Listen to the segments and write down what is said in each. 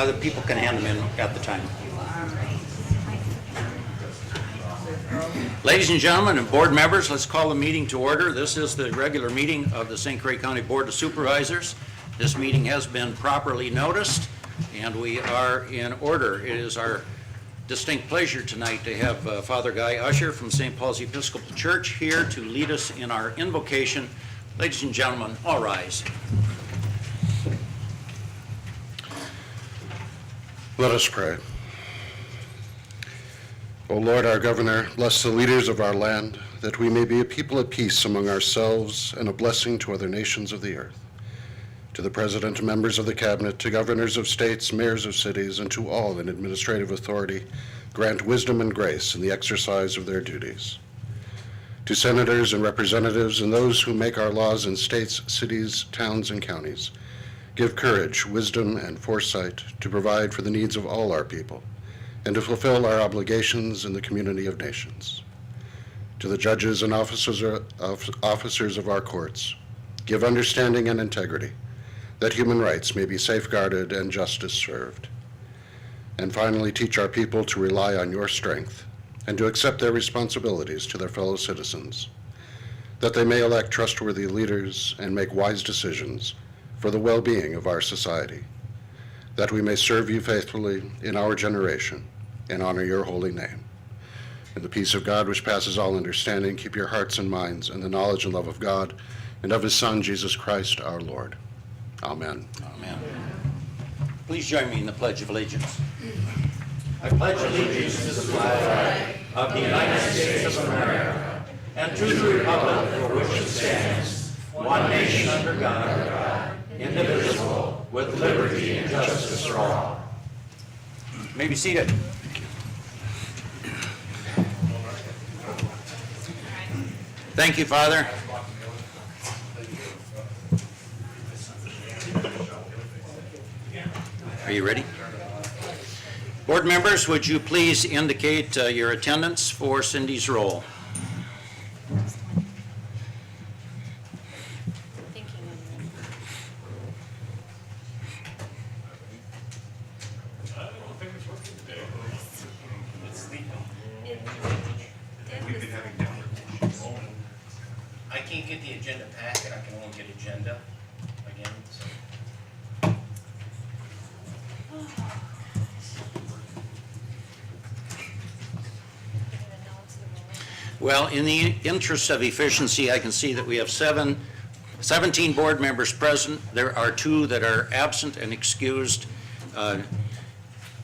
other people can hand them in at the time. Ladies and gentlemen and board members, let's call the meeting to order. This is the regular meeting of the St. Croix County Board of Supervisors. This meeting has been properly noticed and we are in order. It is our distinct pleasure tonight to have Father Guy Usher from St. Paul's Episcopal Church here to lead us in our invocation. Ladies and gentlemen, all rise. Let us pray. O Lord, our governor, bless the leaders of our land, that we may be a people at peace among ourselves and a blessing to other nations of the earth. To the President, members of the Cabinet, to governors of states, mayors of cities, and to all in administrative authority, grant wisdom and grace in the exercise of their duties. To senators and representatives and those who make our laws in states, cities, towns, and counties, give courage, wisdom, and foresight to provide for the needs of all our people and to fulfill our obligations in the community of nations. To the judges and officers of our courts, give understanding and integrity, that human rights may be safeguarded and justice served. And finally, teach our people to rely on your strength and to accept their responsibilities to their fellow citizens, that they may elect trustworthy leaders and make wise decisions for the well-being of our society, that we may serve you faithfully in our generation and honor your holy name. And the peace of God, which passes all understanding, keep your hearts and minds in the knowledge and love of God and of his Son, Jesus Christ, our Lord. Amen. Amen. Please join me in the Pledge of Allegiance. I pledge allegiance to the flag of the United States of America and to the republic for which it stands, one nation under God, indivisible, with liberty and justice for all. You may be seated. Thank you, Father. Are you ready? Board members, would you please indicate your attendance for Cindy's roll? I can't get the agenda packet, I can only get agenda again, so. Well, in the interest of efficiency, I can see that we have 17 board members present. There are 2 that are absent and excused.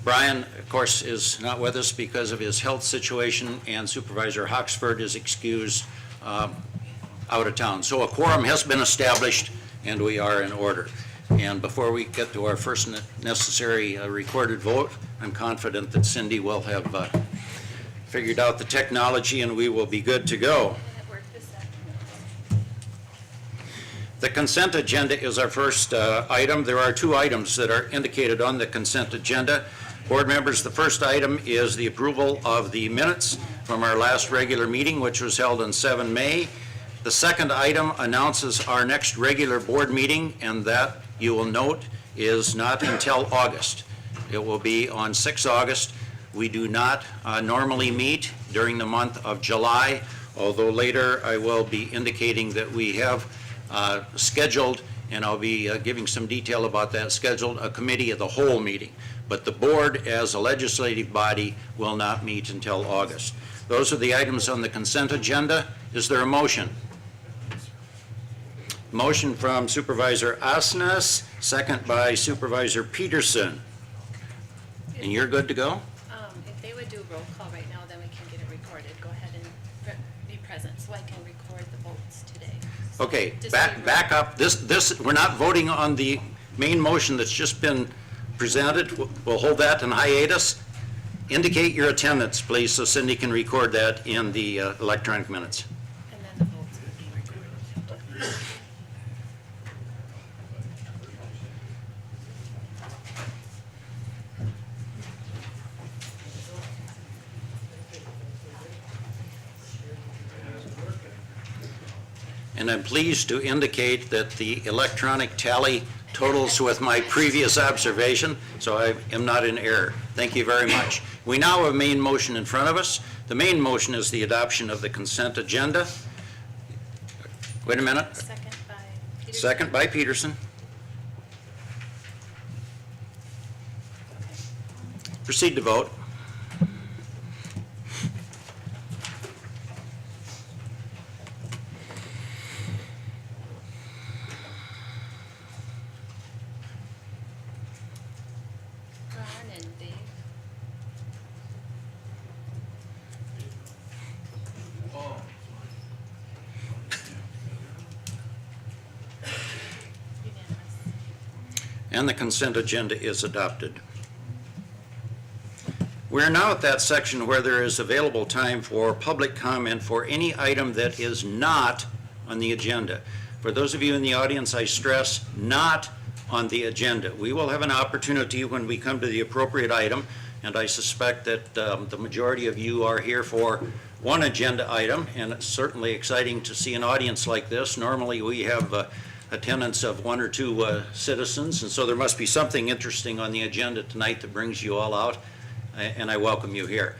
Brian, of course, is not with us because of his health situation, and Supervisor Hoxford is excused out of town. So a quorum has been established, and we are in order. And before we get to our first necessary recorded vote, I'm confident that Cindy will have figured out the technology and we will be good to go. The consent agenda is our first item. There are 2 items that are indicated on the consent agenda. Board members, the first item is the approval of the minutes from our last regular meeting, which was held on 7 May. The second item announces our next regular board meeting, and that, you will note, is not until August. It will be on 6 August. We do not normally meet during the month of July, although later I will be indicating that we have scheduled, and I'll be giving some detail about that, scheduled a committee of the whole meeting. But the board, as a legislative body, will not meet until August. Those are the items on the consent agenda. Is there a motion? Motion from Supervisor Asnes, second by Supervisor Peterson. And you're good to go? If they would do roll call right now, then we can get it recorded. Go ahead and be present so I can record the votes today. So Okay, just back up. This we're not voting on the main motion that's just been presented. We'll hold that in hiatus. Indicate your attendance, please, so Cindy can record that in the electronic minutes. And then the votes will be recorded. And I'm pleased to indicate that the electronic tally totals with my previous observation, so I am not in error. Thank you very much. We now have a main motion in front of us. The main motion is the adoption of the consent agenda. Wait a minute. Second by Peterson. Second by Peterson. Proceed to vote. Ron and Dave. Unanimous. And the consent agenda is adopted. We're now at that section where there is available time for public comment for any item that is not on the agenda. For those of you in the audience, I stress not on the agenda. We will have an opportunity when we come to the appropriate item, and I suspect that the majority of you are here for one agenda item, and it's certainly exciting to see an audience like this. Normally we have attendance of one or two citizens, and so there must be something interesting on the agenda tonight that brings you all out, and I welcome you here.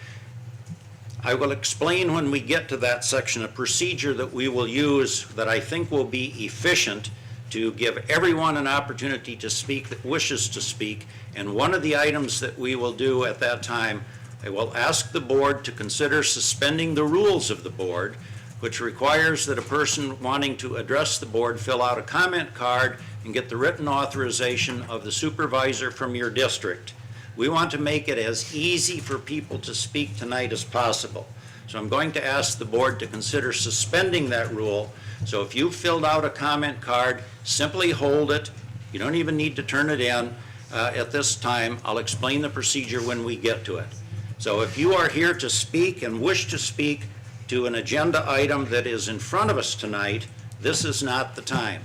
I will explain when we get to that section a procedure that we will use that I think will be efficient to give everyone an opportunity to speak that wishes to speak. And one of the items that we will do at that time, I will ask the board to consider suspending the rules of the board, which requires that a person wanting to address the board fill out a comment card and get the written authorization of the supervisor from your district. We want to make it as easy for people to speak tonight as possible. So I'm going to ask the board to consider suspending that rule. So if you filled out a comment card, simply hold it. You don't even need to turn it in at this time. I'll explain the procedure when we get to it. So if you are here to speak and wish to speak to an agenda item that is in front of us tonight, this is not the time.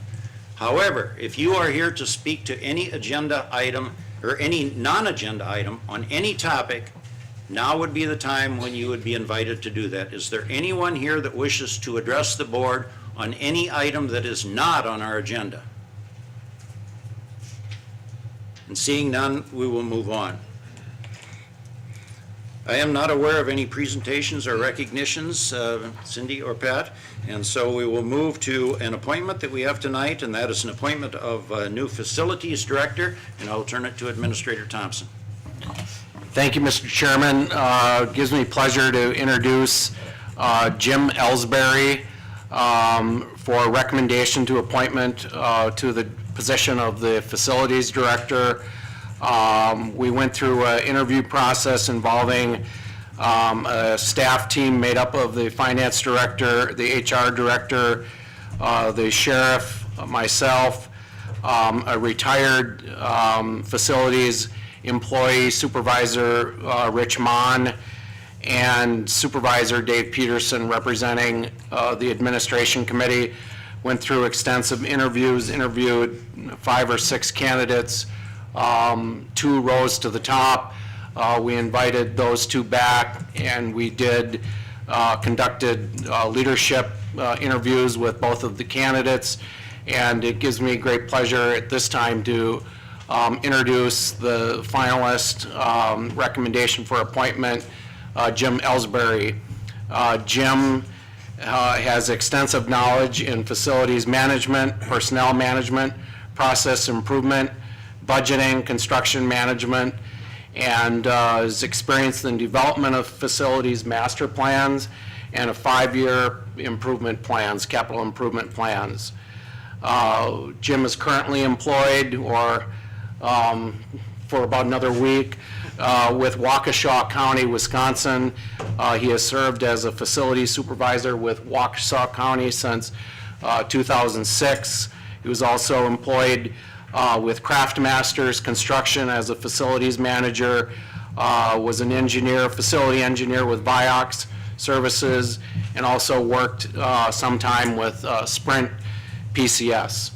However, if you are here to speak to any agenda item or any non-agenda item on any topic, now would be the time when you would be invited to do that. Is there anyone here that wishes to address the board on any item that is not on our agenda? And seeing none, we will move on. I am not aware of any presentations or recognitions, Cindy or Pat, and so we will move to an appointment that we have tonight, and that is an appointment of a new facilities director, and I'll turn it to Administrator Thompson. Thank you, Mr. Chairman. Gives me pleasure to introduce Jim Ellsbury for recommendation to appointment to the position of the facilities director. We went through an interview process involving a staff team made up of the finance director, the HR director, the sheriff, myself, a retired facilities employee, Supervisor Richmond, and Supervisor Dave Peterson representing the administration committee. Went through extensive interviews, interviewed 5 or 6 candidates, 2 rose to the top. We invited those 2 back, and we conducted leadership interviews with both of the candidates. And it gives me great pleasure at this time to introduce the finalist recommendation for appointment, Jim Ellsbury. Jim has extensive knowledge in facilities management, personnel management, process improvement, budgeting, construction management, and is experienced in development of facilities master plans and a 5-year improvement plans, capital improvement plans. Jim is currently employed for about another week with Waukesha County, Wisconsin. He has served as a facility supervisor with Waukesha County since 2006. He was also employed with Craftmasters Construction as a facilities manager, was an engineer, facility engineer with Vioxx Services, and also worked sometime with Sprint PCS.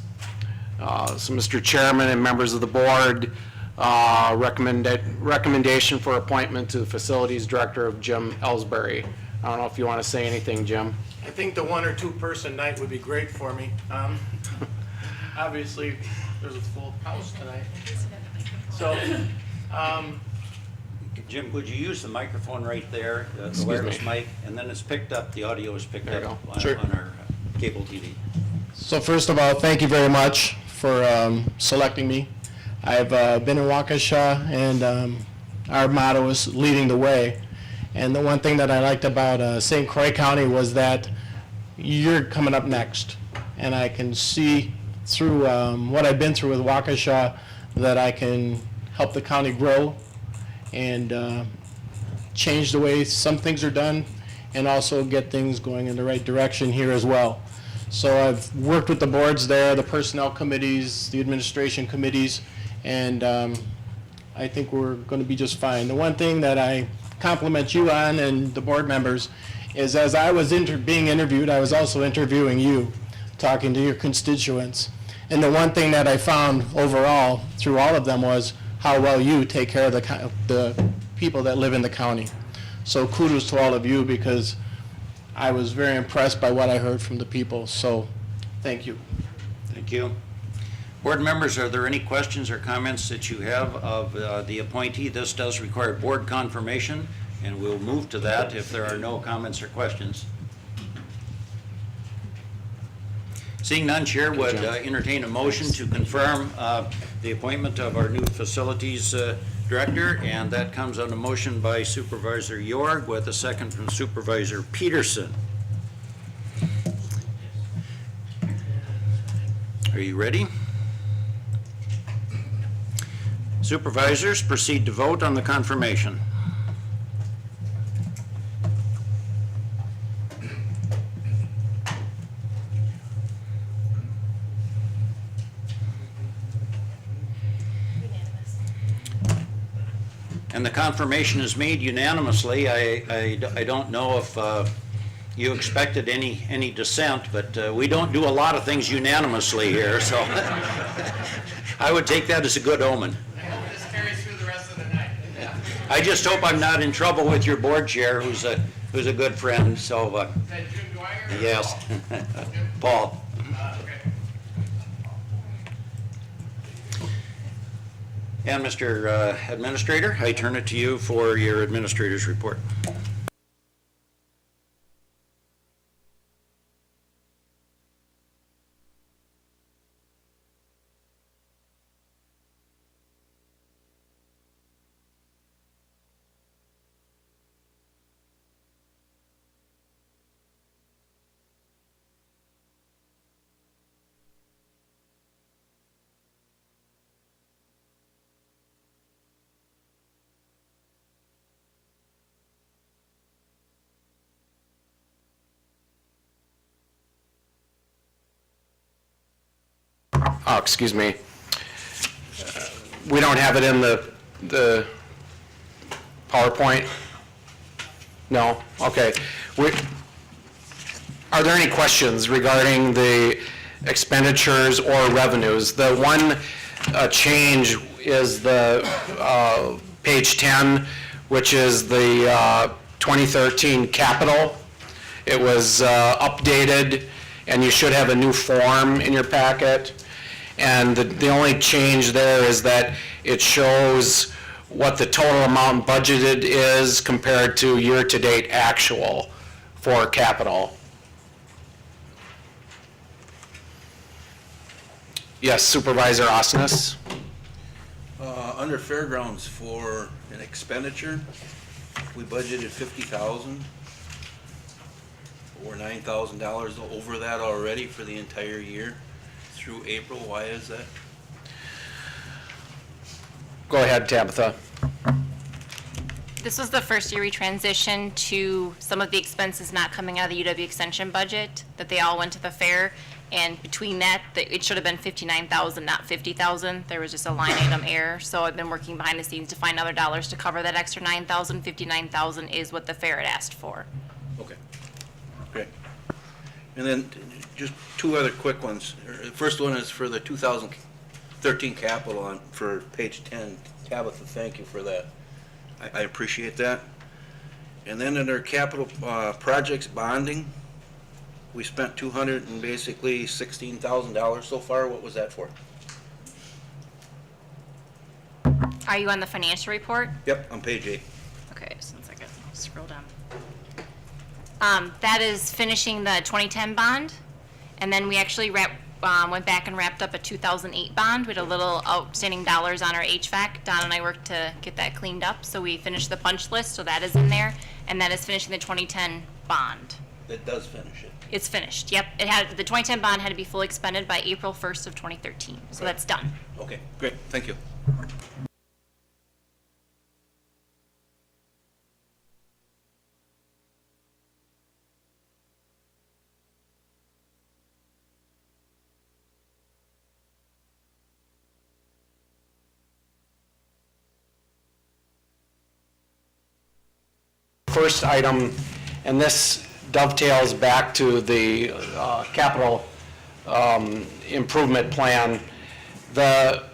So Mr. Chairman and members of the board, recommendation for appointment to the facilities director of Jim Ellsbury. I don't know if you want to say anything, Jim. I think the 1 or 2 person night would be great for me. Obviously, there's a full house tonight. So, Jim, would you use the microphone right there, the Excuse wireless me. mic? And then it's picked up, the audio is picked There you up go. on Sure. on our cable TV. so first of all, thank you very much for selecting me. I've been in Waukesha, and our motto is leading the way. And the one thing that I liked about St. Croix County was that you're coming up next. And I can see through what I've been through with Waukesha that I can help the county grow and change the way some things are done, and also get things going in the right direction here as well. So I've worked with the boards there, the personnel committees, the administration committees, and I think we're going to be just fine. The one thing that I compliment you on, and the board members, is as I was being interviewed, I was also interviewing you, talking to your constituents. And the one thing that I found overall through all of them was how well you take care of the people that live in the county. So kudos to all of you, because I was very impressed by what I heard from the people. So thank you. Thank you. Board members, are there any questions or comments that you have of the appointee? This does require board confirmation, and we'll move to that if there are no comments or questions. Seeing none, Chair would entertain a motion to confirm the appointment of our new facilities director, and that comes on a motion by Supervisor Yorg with a second from Supervisor Peterson. Are you ready? Supervisors, proceed to vote on the confirmation. Unanimous. And the confirmation is made unanimously. I don't know if you expected any dissent, but we don't do a lot of things unanimously here, so I would take that as a good omen. This carries through the rest of the night. I just hope I'm not in trouble with your board chair, who's a good friend, so, Is that Jim Dwyer? or yes. Paul? Paul. Okay. And Mr. Administrator, I turn it to you for your administrator's report. Oh, excuse me. We don't have it in the PowerPoint? No? Okay. Are there any questions regarding the expenditures or revenues? The one change is the page 10, which is the 2013 capital. It was updated, and you should have a new form in your packet. And the only change there is that it shows what the total amount budgeted is compared to year-to-date actual for capital. Yes, Supervisor Osnes? Under fairgrounds for an expenditure, we budgeted $50,000. We're $9,000 over that already for the entire year through April. Why is that? Go ahead, Tabitha. This was the first year we transitioned to some of the expenses not coming out of the UW Extension budget, that they all went to the fair. And between that, it should have been $59,000, not $50,000. There was just a line item error. So I've been working behind the scenes to find other dollars to cover that extra $9,000. $59,000 is what the fair had asked for. Okay. Okay. And then just two other quick ones. The first one is for the 2013 capital for page 10. Tabitha, thank you for that. I appreciate that. And then under capital projects bonding, we spent $216,000 so far. What was that for? Are you on the financial report? Yep, on page 8. Okay, just 1 second, I'll scroll down. That is finishing the 2010 bond, and then we actually went back and wrapped up a 2008 bond with a little outstanding dollars on our HVAC. Don and I worked to get that cleaned up, so we finished the punch list, so that is in there, and that is finishing the 2010 bond. That does finish it. It's finished, yep. It had, the 2010 bond had to be fully expended by April 1st of 2013, so that's done. Okay, great, thank you. First item, and this dovetails back to the capital improvement plan. The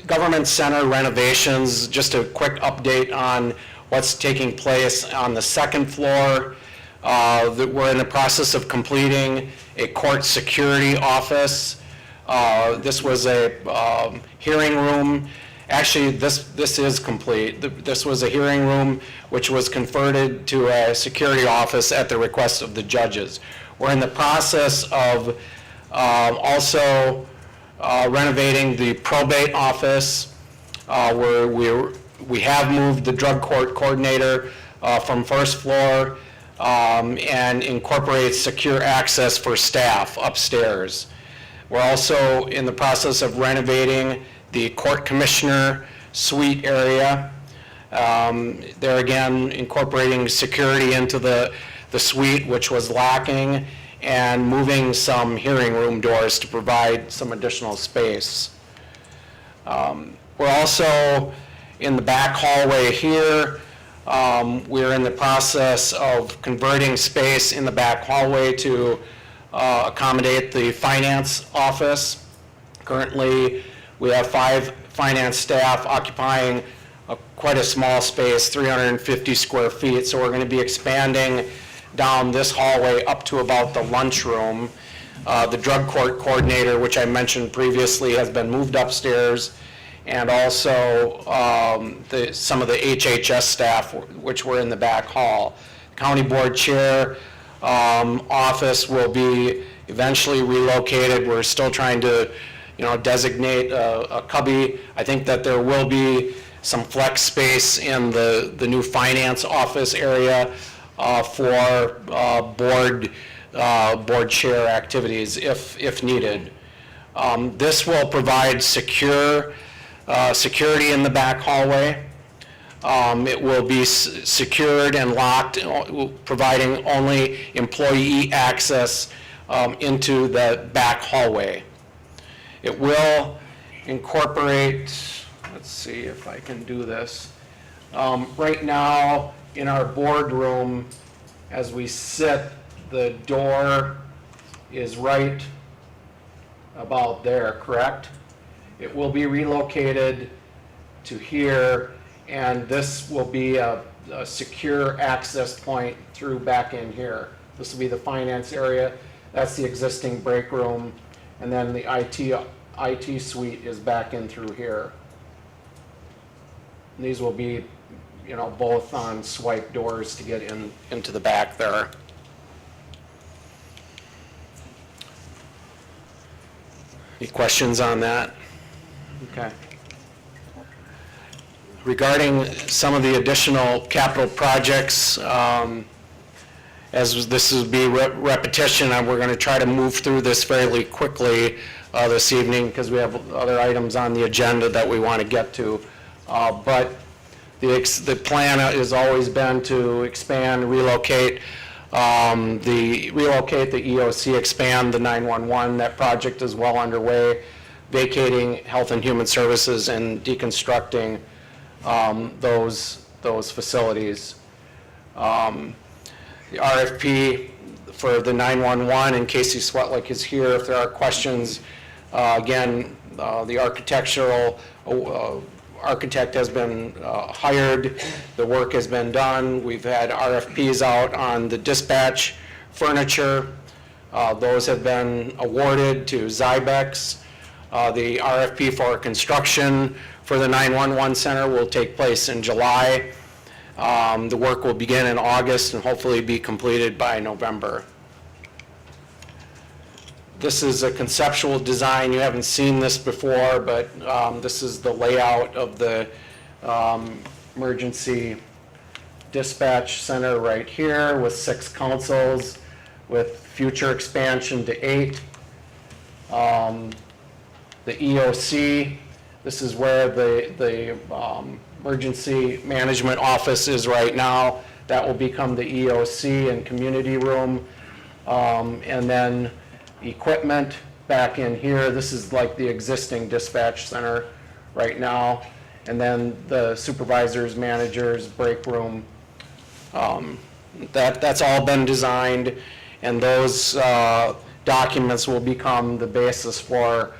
government center renovations, just a quick update on what's taking place on the second floor. That we're in the process of completing a court security office. This was a hearing room. Actually, this is complete. This was a hearing room which was converted to a security office at the request of the judges. We're in the process of also renovating the probate office, where we have moved the drug court coordinator from first floor and incorporate secure access for staff upstairs. We're also in the process of renovating the court commissioner suite area. There again, incorporating security into the suite, which was lacking, and moving some hearing room doors to provide some additional space. We're also in the back hallway here. We're in the process of converting space in the back hallway to accommodate the finance office. Currently, we have 5 finance staff occupying quite a small space, 350 square feet. So we're going to be expanding down this hallway up to about the lunchroom. The drug court coordinator, which I mentioned previously, has been moved upstairs, and also some of the HHS staff, which were in the back hall. County board chair office will be eventually relocated. We're still trying to designate a cubby. I think that there will be some flex space in the new finance office area for board chair activities if needed. This will provide security in the back hallway. It will be secured and locked, providing only employee access into the back hallway. It will incorporate, let's see if I can do this. Right now, in our boardroom, as we sit, the door is right about there, correct? It will be relocated to here, and this will be a secure access point through back in here. This will be the finance area. That's the existing break room. And then the IT suite is back in through here. And these will be, both on swipe doors to get into the back there. Any questions on that? Okay. Regarding some of the additional capital projects, as this will be repetition, we're going to try to move through this fairly quickly this evening because we have other items on the agenda that we want to get to. But the plan has always been to expand, relocate the EOC, expand the 911. That project is well underway, vacating Health and Human Services and deconstructing those facilities. The RFP for the 911, and Casey Swetlick is here if there are questions. Again, the architect has been hired, the work has been done. We've had RFPs out on the dispatch furniture. Those have been awarded to Zybex. The RFP for construction for the 911 center will take place in July. The work will begin in August and hopefully be completed by November. This is a conceptual design. You haven't seen this before, but this is the layout of the emergency dispatch center right here with 6 consoles with future expansion to 8. The EOC, this is where the emergency management office is right now. That will become the EOC and community room. And then equipment back in here. This is like the existing dispatch center right now. And then the supervisors, managers, break room. That's all been designed, and those documents will become the basis for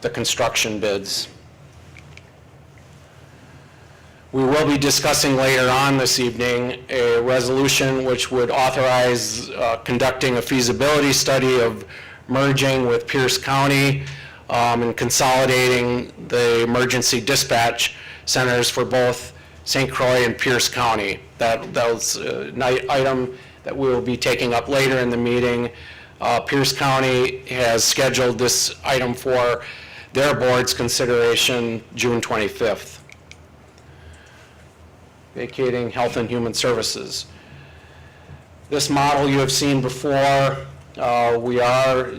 the construction bids. We will be discussing later on this evening a resolution which would authorize conducting a feasibility study of merging with Pierce County and consolidating the emergency dispatch centers for both St. Croix and Pierce County. That was an item that we will be taking up later in the meeting. Pierce County has scheduled this item for their board's consideration June 25th. Vacating Health and Human Services. This model you have seen before. We are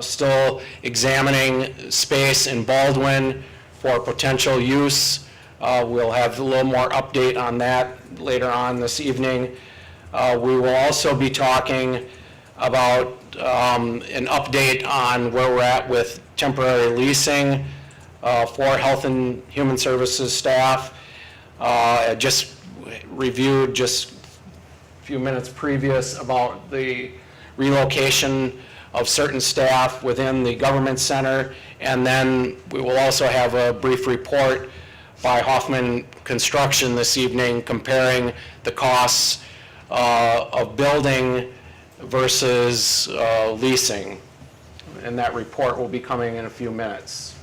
still examining space in Baldwin for potential use. We'll have a little more update on that later on this evening. We will also be talking about an update on where we're at with temporary leasing for Health and Human Services staff. I just reviewed just a few minutes previous about the relocation of certain staff within the government center, and then we will also have a brief report by Hoffman Construction this evening comparing the costs of building versus leasing, and that report will be coming in a few minutes.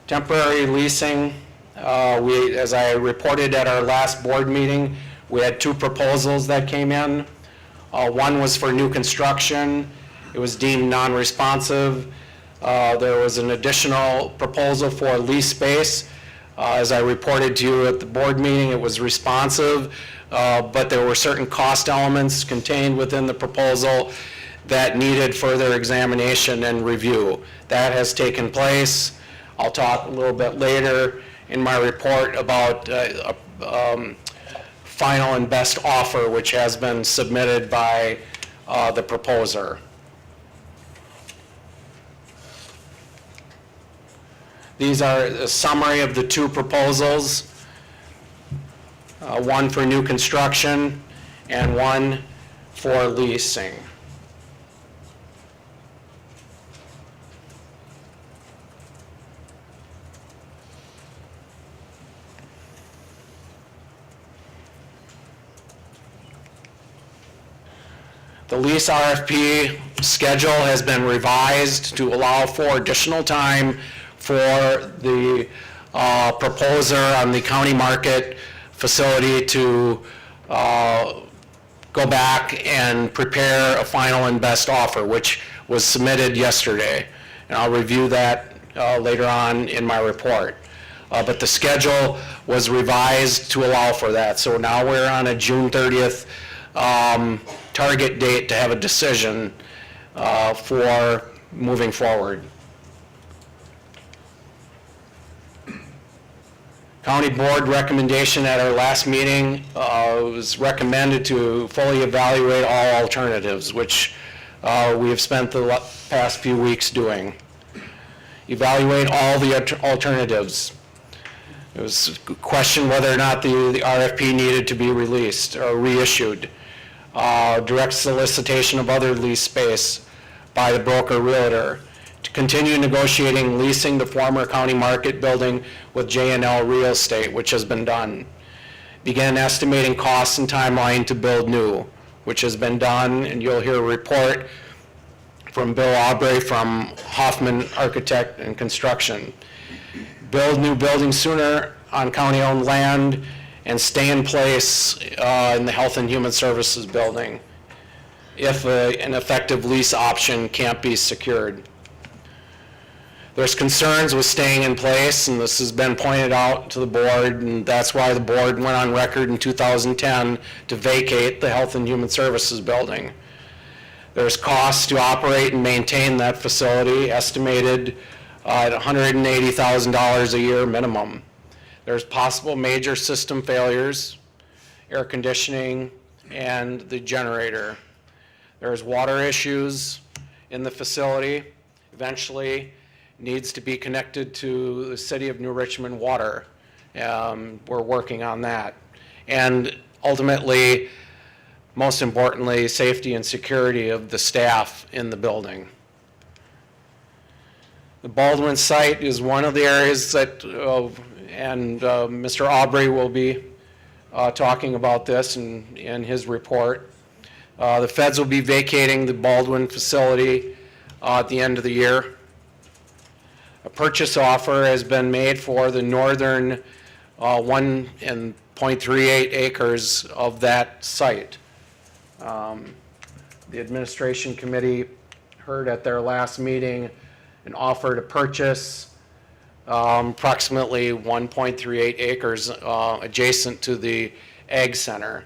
Temporary leasing, as I reported at our last board meeting, we had 2 proposals that came in. One was for new construction. It was deemed non-responsive. There was an additional proposal for lease space. As I reported to you at the board meeting, it was responsive, but there were certain cost elements contained within the proposal that needed further examination and review. That has taken place. I'll talk a little bit later in my report about final and best offer, which has been submitted by the proposer. These are a summary of the 2 proposals, one for new construction and one for leasing. The lease RFP schedule has been revised to allow for additional time for the proposer on the county market facility to go back and prepare a final and best offer, which was submitted yesterday. And I'll review that later on in my report. But the schedule was revised to allow for that. So now we're on a June 30th target date to have a decision for moving forward. County board recommendation at our last meeting was recommended to fully evaluate all alternatives, which we have spent the past few weeks doing. Evaluate all the alternatives. It was a question whether or not the RFP needed to be released or reissued. Direct solicitation of other lease space by the broker realtor. To continue negotiating leasing the former county market building with J&L Real Estate, which has been done. Begin estimating costs and timeline to build new, which has been done, and you'll hear a report from Bill Aubrey from Hoffman Architect and Construction. Build new buildings sooner on county-owned land and stay in place in the Health and Human Services building if an effective lease option can't be secured. There's concerns with staying in place, and this has been pointed out to the board, and that's why the board went on record in 2010 to vacate the Health and Human Services building. There's costs to operate and maintain that facility, estimated at $180,000 a year minimum. There's possible major system failures, air conditioning, and the generator. There's water issues in the facility. Eventually, needs to be connected to the City of New Richmond water. We're working on that. And ultimately, most importantly, safety and security of the staff in the building. The Baldwin site is one of the areas that, Mr. Aubrey will be talking about this in his report. The feds will be vacating the Baldwin facility at the end of the year. A purchase offer has been made for the northern 1.38 acres of that site. The administration committee heard at their last meeting an offer to purchase approximately 1.38 acres adjacent to the Ag Center.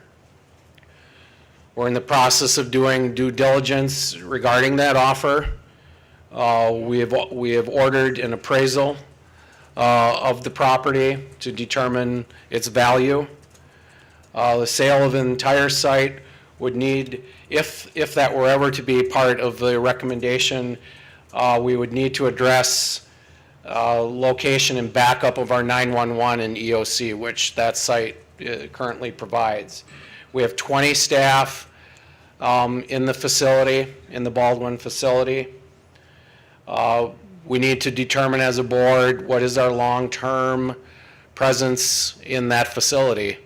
We're in the process of doing due diligence regarding that offer. We have ordered an appraisal of the property to determine its value. The sale of the entire site would need, if that were ever to be part of the recommendation, we would need to address location and backup of our 911 and EOC, which that site currently provides. We have 20 staff in the facility, in the Baldwin facility. We need to determine as a board what is our long-term presence in that facility.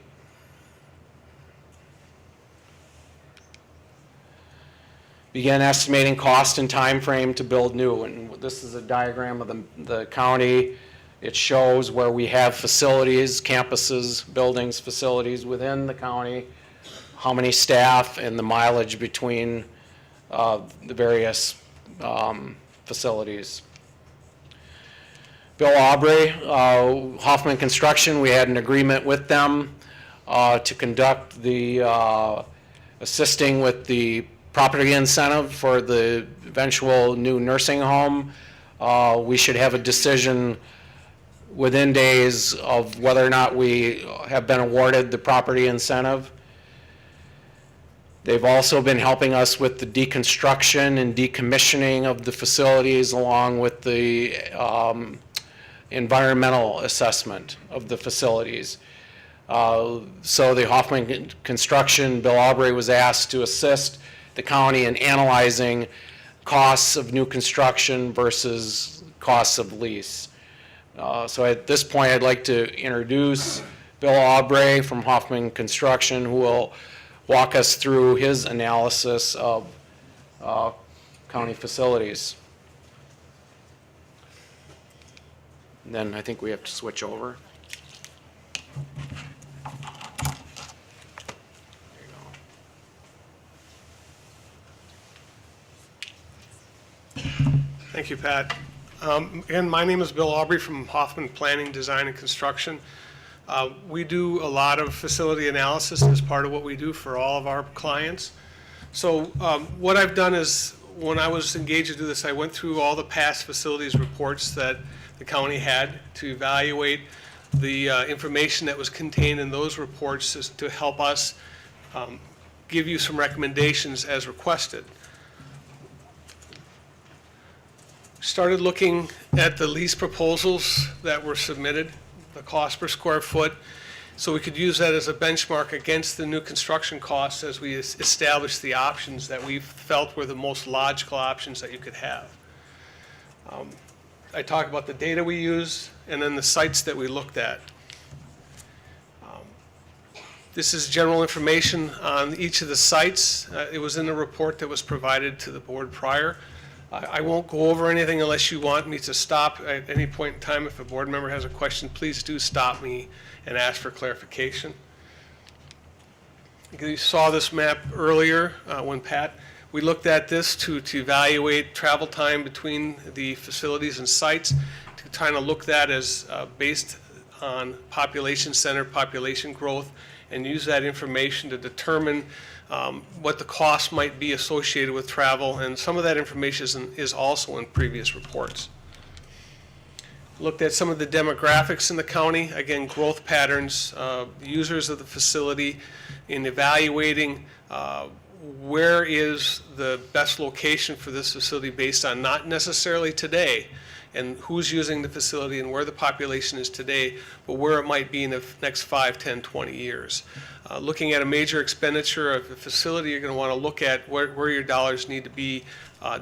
Begin estimating cost and time frame to build new. And this is a diagram of the county. It shows where we have facilities, campuses, buildings, facilities within the county, how many staff, and the mileage between the various facilities. Bill Aubrey, Hoffman Construction, we had an agreement with them to conduct the assisting with the property incentive for the eventual new nursing home. We should have a decision within days of whether or not we have been awarded the property incentive. They've also been helping us with the deconstruction and decommissioning of the facilities along with the environmental assessment of the facilities. So the Hoffman Construction, Bill Aubrey was asked to assist the county in analyzing costs of new construction versus costs of lease. So at this point, I'd like to introduce Bill Aubrey from Hoffman Construction, who will walk us through his analysis of county facilities. And then I think we have to switch over. Thank you, Pat. And my name is Bill Aubrey from Hoffman Planning, Design, and Construction. We do a lot of facility analysis as part of what we do for all of our clients. So what I've done is, when I was engaged to do this, I went through all the past facilities reports that the county had to evaluate the information that was contained in those reports to help us give you some recommendations as requested. Started looking at the lease proposals that were submitted, the cost per square foot, so we could use that as a benchmark against the new construction costs as we established the options that we felt were the most logical options that you could have. I talked about the data we used and then the sites that we looked at. This is general information on each of the sites. It was in the report that was provided to the board prior. I won't go over anything unless you want me to stop at any point in time. If a board member has a question, please do stop me and ask for clarification. You saw this map earlier when we looked at this to evaluate travel time between the facilities and sites, to kind of look that as based on population center, population growth, and use that information to determine what the cost might be associated with travel, and some of that information is also in previous reports. Looked at some of the demographics in the county, again, growth patterns, users of the facility, in evaluating where is the best location for this facility based on not necessarily today and who's using the facility and where the population is today, but where it might be in the next 5, 10, 20 years. Looking at a major expenditure of the facility, you're going to want to look at where your dollars need to be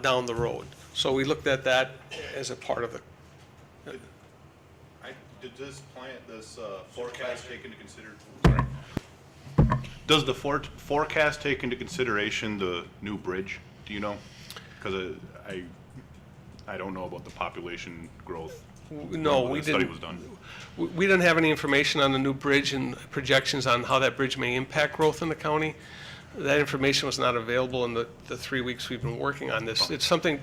down the road. So we looked at that as a part of the. Did this forecast take into consideration? Does the forecast take into consideration the new bridge? Do you know? Because I don't know about the population growth. No, when we the study didn't. was done. We don't have any information on the new bridge and projections on how that bridge may impact growth in the county. That information was not available in the 3 weeks we've been working on this. It's something,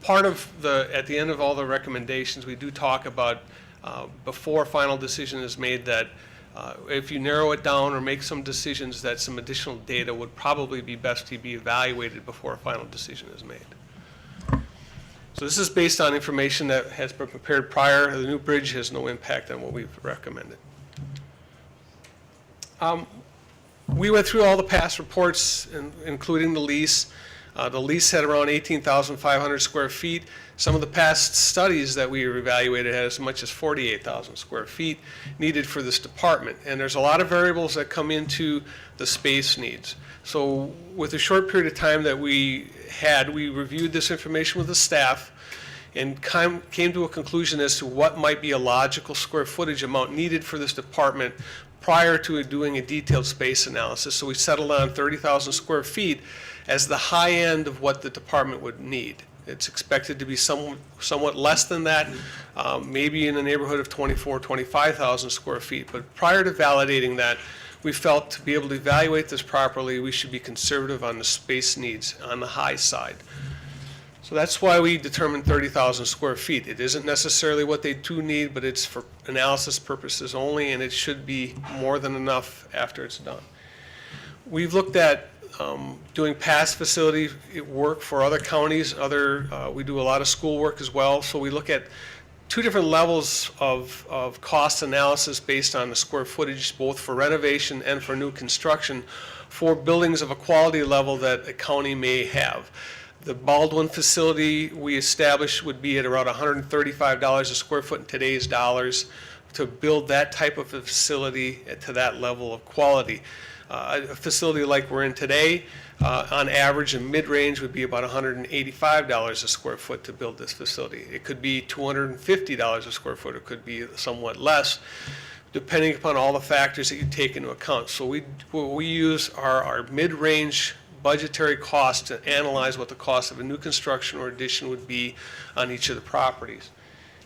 part of at the end of all the recommendations, we do talk about before a final decision is made that if you narrow it down or make some decisions, that some additional data would probably be best to be evaluated before a final decision is made. So this is based on information that has been prepared prior. The new bridge has no impact on what we've recommended. We went through all the past reports, including the lease. The lease had around 18,500 square feet. Some of the past studies that we evaluated had as much as 48,000 square feet needed for this department. And there's a lot of variables that come into the space needs. So with a short period of time that we reviewed this information with the staff and came to a conclusion as to what might be a logical square footage amount needed for this department prior to doing a detailed space analysis. So we settled on 30,000 square feet as the high end of what the department would need. It's expected to be somewhat less than that, maybe in the neighborhood of 24,000, 25,000 square feet. But prior to validating that, we felt to be able to evaluate this properly, we should be conservative on the space needs on the high side. So that's why we determined 30,000 square feet. It isn't necessarily what they do need, but it's for analysis purposes only, and it should be more than enough after it's done. We've looked at doing past facility work for other counties. We do a lot of school work as well. So we look at two different levels of cost analysis based on the square footage, both for renovation and for new construction, for buildings of a quality level that a county may have. The BALDWIN facility we established would be at around $135 a square foot in today's dollars to build that type of a facility to that level of quality. A facility like we're in today, on average, in mid-range would be about $185 a square foot to build this facility. It could be $250 a square foot. It could be somewhat less, depending upon all the factors that you take into account. So what we use are our mid-range budgetary costs to analyze what the cost of a new construction or addition would be on each of the properties.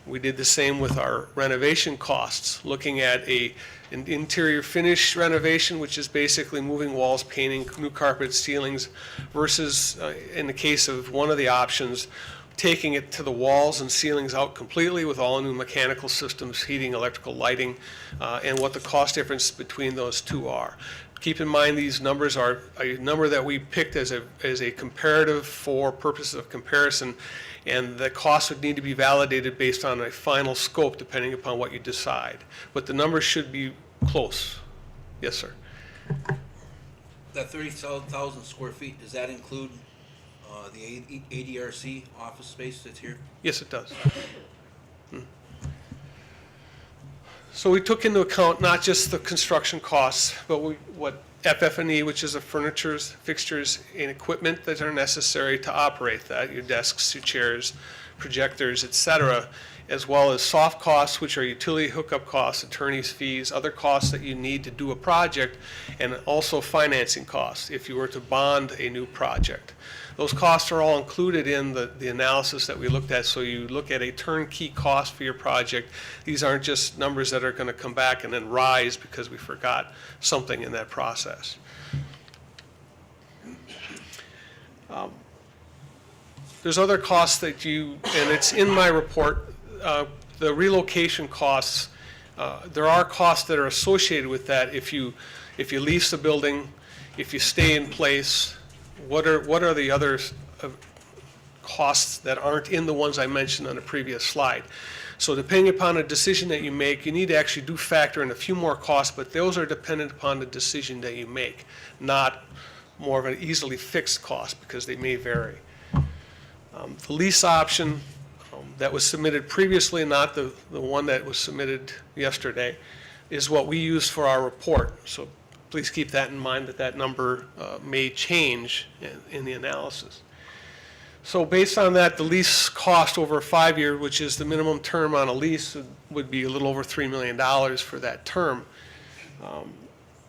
We did the same with our renovation costs, looking at an interior finish renovation, which is basically moving walls, painting, new carpet, ceilings, versus, in the case of one of the options, taking it to the walls and ceilings out completely with all new mechanical systems, heating, electrical, lighting, and what the cost difference between those two are. Keep in mind these numbers are a number that we picked as a comparative for purposes of comparison, and the cost would need to be validated based on a final scope depending upon what you decide. But the numbers should be close. Yes, sir. That 30,000 square feet, does that include the ADRC office space that's here? Yes, it does. So we took into account not just the construction costs, but what FF&E, which is the furniture, fixtures, and equipment that are necessary to operate that, your desks, your chairs, projectors, et cetera, as well as soft costs, which are utility hookup costs, attorney's fees, other costs that you need to do a project, and also financing costs if you were to bond a new project. Those costs are all included in the analysis that we looked at. So you look at a turnkey cost for your project. These aren't just numbers that are going to come back and then rise because we forgot something in that process. There's other costs that and it's in my report, the relocation costs. There are costs that are associated with that if you lease the building, if you stay in place. What are the other costs that aren't in the ones I mentioned on the previous slide? So depending upon the decision that you make, you need to actually do factor in a few more costs, but those are dependent upon the decision that you make, not more of an easily fixed cost because they may vary. The lease option that was submitted previously, not the one that was submitted yesterday, is what we use for our report. So please keep that in mind that number may change in the analysis. So based on that, the lease cost over a 5-year, which is the minimum term on a lease, would be a little over $3 million for that term.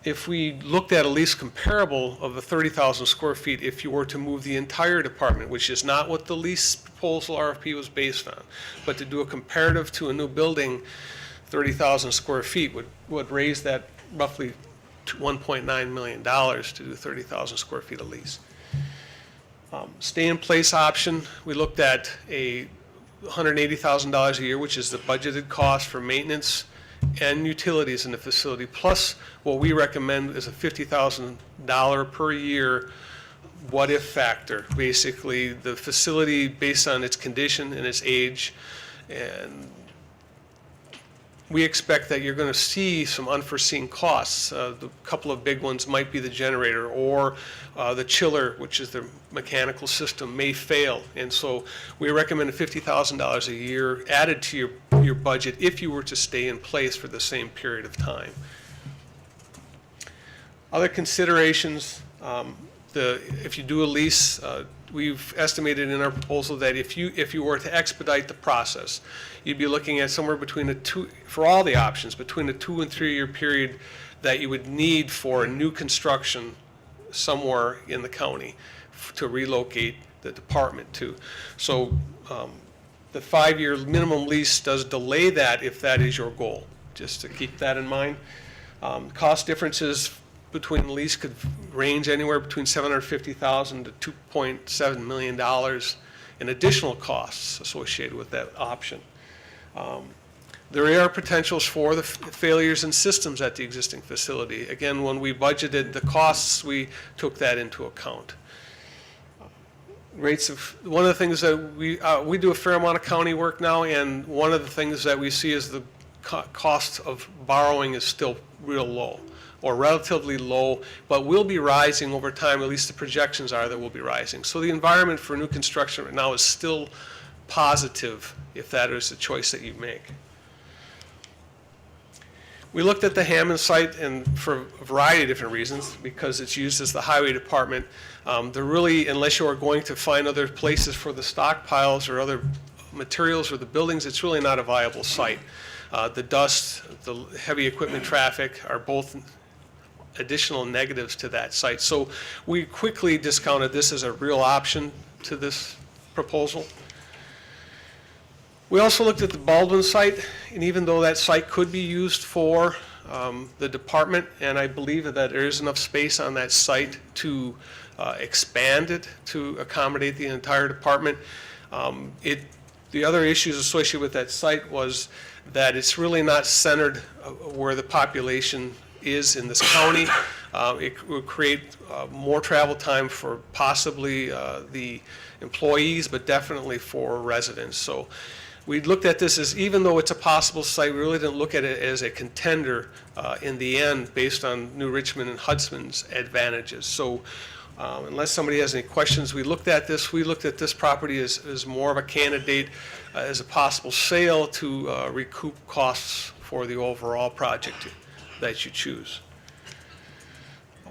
If we looked at a lease comparable of a 30,000 square feet, if you were to move the entire department, which is not what the lease proposal RFP was based on, but to do a comparative to a new building, 30,000 square feet would raise that roughly to $1.9 million to do 30,000 square feet of lease. Stay-in-place option, we looked at a $180,000 a year, which is the budgeted cost for maintenance and utilities in the facility, plus what we recommend is a $50,000 per year what-if factor. Basically, the facility, based on its condition and its age, and we expect that you're going to see some unforeseen costs. The couple of big ones might be the generator or the chiller, which is the mechanical system, may fail. And so we recommend a $50,000 a year added to your budget if you were to stay in place for the same period of time. Other considerations, if you do a lease, we've estimated in our proposal that if you were to expedite the process, you'd be looking at somewhere between for all the options, between a 2 and 3 year period that you would need for a new construction somewhere in the county to relocate the department to. So the 5-year minimum lease does delay that if that is your goal, just to keep that in mind. Cost differences between the lease could range anywhere between $750,000 to $2.7 million in additional costs associated with that option. There are potentials for the failures in systems at the existing facility. Again, when we budgeted the costs, we took that into account. One of the things that we do a fair amount of county work now, and one of the things that we see is the cost of borrowing is still real low, or relatively low, but will be rising over time. At least the projections are that will be rising. So the environment for new construction right now is still positive if that is the choice that you make. We looked at the Hammond site, and for a variety of different reasons, because it's used as the highway department. They're really, unless you are going to find other places for the stockpiles or other materials or the buildings, it's really not a viable site. The dust, the heavy equipment traffic are both additional negatives to that site. So we quickly discounted this as a real option to this proposal. We also looked at the Baldwin site, and even though that site could be used for the department, and I believe that there is enough space on that site to expand it to accommodate the entire department. The other issues associated with that site was that it's really not centered where the population is in this county. It will create more travel time for possibly the employees, but definitely for residents. So we looked at this as, even though it's a possible site, we really didn't look at it as a contender in the end based on New Richmond and Huntsman's advantages. So unless somebody has any questions, we looked at this property as more of a candidate as a possible sale to recoup costs for the overall project that you choose.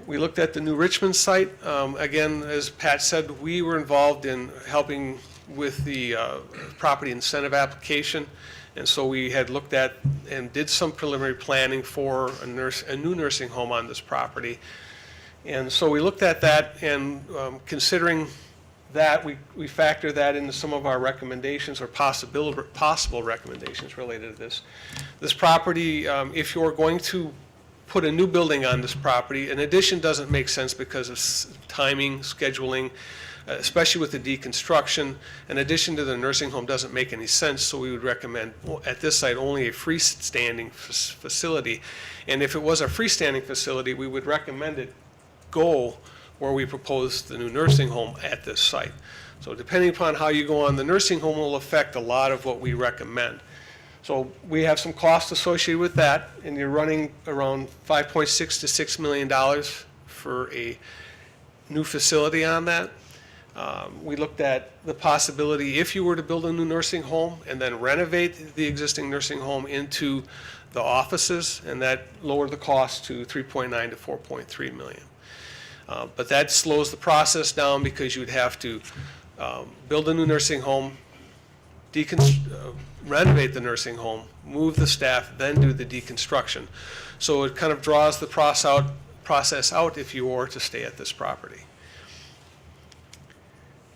We looked at the New Richmond site. Again, as Pat said, we were involved in helping with the property incentive application, and so we had looked at and did some preliminary planning for a new nursing home on this property. And so we looked at that, and considering that, we factor that into some of our recommendations or possible recommendations related to this. This property, if you're going to put a new building on this property, an addition doesn't make sense because of timing, scheduling, especially with the deconstruction. An addition to the nursing home doesn't make any sense, so we would recommend at this site only a freestanding facility. And if it was a freestanding facility, we would recommend it go where we propose the new nursing home at this site. So depending upon how you go on, the nursing home will affect a lot of what we recommend. So we have some costs associated with that, and you're running around $5.6 to $6 million for a new facility on that. We looked at the possibility, if you were to build a new nursing home and then renovate the existing nursing home into the offices, and that lowered the cost to $3.9 to $4.3 million. But that slows the process down because you'd have to build a new nursing home, renovate the nursing home, move the staff, then do the deconstruction. So it kind of draws the process out if you were to stay at this property.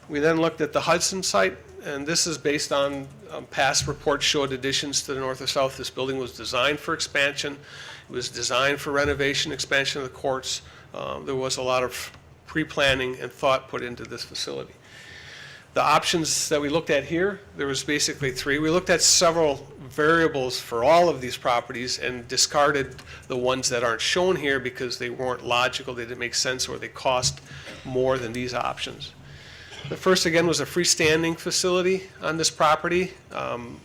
We then looked at the Hudson site, and this is based on past reports showed additions to the north or south. This building was designed for expansion. It was designed for renovation, expansion of the courts. There was a lot of pre-planning and thought put into this facility. The options that we looked at here, there was basically three. We looked at several variables for all of these properties and discarded the ones that aren't shown here because they weren't logical, they didn't make sense, or they cost more than these options. The first, again, was a freestanding facility on this property.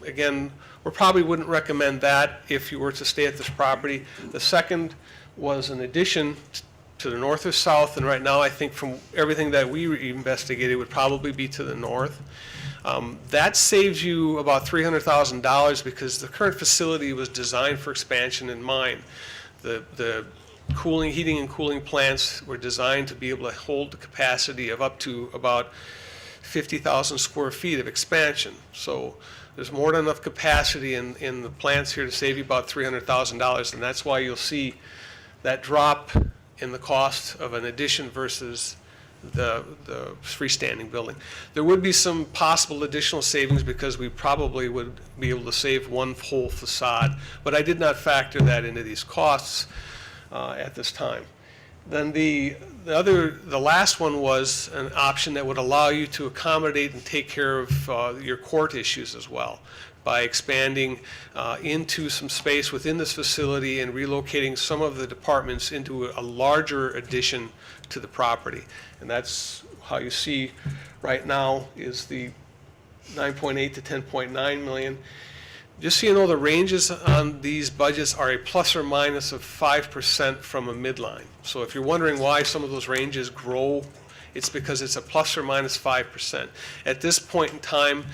Again, we probably wouldn't recommend that if you were to stay at this property. The second was an addition to the north or south, and right now I think from everything that we investigated would probably be to the north. That saves you about $300,000 because the current facility was designed for expansion in mind. The heating and cooling plants were designed to be able to hold the capacity of up to about 50,000 square feet of expansion. So there's more than enough capacity in the plants here to save you about $300,000, and that's why you'll see that drop in the cost of an addition versus the freestanding building. There would be some possible additional savings because we probably would be able to save one whole facade, but I did not factor that into these costs at this time. Then the last one was an option that would allow you to accommodate and take care of your court issues as well by expanding into some space within this facility and relocating some of the departments into a larger addition to the property. And that's how you see right now is the 9.8 to 10.9 million. Just so you know, the ranges on these budgets are a plus or minus of 5% from a midline. So if you're wondering why some of those ranges grow, it's because it's a plus or minus 5%. At this point in time,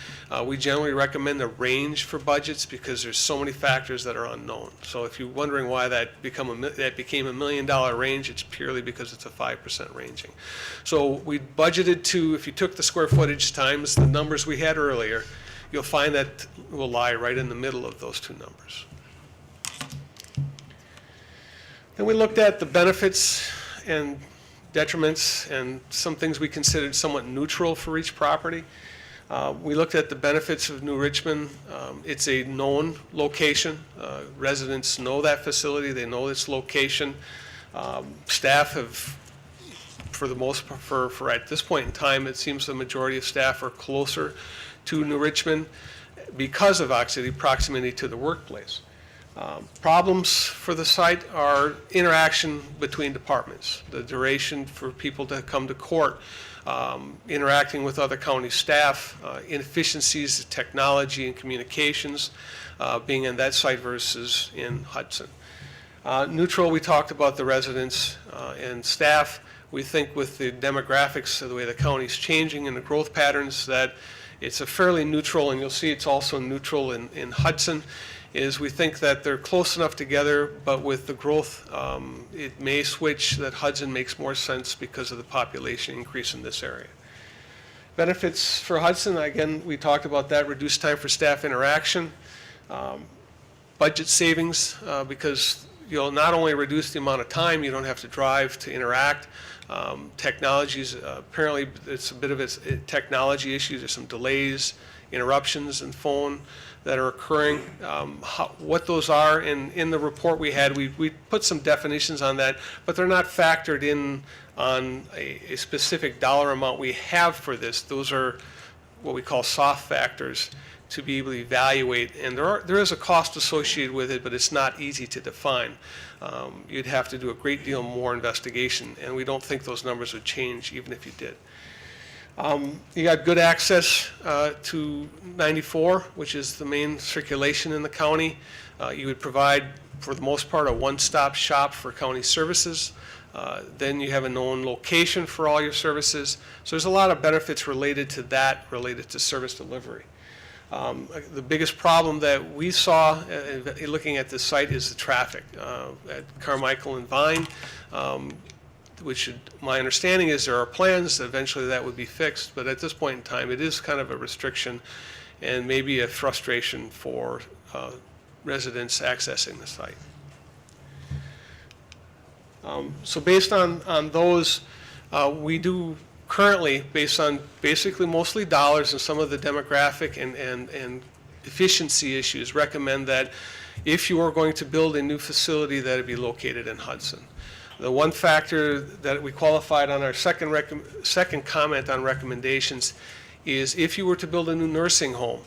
we generally recommend a range for budgets because there's so many factors that are unknown. So if you're wondering why that became a $1 million range, it's purely because it's a 5% ranging. So we budgeted to, if you took the square footage times the numbers we had earlier, you'll find that will lie right in the middle of those two numbers. Then we looked at the benefits and detriments and some things we considered somewhat neutral for each property. We looked at the benefits of New Richmond. It's a known location. Residents know that facility. They know its location. Staff have, for the most part, for at this point in time, it seems the majority of staff are closer to New Richmond because of actually proximity to the workplace. Problems for the site are interaction between departments, the duration for people to come to court, interacting with other county staff, inefficiencies, technology and communications, being in that site versus in Hudson. Neutral, we talked about the residents and staff. We think with the demographics of the way the county's changing and the growth patterns that it's a fairly neutral, and you'll see it's also neutral in Hudson, is we think that they're close enough together, but with the growth, it may switch that Hudson makes more sense because of the population increase in this area. Benefits for Hudson, again, we talked about that, reduced time for staff interaction, budget savings, because you'll not only reduce the amount of time you don't have to drive to interact. Technologies, apparently it's a bit of a technology issue. There's some delays, interruptions in phone that are occurring. What those are, in the report we had, we put some definitions on that, but they're not factored in on a specific dollar amount we have for this. Those are what we call soft factors to be able to evaluate, and there is a cost associated with it, but it's not easy to define. You'd have to do a great deal more investigation, and we don't think those numbers would change even if you did. You got good access to 94, which is the main circulation in the county. You would provide, for the most part, a one-stop shop for county services. Then you have a known location for all your services. So there's a lot of benefits related to that, related to service delivery. The biggest problem that we saw looking at this site is the traffic at Carmichael and Vine, which my understanding is there are plans that eventually that would be fixed, but at this point in time it is kind of a restriction and maybe a frustration for residents accessing the site. So based on those, we do currently, based on basically mostly dollars and some of the demographic and efficiency issues, recommend that if you are going to build a new facility, that it be located in Hudson. The one factor that we qualified on our second comment on recommendations is if you were to build a new nursing home,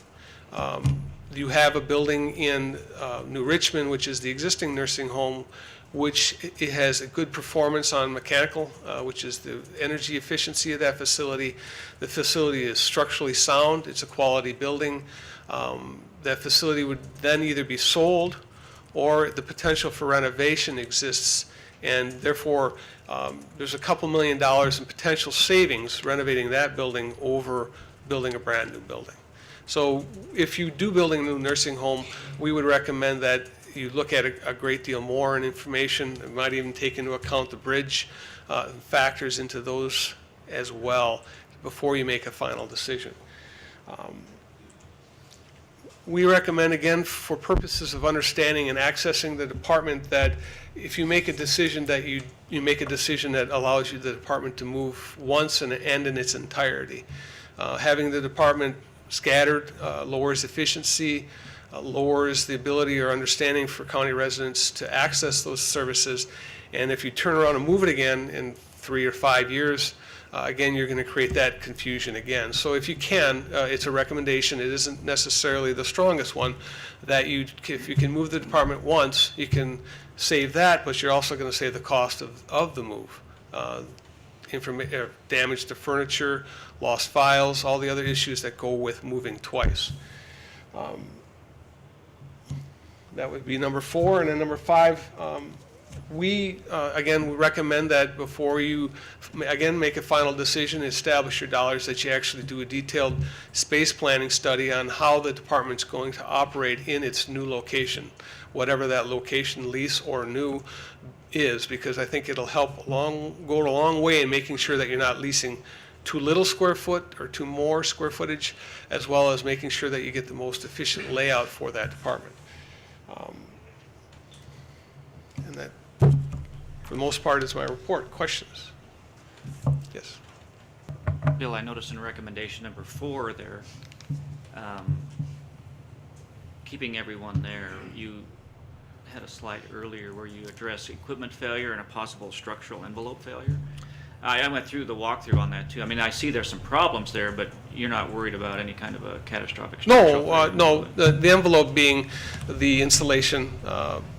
you have a building in New Richmond, which is the existing nursing home, which it has a good performance on mechanical, which is the energy efficiency of that facility. The facility is structurally sound. It's a quality building. That facility would then either be sold or the potential for renovation exists, and therefore there's a couple $1 million in potential savings renovating that building over building a brand new building. So if you do building a new nursing home, we would recommend that you look at a great deal more in information. It might even take into account the bridge factors into those as well before you make a final decision. We recommend, again, for purposes of understanding and accessing the department, that if you make a decision, that you make a decision that allows you, the department, to move once and end in its entirety. Having the department scattered lowers efficiency, lowers the ability or understanding for county residents to access those services. And if you turn around and move it again in 3 or 5 years, again, you're going to create that confusion again. So if you can, it's a recommendation. It isn't necessarily the strongest one, that if you can move the department once, you can save that, but you're also going to save the cost of the move. Damage to furniture, lost files, all the other issues that go with moving twice. That would be number 4. And then number 5, we, again, recommend that before you, again, make a final decision, establish your dollars, that you actually do a detailed space planning study on how the department's going to operate in its new location, whatever that location, lease or new, is, because I think it'll help go a long way in making sure that you're not leasing too little square foot or too more square footage, as well as making sure that you get the most efficient layout for that department. And that, for the most part, is my report. Questions? Yes. Bill, I noticed in recommendation number 4 there, keeping everyone there, you had a slide earlier where you addressed equipment failure and a possible structural envelope failure. I went through the walkthrough on that too. I mean, I see there's some problems there, but you're not worried about any kind of a catastrophic structural failure? No. The envelope being the insulation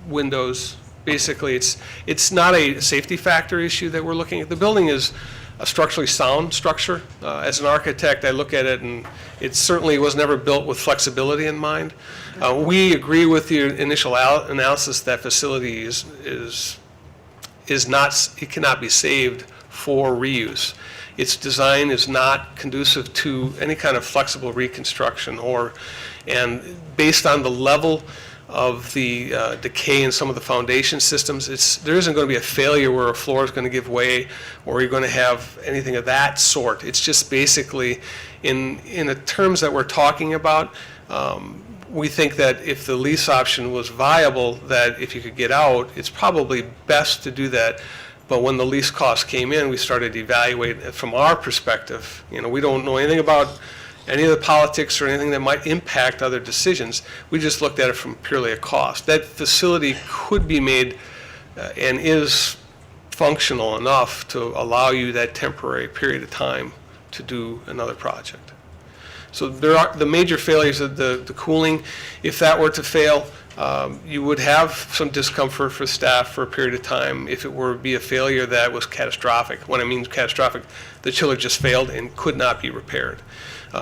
windows. Basically, it's not a safety factor issue that we're looking at. The building is a structurally sound structure. As an architect, I look at it, and it certainly was never built with flexibility in mind. We agree with the initial analysis that facility is not, it cannot be saved for reuse. Its design is not conducive to any kind of flexible reconstruction, and based on the level of the decay in some of the foundation systems, there isn't going to be a failure where a floor is going to give way or you're going to have anything of that sort. It's just basically, in the terms that we're talking about, we think that if the lease option was viable, that if you could get out, it's probably best to do that. But when the lease costs came in, we started evaluating it from our perspective. You know, we don't know anything about any of the politics or anything that might impact other decisions. We just looked at it from purely a cost. That facility could be made and is functional enough to allow you that temporary period of time to do another project. So there are the major failures of the cooling. If that were to fail, you would have some discomfort for staff for a period of time if it were to be a failure that was catastrophic. When I mean catastrophic, the chiller just failed and could not be repaired.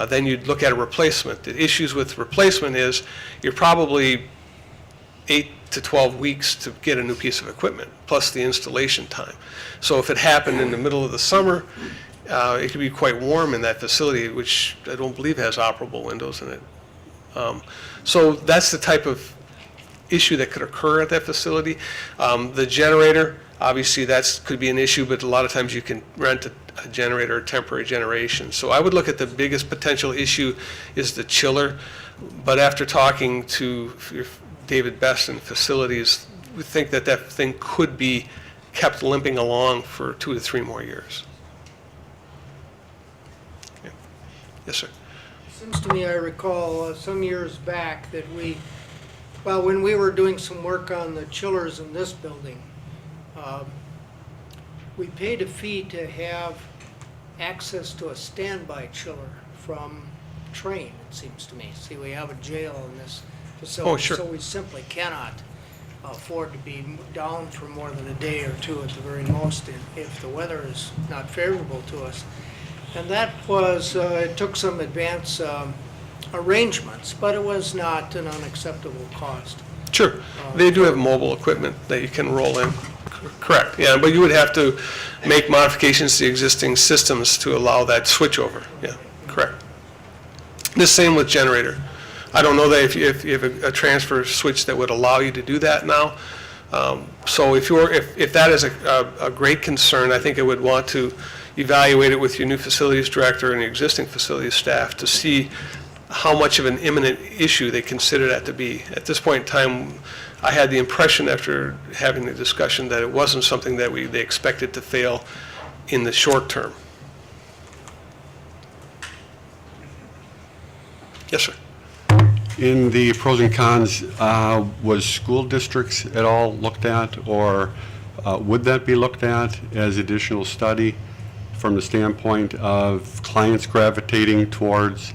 Then you'd look at a replacement. The issues with replacement is you're probably 8 to 12 weeks to get a new piece of equipment, plus the installation time. So if it happened in the middle of the summer, it could be quite warm in that facility, which I don't believe has operable windows in it. So that's the type of issue that could occur at that facility. The generator, obviously that could be an issue, but a lot of times you can rent a generator or temporary generation. So I would look at the biggest potential issue is the chiller, but after talking to David Best and facilities, we think that that thing could be kept limping along for 2 to 3 more years. Yeah. Yes, sir. Seems to me I recall some years back that when we were doing some work on the chillers in this building, we paid a fee to have access to a standby chiller from train, it seems to me. See, we have a jail in this facility. Oh, sure. So we simply cannot afford to be down for more than a day or 2 at the very most if the weather is not favorable to us. And that was, it took some advance arrangements, but it was not an unacceptable cost. Sure. They do have mobile equipment that you can roll in. Correct. Yeah, but you would have to make modifications to existing systems to allow that switchover. Yeah, correct. The same with generator. I don't know that if you have a transfer switch that would allow you to do that now. So if that is a great concern, I think I would want to evaluate it with your new facilities director and the existing facilities staff to see how much of an imminent issue they consider that to be. At this point in time, I had the impression after having the discussion that it wasn't something that they expected to fail in the short term. Yes, sir. In the pros and cons, was school districts at all looked at, or would that be looked at as additional study from the standpoint of clients gravitating towards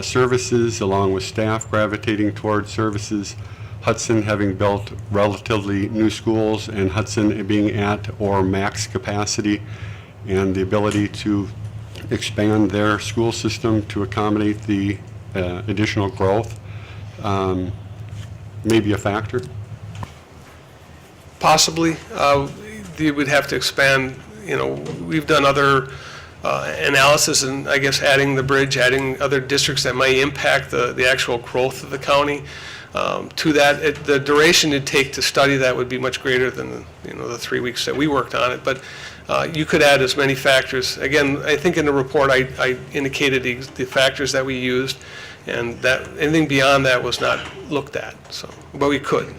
services along with staff gravitating towards services, Hudson having built relatively new schools and Hudson being at or max capacity, and the ability to expand their school system to accommodate the additional growth may be a factor? Possibly. They would have to expand. You know, we've done other analysis and I guess adding the bridge, adding other districts that might impact the actual growth of the county. To that, the duration it'd take to study that would be much greater than the 3 weeks that we worked on it. But you could add as many factors. Again, I think in the report I indicated the factors that we used, and that anything beyond that was not looked at. So, but we could.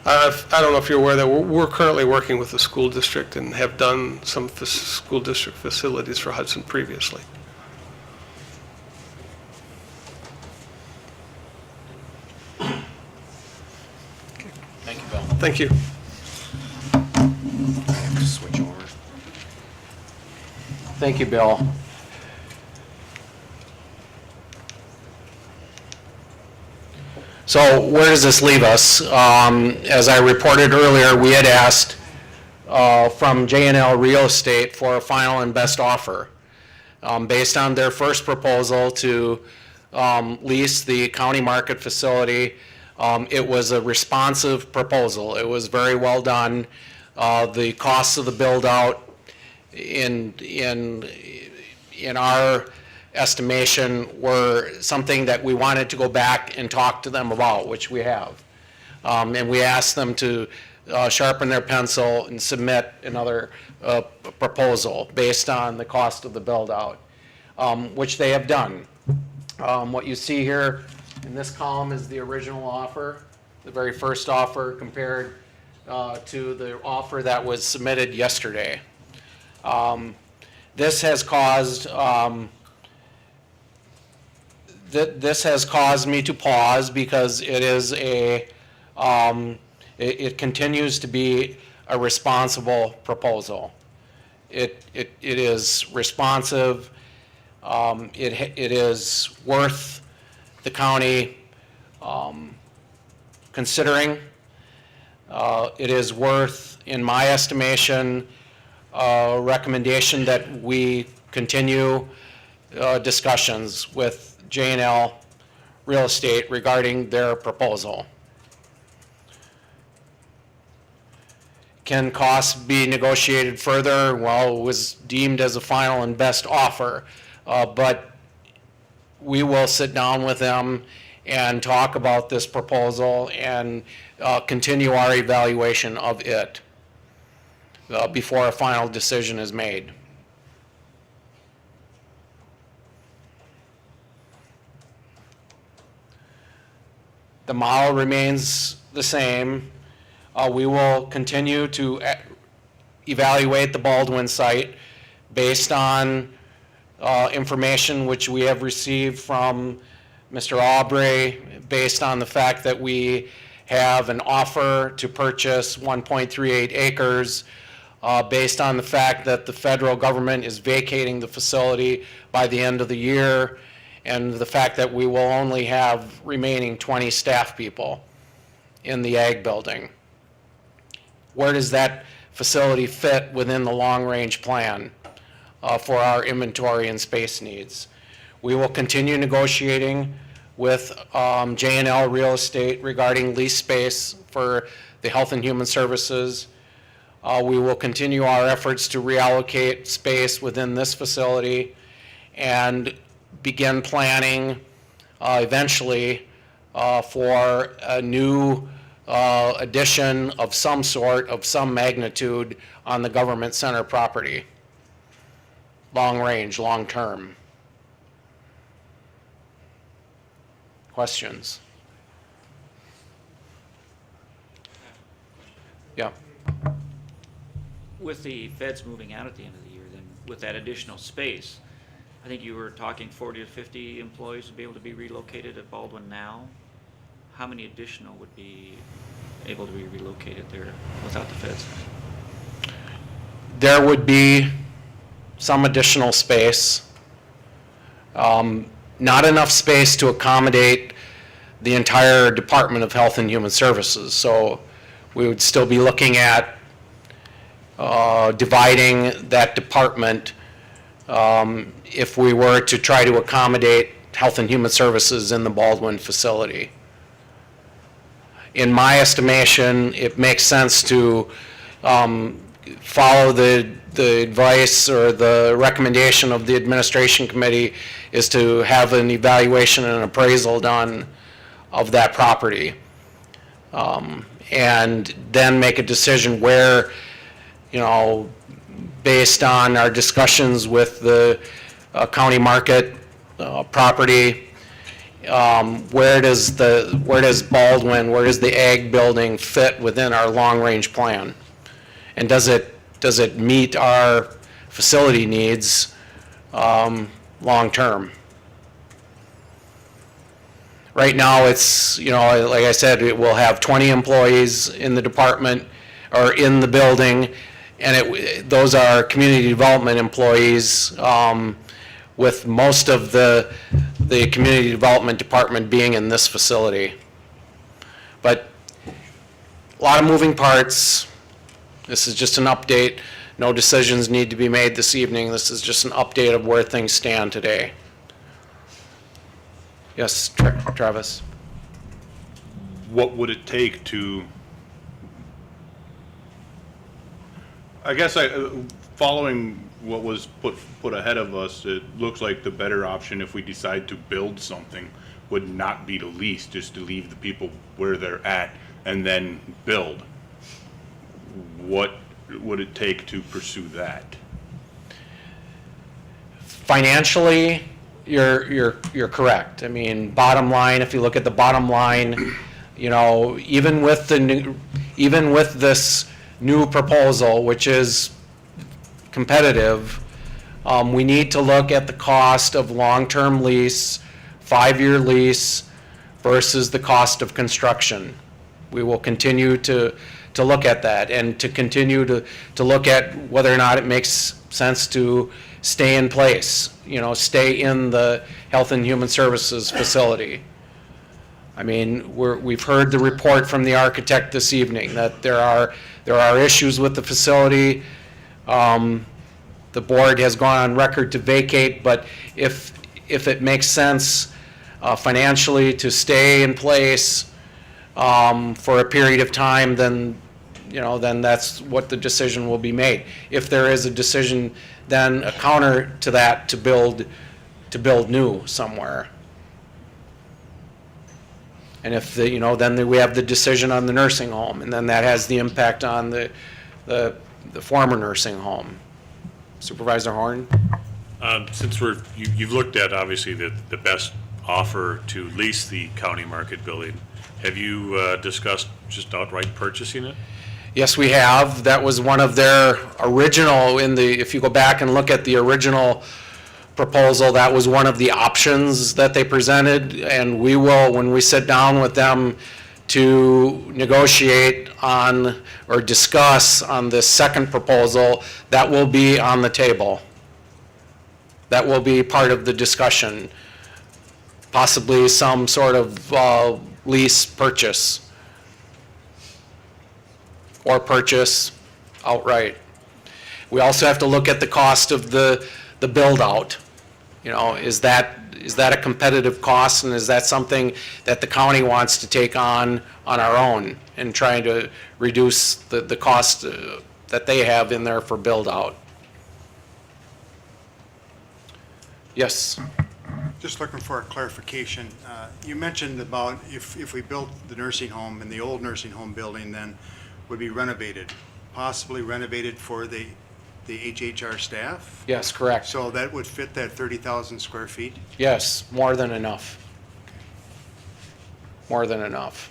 I don't know if you're aware that we're currently working with the school district and have done some school district facilities for Hudson previously. Thank you, Bill. Thank you. Switch over. Thank you, Bill. So where does this leave us? As I reported earlier, we had asked from J&L Real Estate for a final and best offer. Based on their first proposal to lease the county market facility, it was a responsive proposal. It was very well done. The costs of the build-out in our estimation were something that we wanted to go back and talk to them about, which we have. And we asked them to sharpen their pencil and submit another proposal based on the cost of the build-out, which they have done. What you see here in this column is the original offer, the very first offer compared to the offer that was submitted yesterday. This has caused this has caused me to pause because it is it continues to be a responsible proposal. It is responsive. It is worth the county considering. It is worth, in my estimation, a recommendation that we continue discussions with J&L Real Estate regarding their proposal. Can costs be negotiated further? Well, it was deemed as a final and best offer, but we will sit down with them and talk about this proposal and continue our evaluation of it before a final decision is made. The model remains the same. We will continue to evaluate the Baldwin site based on information which we have received from Mr. Aubrey, based on the fact that we have an offer to purchase 1.38 acres, based on the fact that the federal government is vacating the facility by the end of the year, and the fact that we will only have remaining 20 staff people in the ag building. Where does that facility fit within the long-range plan for our inventory and space needs? We will continue negotiating with J&L Real Estate regarding lease space for the Health and Human Services. We will continue our efforts to reallocate space within this facility and begin planning eventually for a new addition of some sort, of some magnitude on the government center property. Long range, long term. Questions? Yeah. With the feds moving out at the end of the year, then with that additional space, I think you were talking 40 to 50 employees would be able to be relocated at Baldwin now. How many additional would be able to be relocated there without the feds? There would be some additional space. Not enough space to accommodate the entire Department of Health and Human Services. So we would still be looking at dividing that department if we were to try to accommodate Health and Human Services in the Baldwin facility. In my estimation, it makes sense to follow the advice or the recommendation of the administration committee is to have an evaluation and appraisal done of that property. And then make a decision where, you know, based on our discussions with the county market property, where does Baldwin, where does the ag building fit within our long-range plan? And does it meet our facility needs long-term? Right now, it's, you know, like I said, it will have 20 employees in the department or in the building, and those are community development employees, with most of the community development department being in this facility. But a lot of moving parts. This is just an update. No decisions need to be made this evening. This is just an update of where things stand today. Yes, Travis? What would it take to, I guess following what was put ahead of us, it looks like the better option if we decide to build something would not be to lease, just to leave the people where they're at and then build. What would it take to pursue that? Financially, You're correct. I mean, bottom line, if you look at the bottom line, you know, even with this new proposal, which is competitive, we need to look at the cost of long-term lease, 5-year lease versus the cost of construction. We will continue to look at that and to continue to look at whether or not it makes sense to stay in place, you know, stay in the Health and Human Services facility. I mean, we've heard the report from the architect this evening that there are issues with the facility. The board has gone on record to vacate, but if it makes sense financially to stay in place for a period of time, then, you know, then that's what the decision will be made. If there is a decision, then a counter to that to build new somewhere. And if the, you know, then we have the decision on the nursing home, and then that has the impact on the former nursing home. Supervisor Horn? Since you've looked at obviously the best offer to lease the county market building, have you discussed just outright purchasing it? Yes, we have. That was one of their original, if you go back and look at the original proposal, that was one of the options that they presented, and we will, when we sit down with them to negotiate on or discuss on this second proposal, that will be on the table. That will be part of the discussion, possibly some sort of lease purchase or purchase outright. We also have to look at the cost of the build out. You know, is that a competitive cost, and is that something that the county wants to take on our own and trying to reduce the cost that they have in there for build out? Yes. Just looking for a clarification. You mentioned about if we built the nursing home and the old nursing home building then would be renovated, possibly renovated for the HHR staff? Yes, correct. So that would fit that 30,000 square feet? Yes, more than enough. More than enough.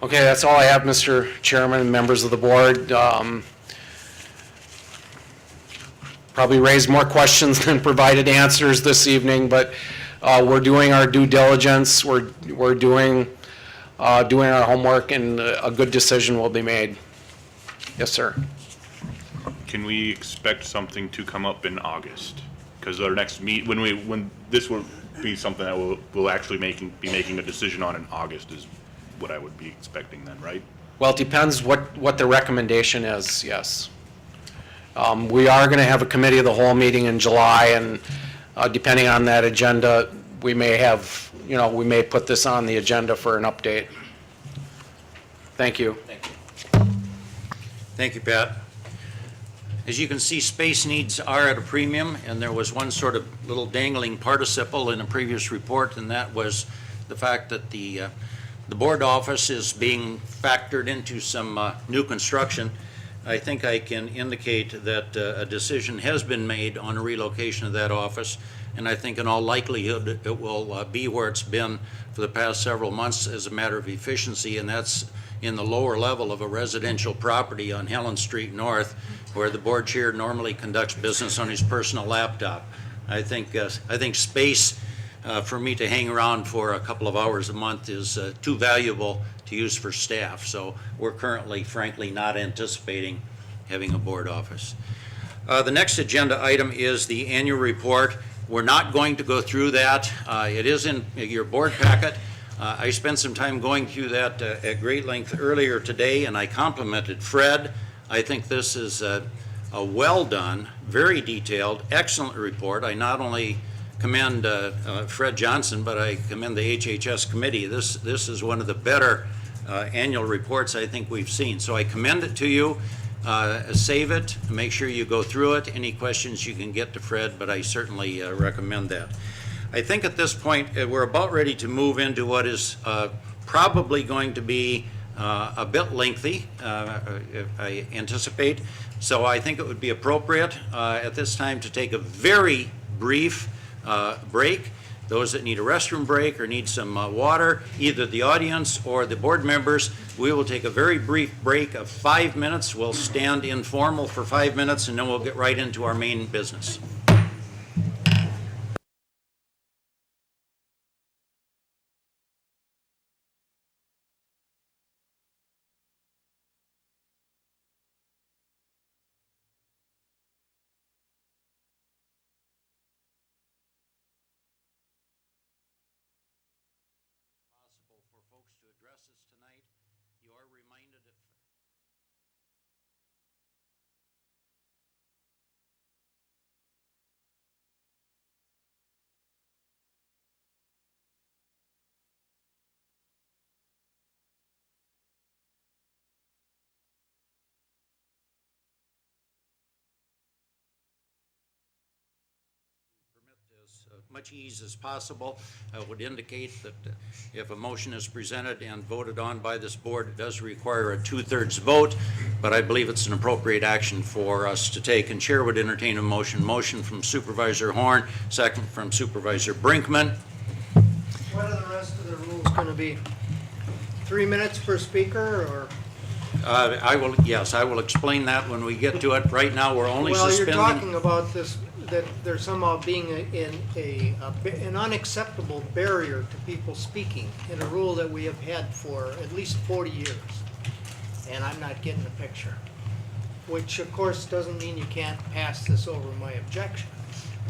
Okay, that's all I have, Mr. Chairman and members of the board. Probably raised more questions than provided answers this evening, but we're doing our due diligence. We're doing our homework, and a good decision will be made. Yes, sir. Can we expect something to come up in August? Because our next when this will be something that we'll actually be making a decision on in August is what I would be expecting then, right? Well, it depends what the recommendation is, yes. We are going to have a committee of the whole meeting in July, and depending on that agenda, we may have, you know, we may put this on the agenda for an update. Thank you. Thank you. Thank you, Pat. As you can see, space needs are at a premium, and there was one sort of little dangling participle in a previous report, and that was the fact that the board office is being factored into some new construction. I think I can indicate that a decision has been made on a relocation of that office, and I think in all likelihood it will be where it's been for the past several months as a matter of efficiency, and that's in the lower level of a residential property on Helen Street North, where the board chair normally conducts business on his personal laptop. I think space for me to hang around for a couple of hours a month is too valuable to use for staff. So we're currently, frankly, not anticipating having a board office. The next agenda item is the annual report. We're not going to go through that. It is in your board packet. I spent some time going through that at great length earlier today, and I complimented Fred. I think this is a well done, very detailed, excellent report. I not only commend Fred Johnson, but I commend the HHS committee. This is one of the better annual reports I think we've seen. So I commend it to you. Save it, make sure you go through it. Any questions you can get to Fred, but I certainly recommend that. I think at this point we're about ready to move into what is probably going to be a bit lengthy, I anticipate, So I think it would be appropriate at this time to take a very brief break. Those that need a restroom break or need some water, either the audience or the board members, we will take a very brief break of 5 minutes. We'll stand informal for 5 minutes, and then we'll get right into our main business. Possible for folks to address us tonight. You are reminded if as much ease as possible. I would indicate that if a motion is presented and voted on by this board, it does require a 2/3 vote, but I believe it's an appropriate action for us to take, and Chair would entertain a motion. Motion from Supervisor Horn, second from Supervisor Brinkman. What are the rest of the rules going to be? 3 minutes per speaker, or? I will explain that when we get to it. Right now, we're only Well, suspending. you're talking about this, that there's somehow being an unacceptable barrier to people speaking in a rule that we have had for at least 40 years. And I'm not getting the picture. Which, of course, doesn't mean you can't pass this over my objection.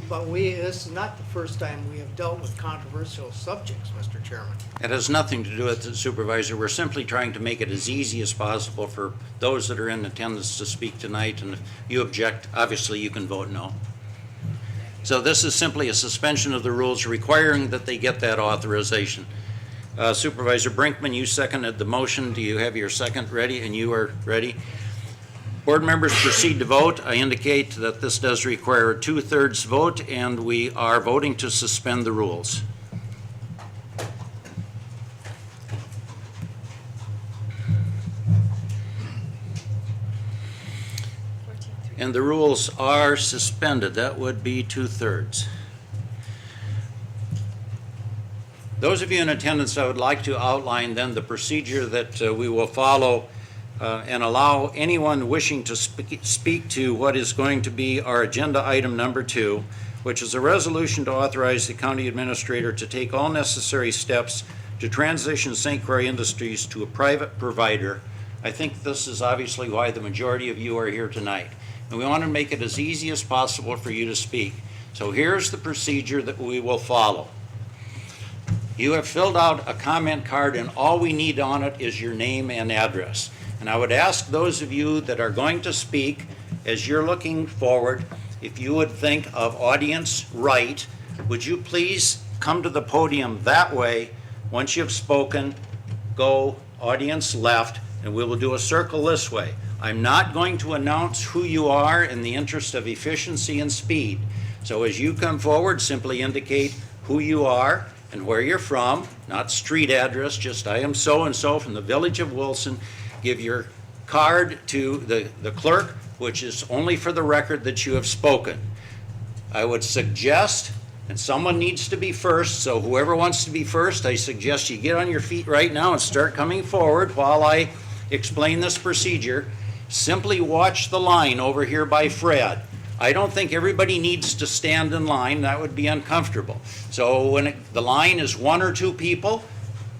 But this is not the first time we have dealt with controversial subjects, Mr. Chairman. It has nothing to do with it, Supervisor. We're simply trying to make it as easy as possible for those that are in attendance to speak tonight, and if you object, obviously you can vote no. So this is simply a suspension of the rules requiring that they get that authorization. Supervisor Brinkman, you seconded the motion. Do you have your second ready? And you are ready? Board members, proceed to vote. I indicate that this does require a 2/3 vote, and we are voting to suspend the rules. And the rules are suspended. That would be 2/3. Those of you in attendance, I would like to outline then the procedure that we will follow and allow anyone wishing to speak to what is going to be our agenda item number 2, which is a resolution to authorize the county administrator to take all necessary steps to transition St. Croix Industries to a private provider. I think this is obviously why the majority of you are here tonight. And we want to make it as easy as possible for you to speak. So here's the procedure that we will follow. You have filled out a comment card, and all we need on it is your name and address. And I would ask those of you that are going to speak, as you're looking forward, if you would think of audience right, would you please come to the podium that way? Once you've spoken, go audience left, and we will do a circle this way. I'm not going to announce who you are in the interest of efficiency and speed. So as you come forward, simply indicate who you are and where you're from, not street address, just I am so-and-so from the village of Wilson. Give your card to the clerk, which is only for the record that you have spoken. I would suggest, and someone needs to be first, so whoever wants to be first, I suggest you get on your feet right now and start coming forward while I explain this procedure. Simply watch the line over here by Fred. I don't think everybody needs to stand in line. That would be uncomfortable. So when the line is 1 or 2 people,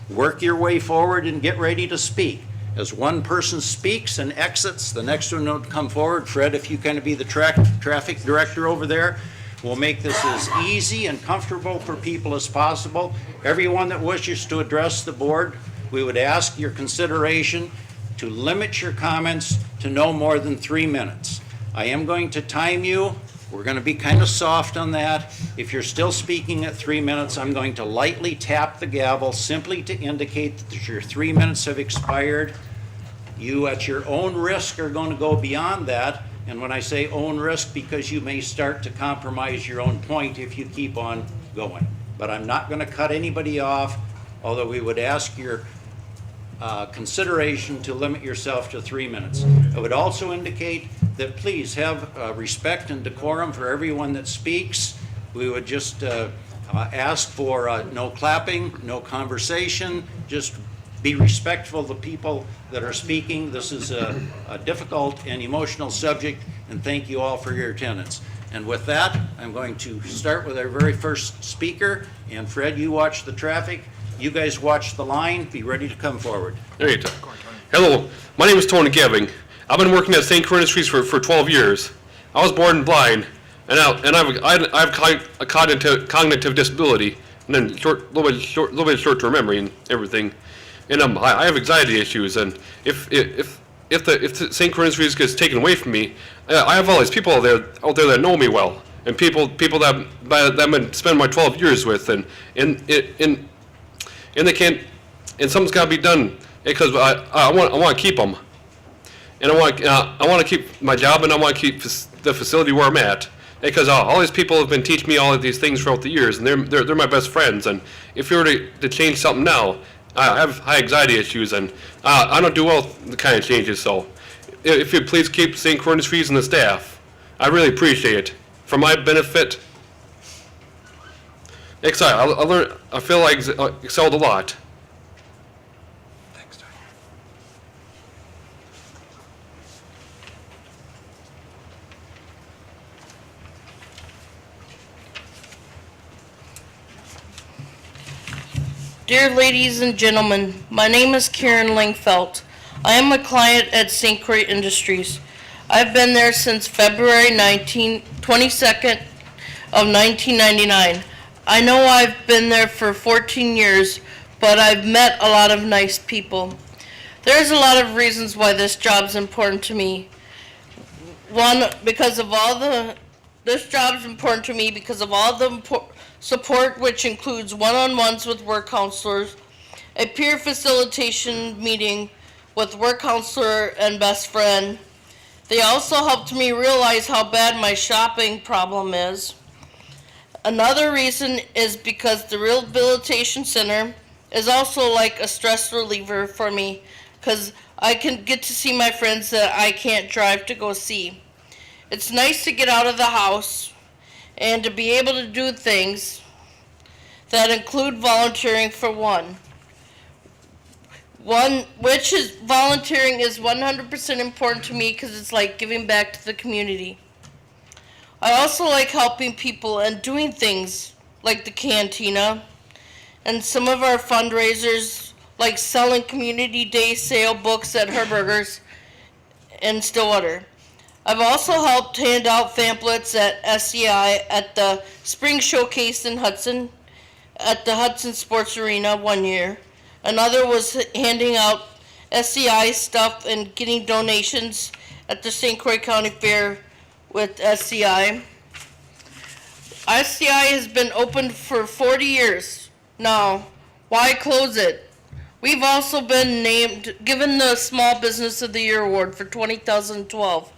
work your way forward and get ready to speak. As one person speaks and exits, the next one will come forward. Fred, if you kind of be the traffic director over there, we'll make this as easy and comfortable for people as possible. Everyone that wishes to address the board, we would ask your consideration to limit your comments to no more than 3 minutes. I am going to time you. We're going to be kind of soft on that. If you're still speaking at 3 minutes, I'm going to lightly tap the gavel simply to indicate that your 3 minutes have expired. You, at your own risk, are going to go beyond that. And when I say own risk, because you may start to compromise your own point if you keep on going. But I'm not going to cut anybody off, although we would ask your consideration to limit yourself to 3 minutes. I would also indicate that please have respect and decorum for everyone that speaks. We would just ask for no clapping, no conversation, just be respectful of the people that are speaking. This is a difficult and emotional subject, and thank you all for your attendance. And with that, I'm going to start with our very first speaker. And Fred, you watch the traffic. You guys watch the line. Be ready to come forward. There you go. Hello, my name is Tony Geving. I've been working at St. Croix Industries for 12 years. I was born blind, and I have a cognitive disability, and then little bit short-term memory and everything. And I have anxiety issues, and if the St. Croix Industries gets taken away from me, I have all these people out there that know me well, and people that I've been spending my 12 years with, and they can't, and something's got to be done because I want to keep them, and I want to keep my job, and I want to keep the facility where I'm at, because all these people have been teaching me all of these things throughout the years, and they're my best friends, and if you were to change something now, I have high anxiety issues, and I don't do well with the kind of changes, so if you please keep St. Croix Industries and the staff, I really appreciate it. For my benefit, I feel like I excelled a lot. Dear ladies and gentlemen, my name is Karen Langfelt. I am a client at St. Croix Industries. I've been there since February 22nd of 1999. I know I've been there for 14 years, but I've met a lot of nice people. There's a lot of reasons why this job's important to me. One, because of all the, this job's important to me because of all the support, which includes one-on-ones with work counselors, a peer facilitation meeting with work counselor and best friend. They also helped me realize how bad my shopping problem is. Another reason is because the Rehabilitation Center is also like a stress reliever for me, because I can get to see my friends that I can't drive to go see. It's nice to get out of the house and to be able to do things that include volunteering for one. Volunteering is 100% important to me because it's like giving back to the community. I also like helping people and doing things like the cantina and some of our fundraisers, like selling community day sale books at Herberger's in Stillwater. I've also helped hand out pamphlets at SCI at the Spring Showcase in Hudson, at the Hudson Sports Arena one year. Another was handing out SCI stuff and getting donations at the St. Croix County Fair with SCI. SCI has been open for 40 years now. Why close it? We've also been given the Small Business of the Year Award for 2012.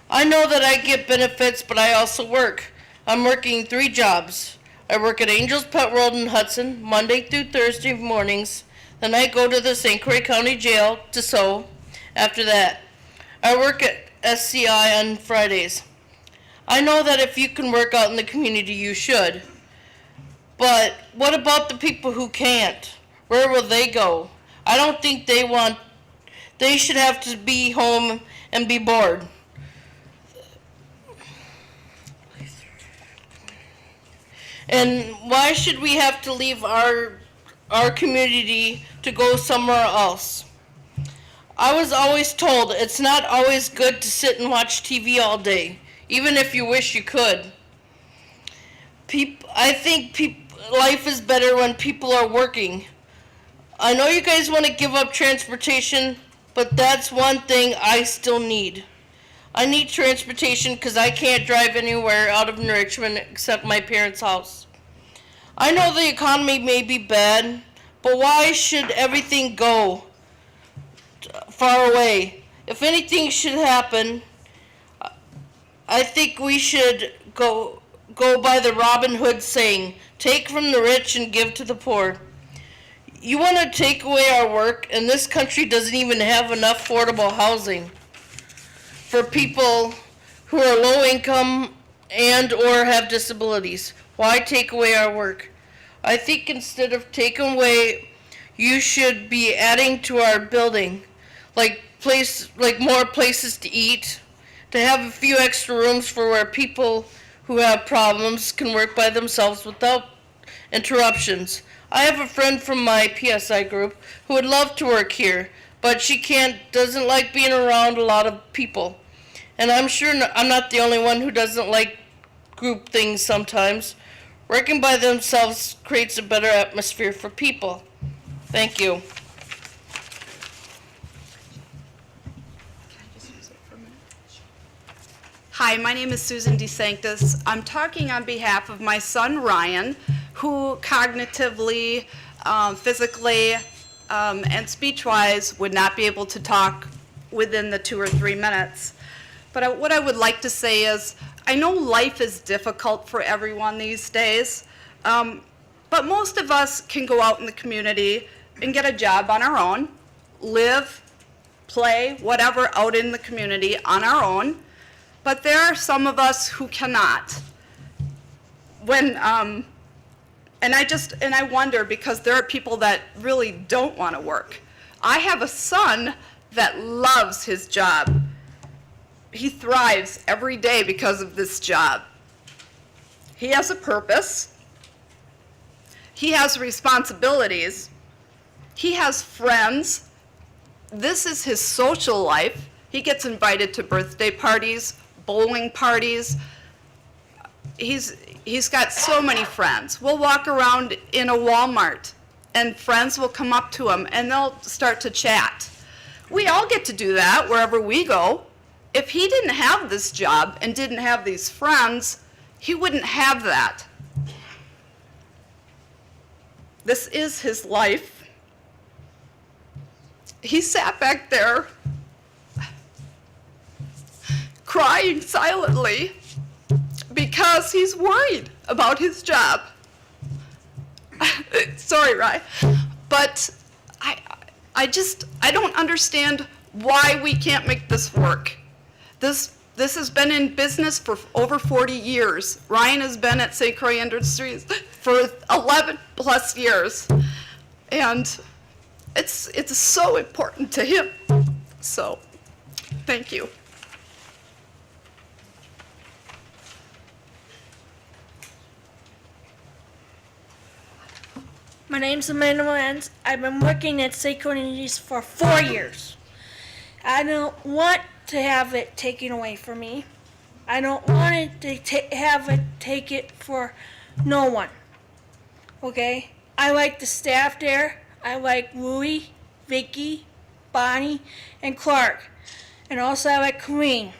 I know that I get benefits, but I also work. I'm working 3 jobs. I work at Angel's Pet World in Hudson, Monday through Thursday mornings. Then I go to the St. Croix County Jail to sew. After that, I work at SCI on Fridays. I know that if you can work out in the community, you should. But what about the people who can't? Where will they go? I don't think they should have to be home and be bored. And why should we have to leave our community to go somewhere else? I was always told it's not always good to sit and watch TV all day, even if you wish you could. I think life is better when people are working. I know you guys want to give up transportation, but that's one thing I still need. I need transportation because I can't drive anywhere out of Richmond except my parents' house. I know the economy may be bad, but why should everything go far away? If anything should happen, I think we should go by the Robin Hood saying, take from the rich and give to the poor. You want to take away our work, and this country doesn't even have enough affordable housing. for people who are low income and or have disabilities. Why take away our work? I think instead of taking away, you should be adding to our building, like more places to eat, to have a few extra rooms for where people who have problems can work by themselves without interruptions. I have a friend from my PSI group who would love to work here, but she doesn't like being around a lot of people. And I'm sure I'm not the only one who doesn't like group things sometimes. Working by themselves creates a better atmosphere for people. Thank you. Hi, my name is Susan DeSanctis. I'm talking on behalf of my son Ryan, who cognitively, physically, and speech-wise would not be able to talk within the 2 or 3 minutes. But what I would like to say is, I know life is difficult for everyone these days, but most of us can go out in the community and get a job on our own, live, play, whatever, out in the community on our own. But there are some of us who cannot. And I wonder, because there are people that really don't want to work. I have a son that loves his job. He thrives every day because of this job. He has a purpose. He has responsibilities. He has friends. This is his social life. He gets invited to birthday parties, bowling parties. He's got so many friends. We'll walk around in a Walmart and friends will come up to him and they'll start to chat. We all get to do that wherever we go. If he didn't have this job and didn't have these friends, he wouldn't have that. This is his life. He sat back there crying silently because he's worried about his job. Sorry, Ryan, but I don't understand why we can't make this work. This has been in business for over 40 years. Ryan has been at St. Croix Industries for 11 plus years. And it's so important to him. So, thank you. My name's Amanda Lenz. I've been working at St. Croix Industries for 4 years. I don't want to have it taken away from me. I don't want it to have it take it for no one. Okay? I like the staff there. I like Rui, Vicky, Bonnie, and Clark. And also I like Kareem.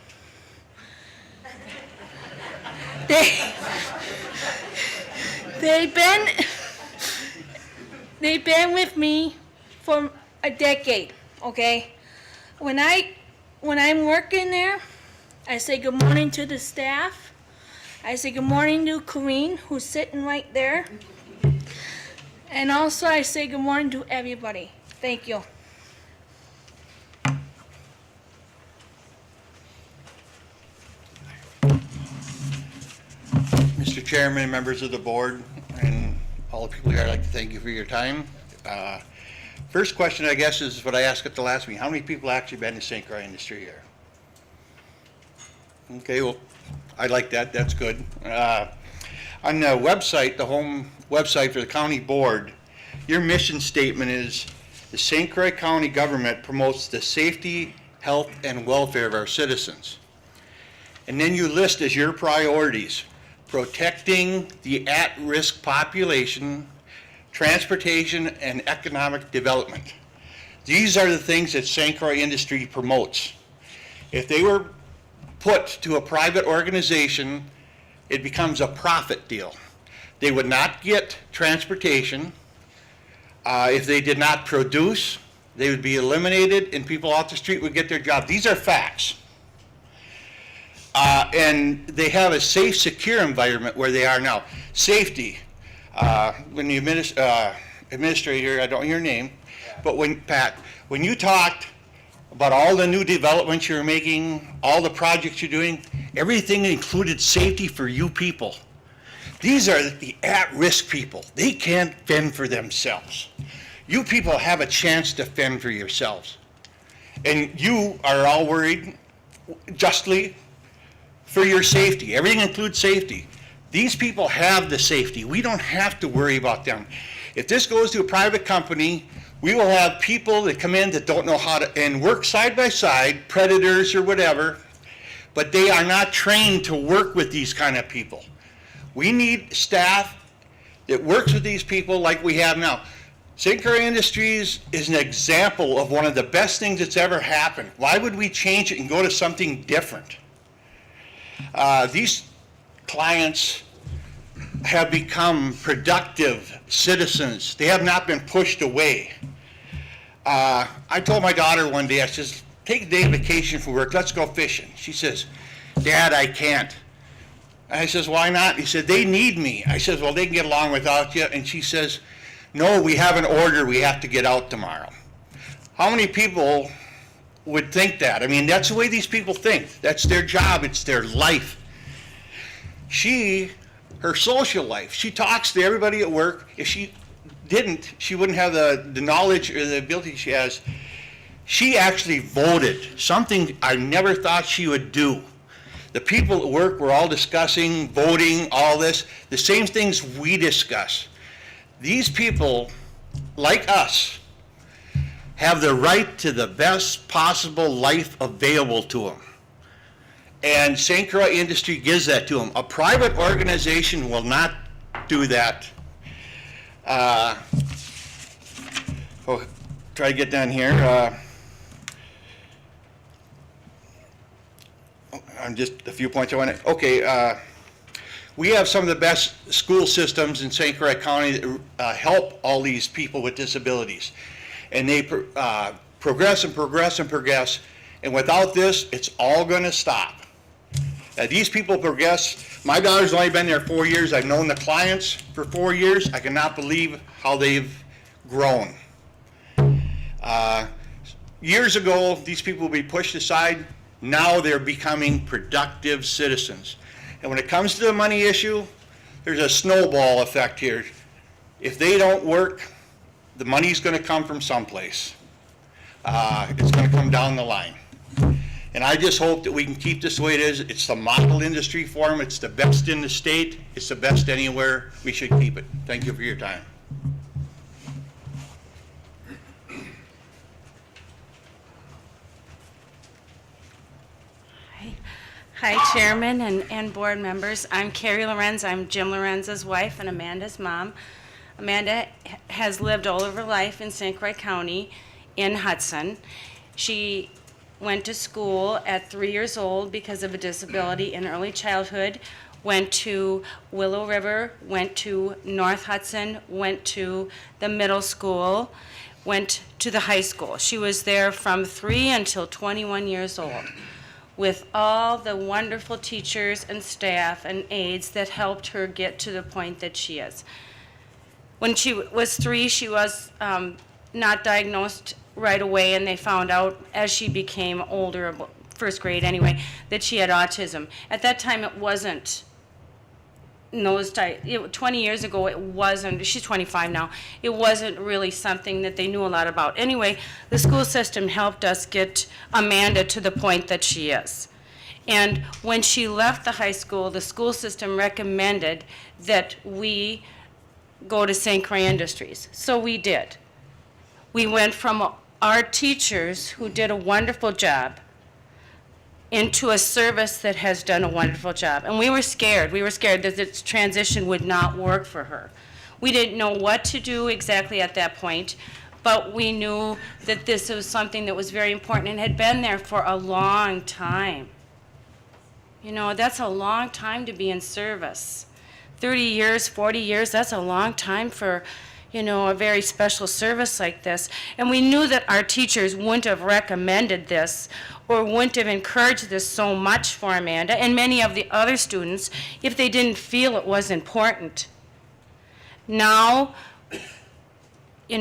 They've been with me for a decade, okay? When I'm working there, I say good morning to the staff. I say good morning to Kareem, who's sitting right there. And also I say good morning to everybody. Thank you. Mr. Chairman, members of the board, and all the people here, I'd like to thank you for your time. First question, I guess, is what I asked at the last meeting. How many people actually been to St. Croix Industry here? Okay, well, I like that. That's good. On the website, the home website for the county board, your mission statement is the St. Croix County government promotes the safety, health, and welfare of our citizens. And then you list as your priorities, protecting the at-risk population, transportation, and economic development. These are the things that St. Croix Industry promotes. If they were put to a private organization, it becomes a profit deal. They would not get transportation. If they did not produce, they would be eliminated and people off the street would get their job. These are facts. And they have a safe, secure environment where they are now. Safety. When the administrator, I don't know your name, but when, Pat, when you talked about all the new developments you're making, all the projects you're doing. Everything included safety for you people. These are the at-risk people. They can't fend for themselves. You people have a chance to fend for yourselves. And you are all worried, justly, for your safety. Everything includes safety. These people have the safety. We don't have to worry about them. If this goes to a private company, we will have people that come in that don't know how to, and work side by side, predators or whatever, but they are not trained to work with these kind of people. We need staff that works with these people like we have now. St. Croix Industries is an example of one of the best things that's ever happened. Why would we change it and go to something different? These clients have become productive citizens. They have not been pushed away. I told my daughter one day, I says, take a day of vacation from work, let's go fishing. She says, Dad, I can't. I says, why not? He said, they need me. I says, well, they can get along without you. And she says, no, we have an order, we have to get out tomorrow. How many people would think that? I mean, that's the way these people think. That's their job, it's their life. Her social life, she talks to everybody at work. If she didn't, she wouldn't have the knowledge or the ability she has. She actually voted, something I never thought she would do. The people at work were all discussing, voting, all this, the same things we discuss. These people, like us, have the right to the best possible life available to them. And St. Croix Industry gives that to them. A private organization will not do that. Try to get down here. I'm just a few points I want to. Okay, we have some of the best school systems in St. Croix County that help all these people with disabilities, and they progress and progress and progress. And without this, it's all going to stop. These people progress. My daughter's only been there 4 years. I've known the clients for 4 years. I cannot believe how they've grown. Years ago, these people would be pushed aside. Now they're becoming productive citizens. And when it comes to the money issue, there's a snowball effect here. If they don't work, the money's going to come from someplace. It's going to come down the line. And I just hope that we can keep this the way it is. It's the model industry for them. It's the best in the state. It's the best anywhere. We should keep it. Thank you for your time. Hi, Chairman and board members. I'm Carrie Lorenz. I'm Jim Lorenz's wife and Amanda's mom. Amanda has lived all of her life in St. Croix County in Hudson. She went to school at 3 years old because of a disability in early childhood, went to Willow River, went to North Hudson, went to the middle school, went to the high school. She was there from 3 until 21 years old, with all the wonderful teachers and staff and aides that helped her get to the point that she is. When she was 3, she was not diagnosed right away, and they found out as she became older, first grade anyway, that she had autism. At that time, it wasn't 20 years ago, it wasn't, she's 25 now, it wasn't really something that they knew a lot about. Anyway, the school system helped us get Amanda to the point that she is. And when she left the high school, the school system recommended that we go to St. Croix Industries. So we did. We went from our teachers, who did a wonderful job, into a service that has done a wonderful job. And we were scared. We were scared that this transition would not work for her. We didn't know what to do exactly at that point, but we knew that this was something that was very important and had been there for a long time. You know, that's a long time to be in service. 30 years, 40 years, that's a long time for, you know, a very special service like this. And we knew that our teachers wouldn't have recommended this or wouldn't have encouraged this so much for Amanda and many of the other students if they didn't feel it was important. Now,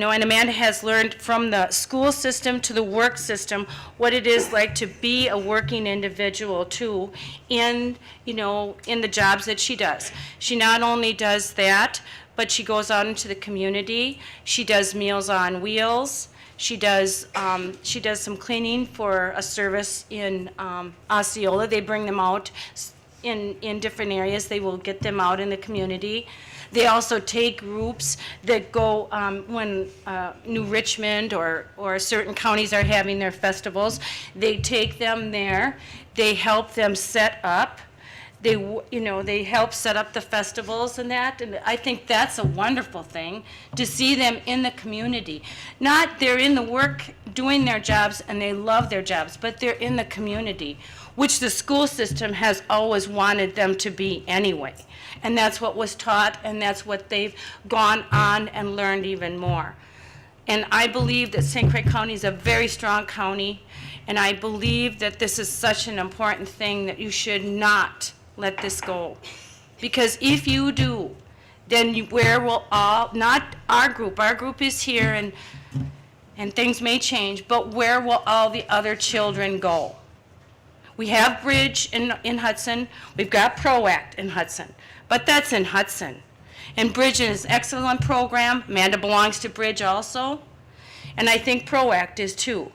and Amanda has learned from the school system to the work system what it is like to be a working individual too in the jobs that she does. She not only does that, but she goes out into the community. She does Meals on Wheels. She does some cleaning for a service in Osceola. They bring them out in different areas. They will get them out in the community. They also take groups that go when New Richmond or certain counties are having their festivals. They take them there. They help them set up. They help set up the festivals and that, and I think that's a wonderful thing, to see them in the community. Not they're in the work doing their jobs and they love their jobs, but they're in the community, which the school system has always wanted them to be anyway. And that's what was taught, and that's what they've gone on and learned even more. And I believe that St. Croix County is a very strong county, and I believe that this is such an important thing that you should not let this go. Because if you do, then where will not our group is here and things may change, but where will all the other children go? We have Bridge in Hudson, we've got ProAct in Hudson, but that's in Hudson. And Bridge is an excellent program. Amanda belongs to Bridge also, and I think ProAct is too.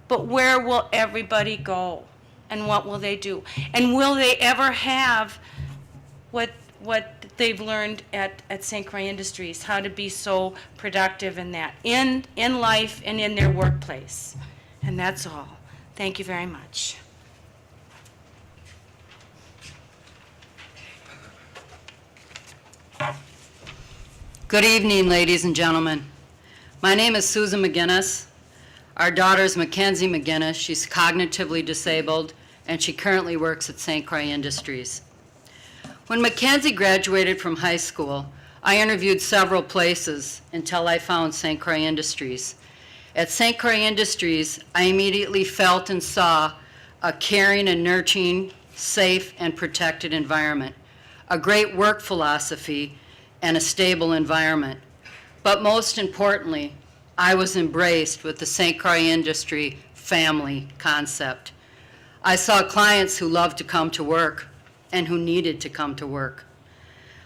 But where will everybody go? And what will they do? And will they ever have what they've learned at St. Croix Industries, how to be so productive in that, in life and in their workplace? And that's all. Thank you very much. Good evening, ladies and gentlemen. My name is Susan McGinnis. Our daughter is Mackenzie McGinnis. She's cognitively disabled, and she currently works at St. Croix Industries. When Mackenzie graduated from high school, I interviewed several places until I found St. Croix Industries. At St. Croix Industries, I immediately felt and saw a caring and nurturing, safe and protected environment, a great work philosophy, and a stable environment. But most importantly, I was embraced with the St. Croix Industry family concept. I saw clients who loved to come to work and who needed to come to work.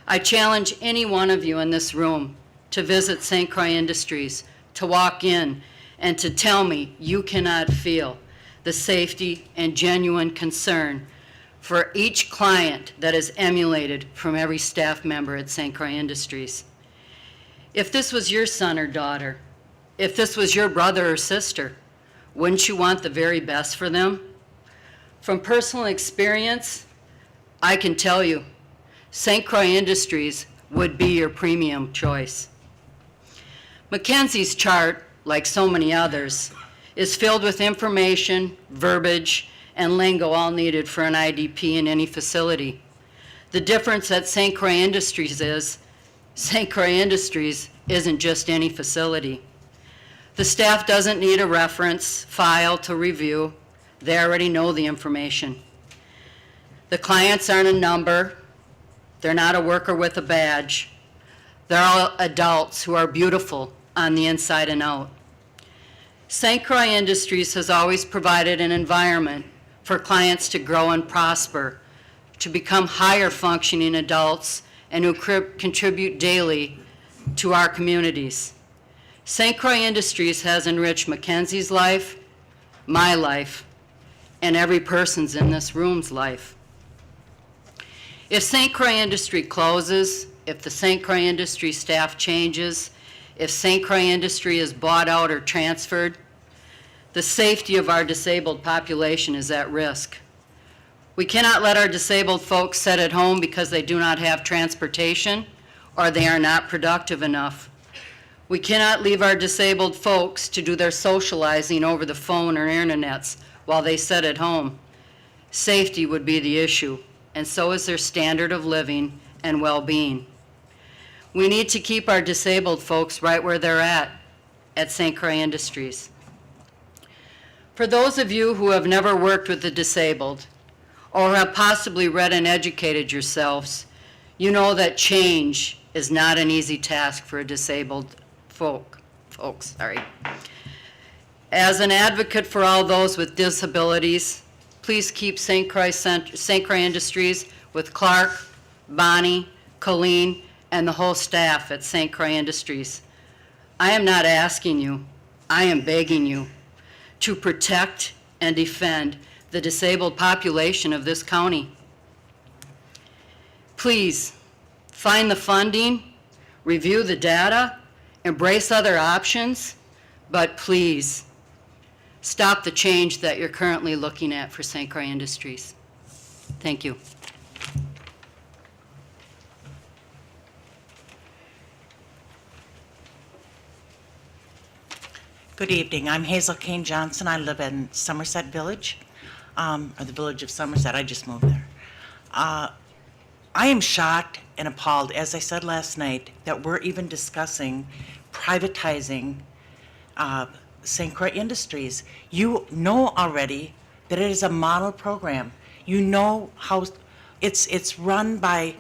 I challenge any one of you in this room to visit St. Croix Industries, to walk in and to tell me you cannot feel the safety and genuine concern for each client that is emulated from every staff member at St. Croix Industries. If this was your son or daughter, if this was your brother or sister, wouldn't you want the very best for them? From personal experience, I can tell you, St. Croix Industries would be your premium choice. Mackenzie's chart, like so many others, is filled with information, verbiage, and lingo all needed for an IDP in any facility. The difference at St. Croix Industries is, St. Croix Industries isn't just any facility. The staff doesn't need a reference file to review. They already know the information. The clients aren't a number. They're not a worker with a badge. They're all adults who are beautiful on the inside and out. St. Croix Industries has always provided an environment for clients to grow and prosper, to become higher functioning adults and who contribute daily to our communities. St. Croix Industries has enriched Mackenzie's life, my life, and every person's in this room's life. If St. Croix Industry closes, if the St. Croix Industry staff changes, if St. Croix Industry is bought out or transferred, the safety of our disabled population is at risk. We cannot let our disabled folks sit at home because they do not have transportation or they are not productive enough. We cannot leave our disabled folks to do their socializing over the phone or internets while they sit at home. Safety would be the issue, and so is their standard of living and well-being. We need to keep our disabled folks right where they're at St. Croix Industries. For those of you who have never worked with the disabled or have possibly read and educated yourselves, you know that change is not an easy task for a disabled folk. folks, sorry. As an advocate for all those with disabilities, please keep St. Croix Industries with Clark, Bonnie, Colleen, and the whole staff at St. Croix Industries. I am not asking you, I am begging you to protect and defend the disabled population of this county. Please, find the funding, review the data, embrace other options, but please, stop the change that you're currently looking at for St. Croix Industries. Thank you. Good evening. I'm Hazel Kane Johnson. I live in Somerset Village, or the village of Somerset. I just moved there. I am shocked and appalled, as I said last night, that we're even discussing privatizing St. Croix Industries. You know already that it is a model program. You know how it's run by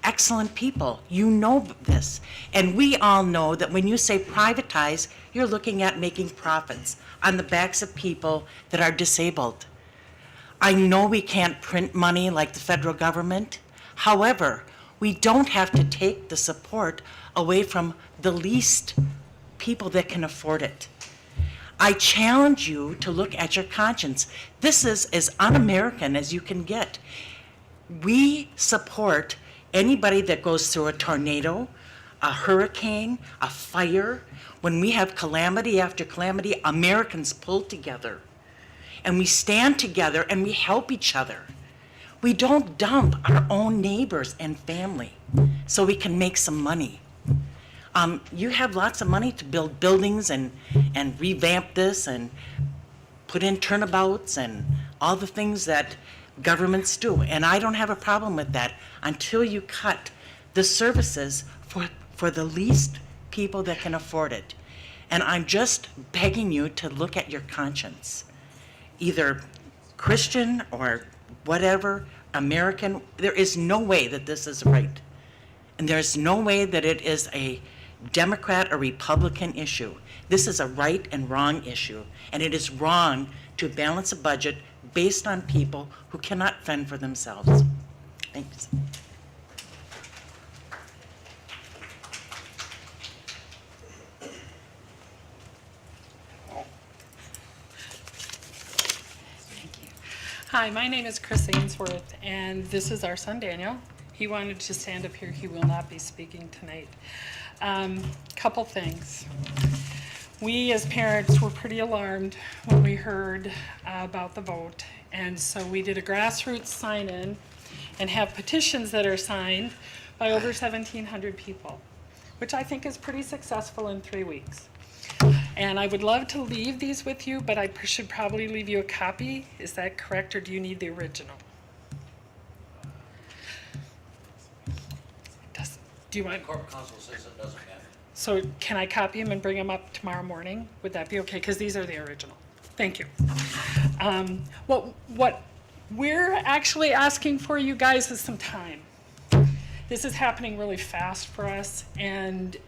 excellent people. You know this. And we all know that when you say privatize, you're looking at making profits on the backs of people that are disabled. I know we can't print money like the federal government. However, we don't have to take the support away from the least people that can afford it. I challenge you to look at your conscience. This is as un-American as you can get. We support anybody that goes through a tornado, a hurricane, a fire. When we have calamity after calamity, Americans pull together and we stand together and we help each other. We don't dump our own neighbors and family so we can make some money. You have lots of money to build buildings and revamp this and put in turnabouts and all the things that governments do. And I don't have a problem with that until you cut the services for the least people that can afford it. And I'm just begging you to look at your conscience. Either Christian or whatever, American, there is no way that this is right. And there's no way that it is a Democrat or Republican issue. This is a right and wrong issue. And it is wrong to balance a budget based on people who cannot fend for themselves. Thanks. Hi, my name is Chris Ainsworth, and this is our son Daniel. He wanted to stand up here. He will not be speaking tonight. Couple things. We as parents were pretty alarmed when we heard about the vote, and so we did a grassroots sign-in and have petitions that are signed by over 1,700 people, which I think is pretty successful in 3 weeks. And I would love to leave these with you, but I should probably leave you a copy. Is that correct, or do you need the original? Do you want? Corporate counsel says it doesn't matter. So can I copy them and bring them up tomorrow morning? Would that be okay? Because these are the original. Thank you. What we're actually asking for you guys is some time. This is happening really fast for us, and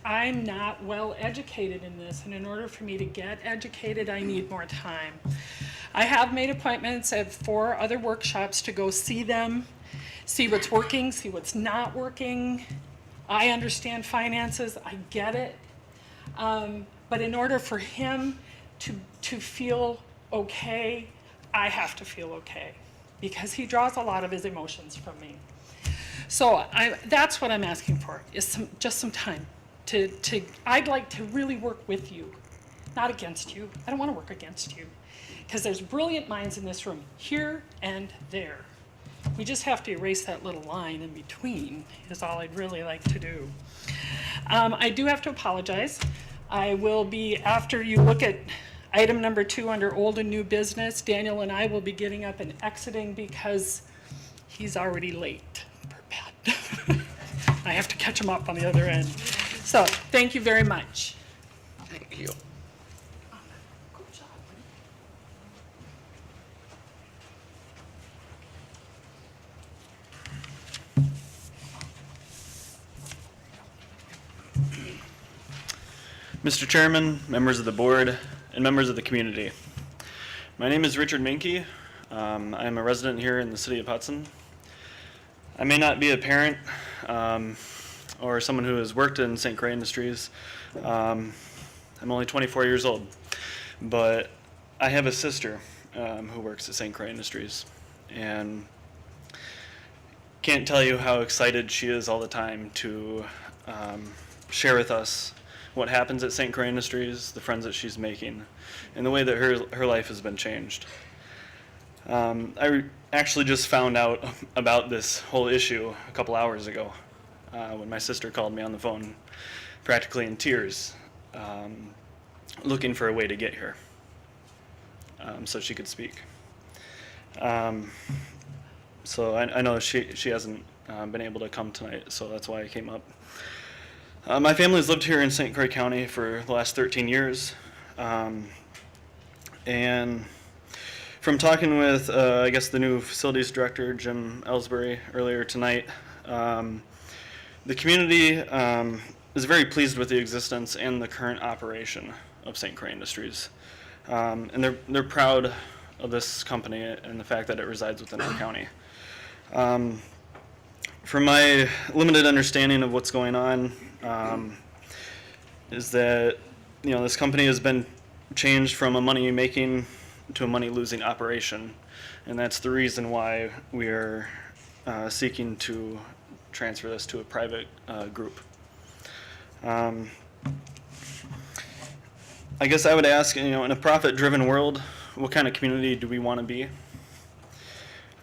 I'm not well educated in this, and in order for me to get educated, I need more time. I have made appointments at 4 other workshops to go see them, see what's working, see what's not working. I understand finances, I get it. But in order for him to feel okay, I have to feel okay, because he draws a lot of his emotions from me. So that's what I'm asking for, is just some time. I'd like to really work with you, not against you. I don't want to work against you, because there's brilliant minds in this room, here and there. We just have to erase that little line in between, is all I'd really like to do. I do have to apologize. I will be, after you look at item number 2 under old and new business, Daniel and I will be getting up and exiting because he's already late for bed. I have to catch him up on the other end. So, thank you very much. Thank you. Mr. Chairman, members of the board, and members of the community. My name is Richard Minke. I am a resident here in the city of Hudson. I may not be a parent or someone who has worked in St. Croix Industries. I'm only 24 years old, but I have a sister who works at St. Croix Industries, and can't tell you how excited she is all the time to share with us what happens at St. Croix Industries, the friends that she's making, and the way that her life has been changed. I actually just found out about this whole issue a couple hours ago when my sister called me on the phone, practically in tears, looking for a way to get here so she could speak. So I know she hasn't been able to come tonight, so that's why I came up. My family's lived here in St. Croix County for the last 13 years. And from talking with, I guess, the new facilities director, Jim Ellsbury, earlier tonight, the community is very pleased with the existence and the current operation of St. Croix Industries. And they're proud of this company and the fact that it resides within our county. From my limited understanding of what's going on, is that this company has been changed from a money-making to a money-losing operation, and that's the reason why we are seeking to transfer this to a private group. I guess I would ask, in a profit-driven world, what kind of community do we want to be?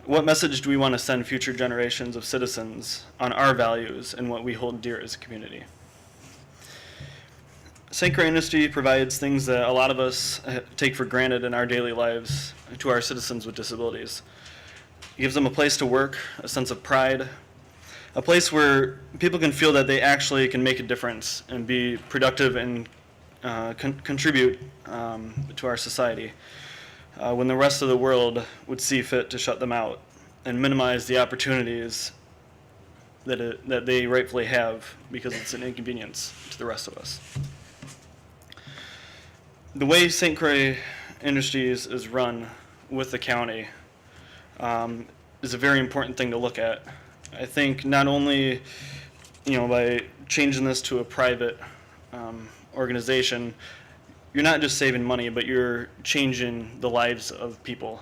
What message do we want to send future generations of citizens on our values and what we hold dear as a community? St. Croix Industry provides things that a lot of us take for granted in our daily lives to our citizens with disabilities. It gives them a place to work, a sense of pride, a place where people can feel that they actually can make a difference and be productive and contribute to our society when the rest of the world would see fit to shut them out and minimize the opportunities that they rightfully have because it's an inconvenience to the rest of us. The way St. Croix Industries is run with the county is a very important thing to look at. I think not only, by changing this to a private organization, you're not just saving money, but you're changing the lives of people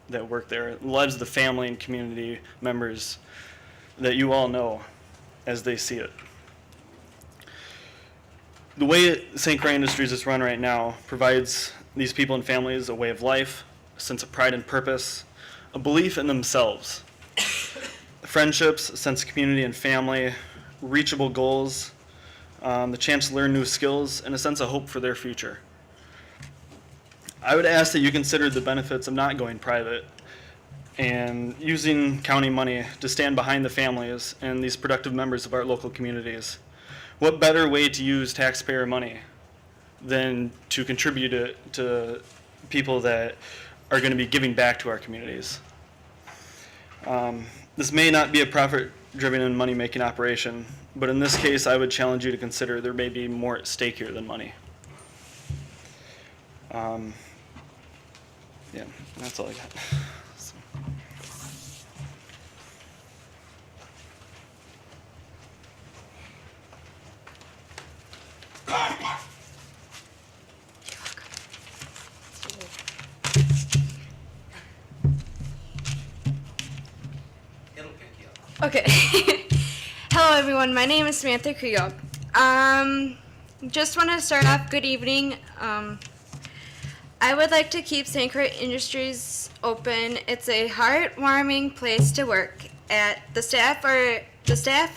that work there, the lives of the family and community members that you all know as they see it. The way St. Croix Industries is run right now provides these people and families a way of life, a sense of pride and purpose, a belief in themselves, friendships, a sense of community and family, reachable goals, the chance to learn new skills, and a sense of hope for their future. I would ask that you consider the benefits of not going private and using county money to stand behind the families and these productive members of our local communities. What better way to use taxpayer money than to contribute it to people that are going to be giving back to our communities? This may not be a profit-driven and money-making operation, but in this case, I would challenge you to consider there may be more at stake here than money. Yeah, that's all I got. So. Okay. Hello, everyone. My name is Samantha Krieg. Just want to start off. Good evening. I would like to keep St. Croix Industries open. It's a heartwarming place to work at. The staff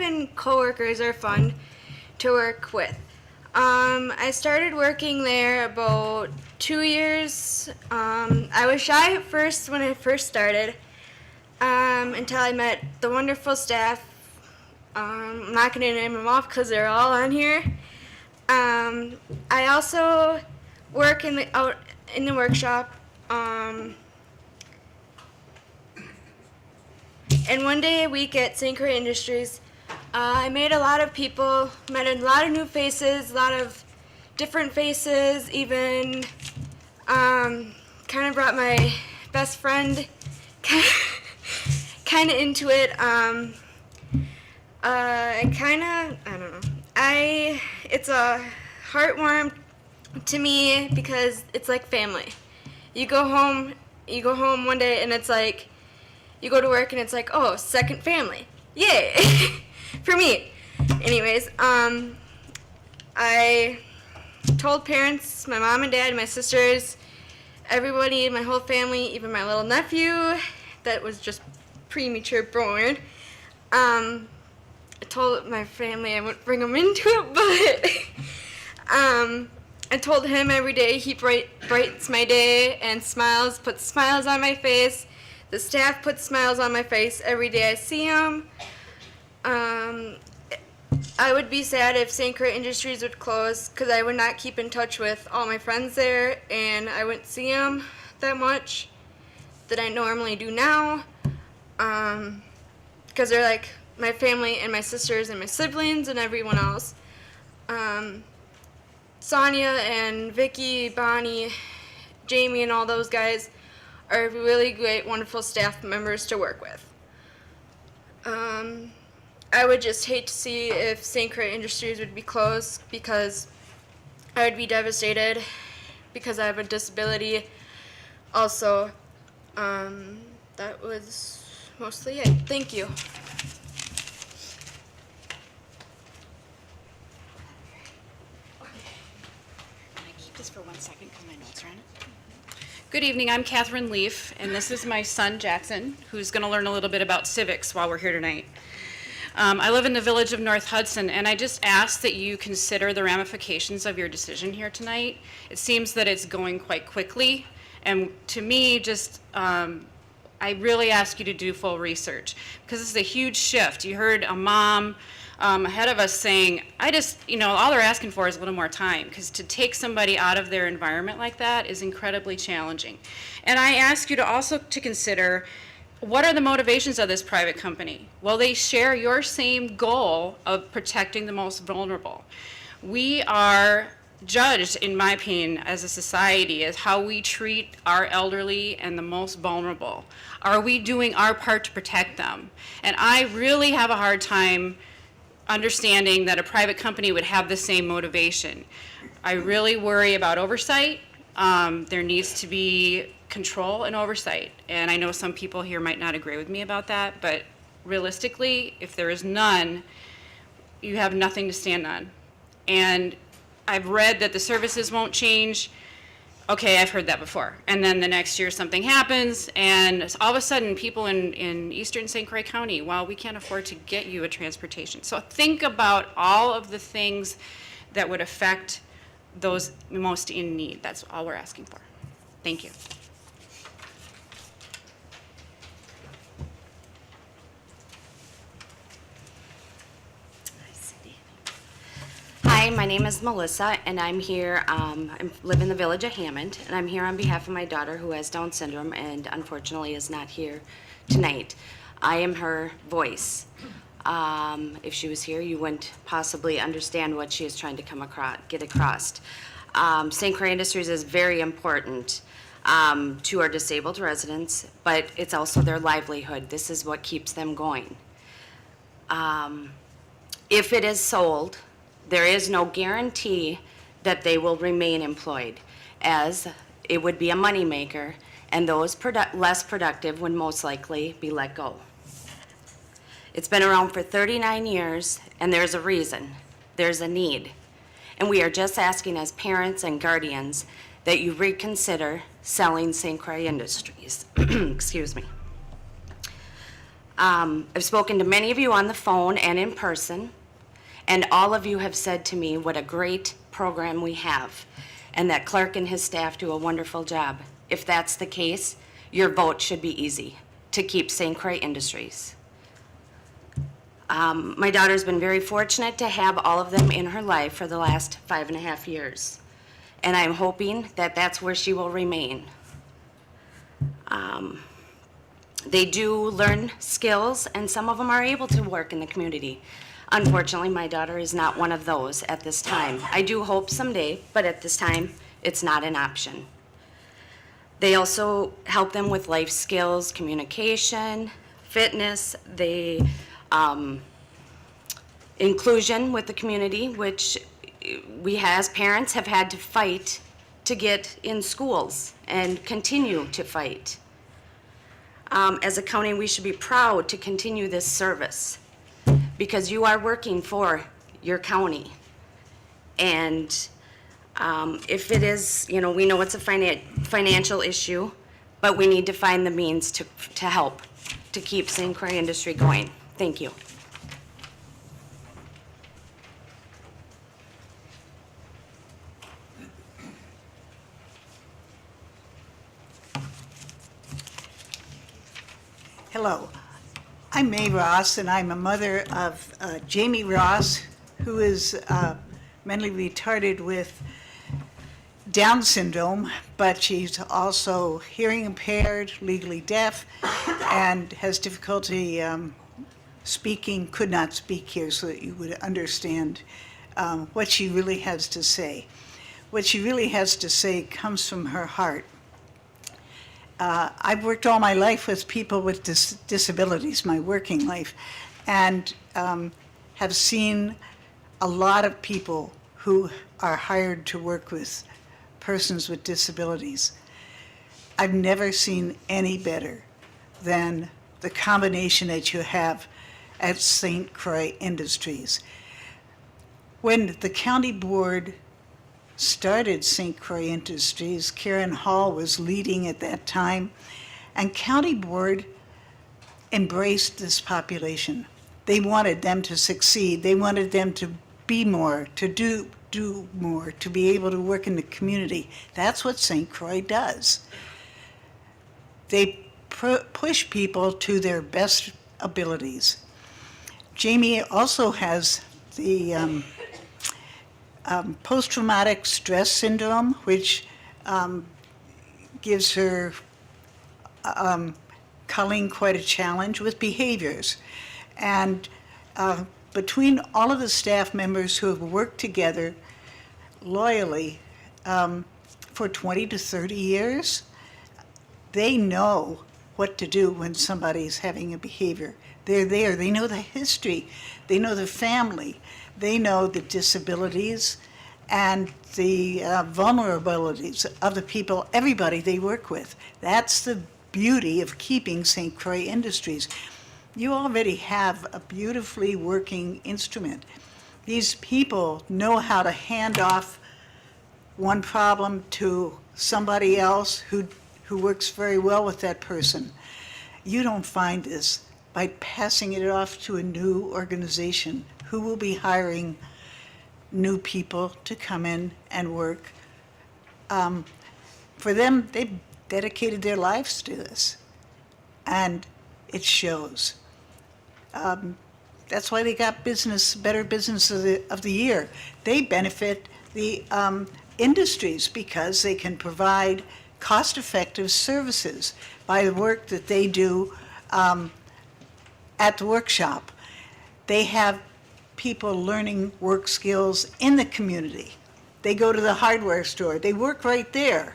and coworkers are fun to work with. I started working there about 2 years. I was shy at first when I first started. Until I met the wonderful staff. I'm not going to name them off because they're all on here. I also work out in the workshop. And one day a week at St. Croix Industries, I made a lot of people, met a lot of new faces, a lot of different faces, even kind of brought my best friend kind of into it. I don't know. It's a heartwarm to me because it's like family. You go home one day and it's like, you go to work and it's like, oh, second family. Yay! For me. Anyways, I told parents, my mom and dad, my sisters, everybody, my whole family, even my little nephew that was just premature born. I told my family I wouldn't bring him into it, but I told him every day he brightens my day and puts smiles on my face. The staff puts smiles on my face every day I see him. I would be sad if St. Croix Industries would close because I would not keep in touch with all my friends there and I wouldn't see them that much that I normally do now. Because they're like my family and my sisters and my siblings and everyone else. Sonia and Vicky, Bonnie, Jamie, and all those guys are really great, wonderful staff members to work with. I would just hate to see if St. Croix Industries would be closed because I would be devastated because I have a disability. Also, that was mostly it. Thank you. For 1 second because my notes are on it. Good evening, I'm Catherine Leaf, and this is my son Jackson, who's going to learn a little bit about civics while we're here tonight. I live in the village of North Hudson, and I just ask that you consider the ramifications of your decision here tonight. It seems that it's going quite quickly, and to me, I really ask you to do full research because this is a huge shift. You heard a mom ahead of us saying, all they're asking for is a little more time because to take somebody out of their environment like that is incredibly challenging. And I ask you to also to consider, what are the motivations of this private company? Well, they share your same goal of protecting the most vulnerable. We are judged, in my opinion, as a society, as how we treat our elderly and the most vulnerable. Are we doing our part to protect them? And I really have a hard time understanding that a private company would have the same motivation. I really worry about oversight. There needs to be control and oversight. And I know some people here might not agree with me about that, but realistically, if there is none, you have nothing to stand on. And I've read that the services won't change. Okay, I've heard that before. And then the next year something happens, and all of a sudden people in eastern St. Croix County, well, we can't afford to get you a transportation. So think about all of the things that would affect those most in need. That's all we're asking for. Thank you. Hi, my name is Melissa, and I'm here, I live in the village of Hammond, and I'm here on behalf of my daughter who has Down syndrome and unfortunately is not here tonight. I am her voice. If she was here, you wouldn't possibly understand what she is trying to get across. St. Croix Industries is very important to our disabled residents, but it's also their livelihood. This is what keeps them going. If it is sold, there is no guarantee that they will remain employed, as it would be a moneymaker, and those less productive would most likely be let go. It's been around for 39 years, and there's a reason. There's a need. And we are just asking as parents and guardians that you reconsider selling St. Croix Industries. Excuse me. I've spoken to many of you on the phone and in person, and all of you have said to me what a great program we have, and that Clark and his staff do a wonderful job. If that's the case, your vote should be easy to keep St. Croix Industries. My daughter's been very fortunate to have all of them in her life for the last 5.5 years, and I'm hoping that that's where she will remain. They do learn skills, and some of them are able to work in the community. Unfortunately, my daughter is not one of those at this time. I do hope someday, but at this time, it's not an option. They also help them with life skills, communication, fitness, inclusion with the community, which we as parents have had to fight to get in schools and continue to fight. As a county, we should be proud to continue this service because you are working for your county. And if it is, we know it's a financial issue, but we need to find the means to help to keep St. Croix industry going. Thank you. Hello, I'm Mae Ross, and I'm a mother of Jamie Ross, who is mentally retarded with Down syndrome, but she's also hearing impaired, legally deaf, and has difficulty speaking, could not speak here so that you would understand what she really has to say. What she really has to say comes from her heart. I've worked all my life with people with disabilities, my working life, and have seen a lot of people who are hired to work with persons with disabilities. I've never seen any better than the combination that you have at St. Croix Industries. When the county board started St. Croix Industries, Karen Hall was leading at that time, and county board embraced this population. They wanted them to succeed. They wanted them to be more, to do more, to be able to work in the community. That's what St. Croix does. They push people to their best abilities. Jamie also has the post-traumatic stress syndrome, which gives her Colleen quite a challenge with behaviors. And between all of the staff members who have worked together loyally for 20 to 30 years, they know what to do when somebody's having a behavior. They're there, they know the history, they know the family, they know the disabilities and the vulnerabilities of the people, everybody they work with. That's the beauty of keeping St. Croix Industries. You already have a beautifully working instrument. These people know how to hand off one problem to somebody else who works very well with that person. You don't find this by passing it off to a new organization who will be hiring new people to come in and work. For them, they've dedicated their lives to this, and it shows. That's why they got Better Business of the Year. They benefit the industries because they can provide cost-effective services by the work that they do at the workshop. They have people learning work skills in the community. They go to the hardware store. They work right there.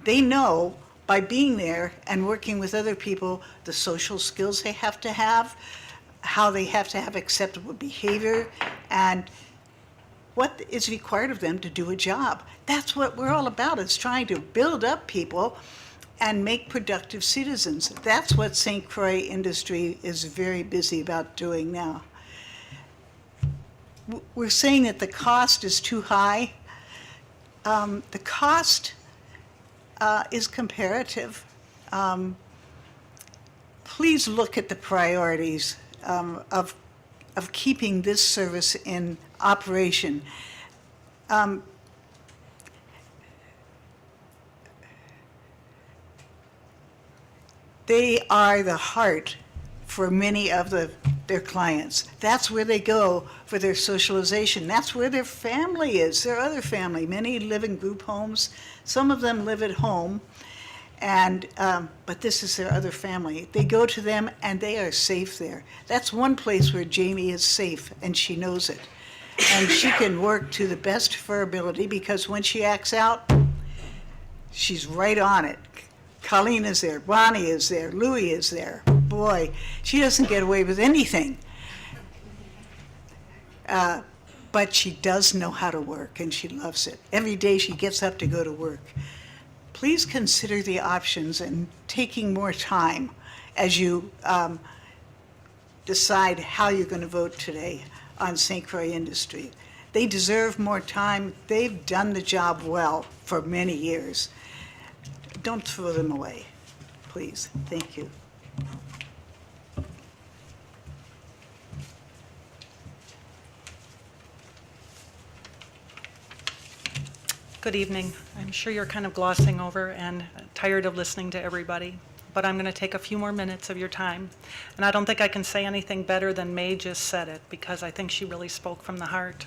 They know by being there and working with other people the social skills they have to have, how they have to have acceptable behavior, and what is required of them to do a job. That's what we're all about, is trying to build up people and make productive citizens. That's what St. Croix Industry is very busy about doing now. We're saying that the cost is too high. The cost is comparative. Please look at the priorities of keeping this service in operation. They are the heart for many of their clients. That's where they go for their socialization. That's where their family is, their other family. Many live in group homes. Some of them live at home. But this is their other family. They go to them and they are safe there. That's one place where Jamie is safe and she knows it. And she can work to the best of her ability because when she acts out, she's right on it. Colleen is there, Bonnie is there, Louie is there. Boy, she doesn't get away with anything. But she does know how to work and she loves it. Every day she gets up to go to work. Please consider the options and taking more time as you decide how you're going to vote today on St. Croix Industries. They deserve more time. They've done the job well for many years. Don't throw them away, please. Thank you. Good evening. I'm sure you're kind of glossing over and tired of listening to everybody, but I'm going to take a few more minutes of your time. And I don't think I can say anything better than May just said it, because I think she really spoke from the heart.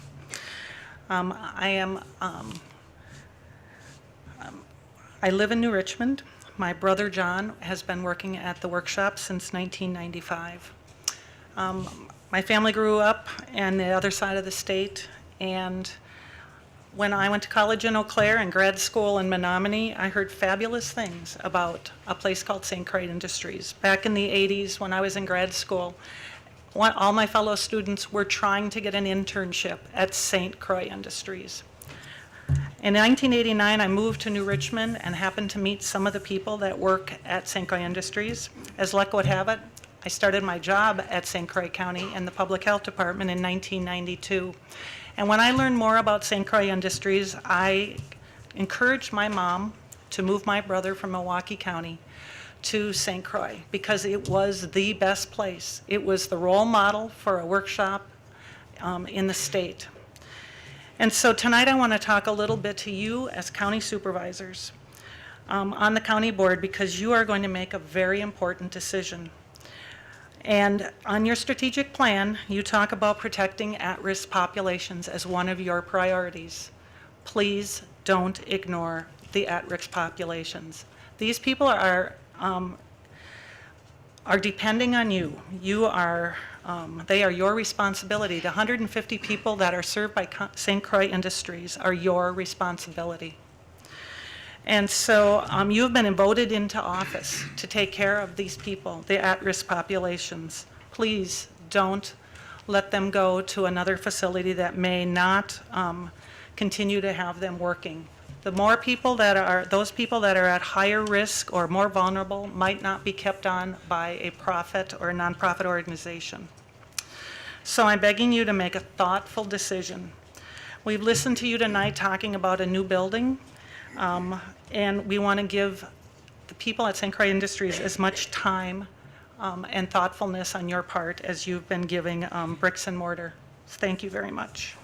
I live in New Richmond. My brother John has been working at the workshop since 1995. My family grew up on the other side of the state, and when I went to college in Eau Claire and grad school in Menominee, I heard fabulous things about a place called St. Croix Industries. Back in the 80s, when I was in grad school, all my fellow students were trying to get an internship at St. Croix Industries. In 1989, I moved to New Richmond and happened to meet some of the people that work at St. Croix Industries. As luck would have it, I started my job at St. Croix County in the Public Health Department in 1992. And when I learned more about St. Croix Industries, I encouraged my mom to move my brother from Milwaukee County to St. Croix because it was the best place. It was the role model for a workshop in the state. And so tonight I want to talk a little bit to you as county supervisors on the county board because you are going to make a very important decision. And on your strategic plan, you talk about protecting at-risk populations as one of your priorities. Please don't ignore the at-risk populations. These people are depending on you. They are your responsibility. The 150 people that are served by St. Croix Industries are your responsibility. And so you have been voted into office to take care of these people, the at-risk populations. Please don't let them go to another facility that may not continue to have them working. The more people those people that are at higher risk or more vulnerable might not be kept on by a profit or a nonprofit organization. So I'm begging you to make a thoughtful decision. We've listened to you tonight talking about a new building. And we want to give the people at St. Croix Industries as much time and thoughtfulness on your part as you've been giving bricks and mortar. Thank you very much.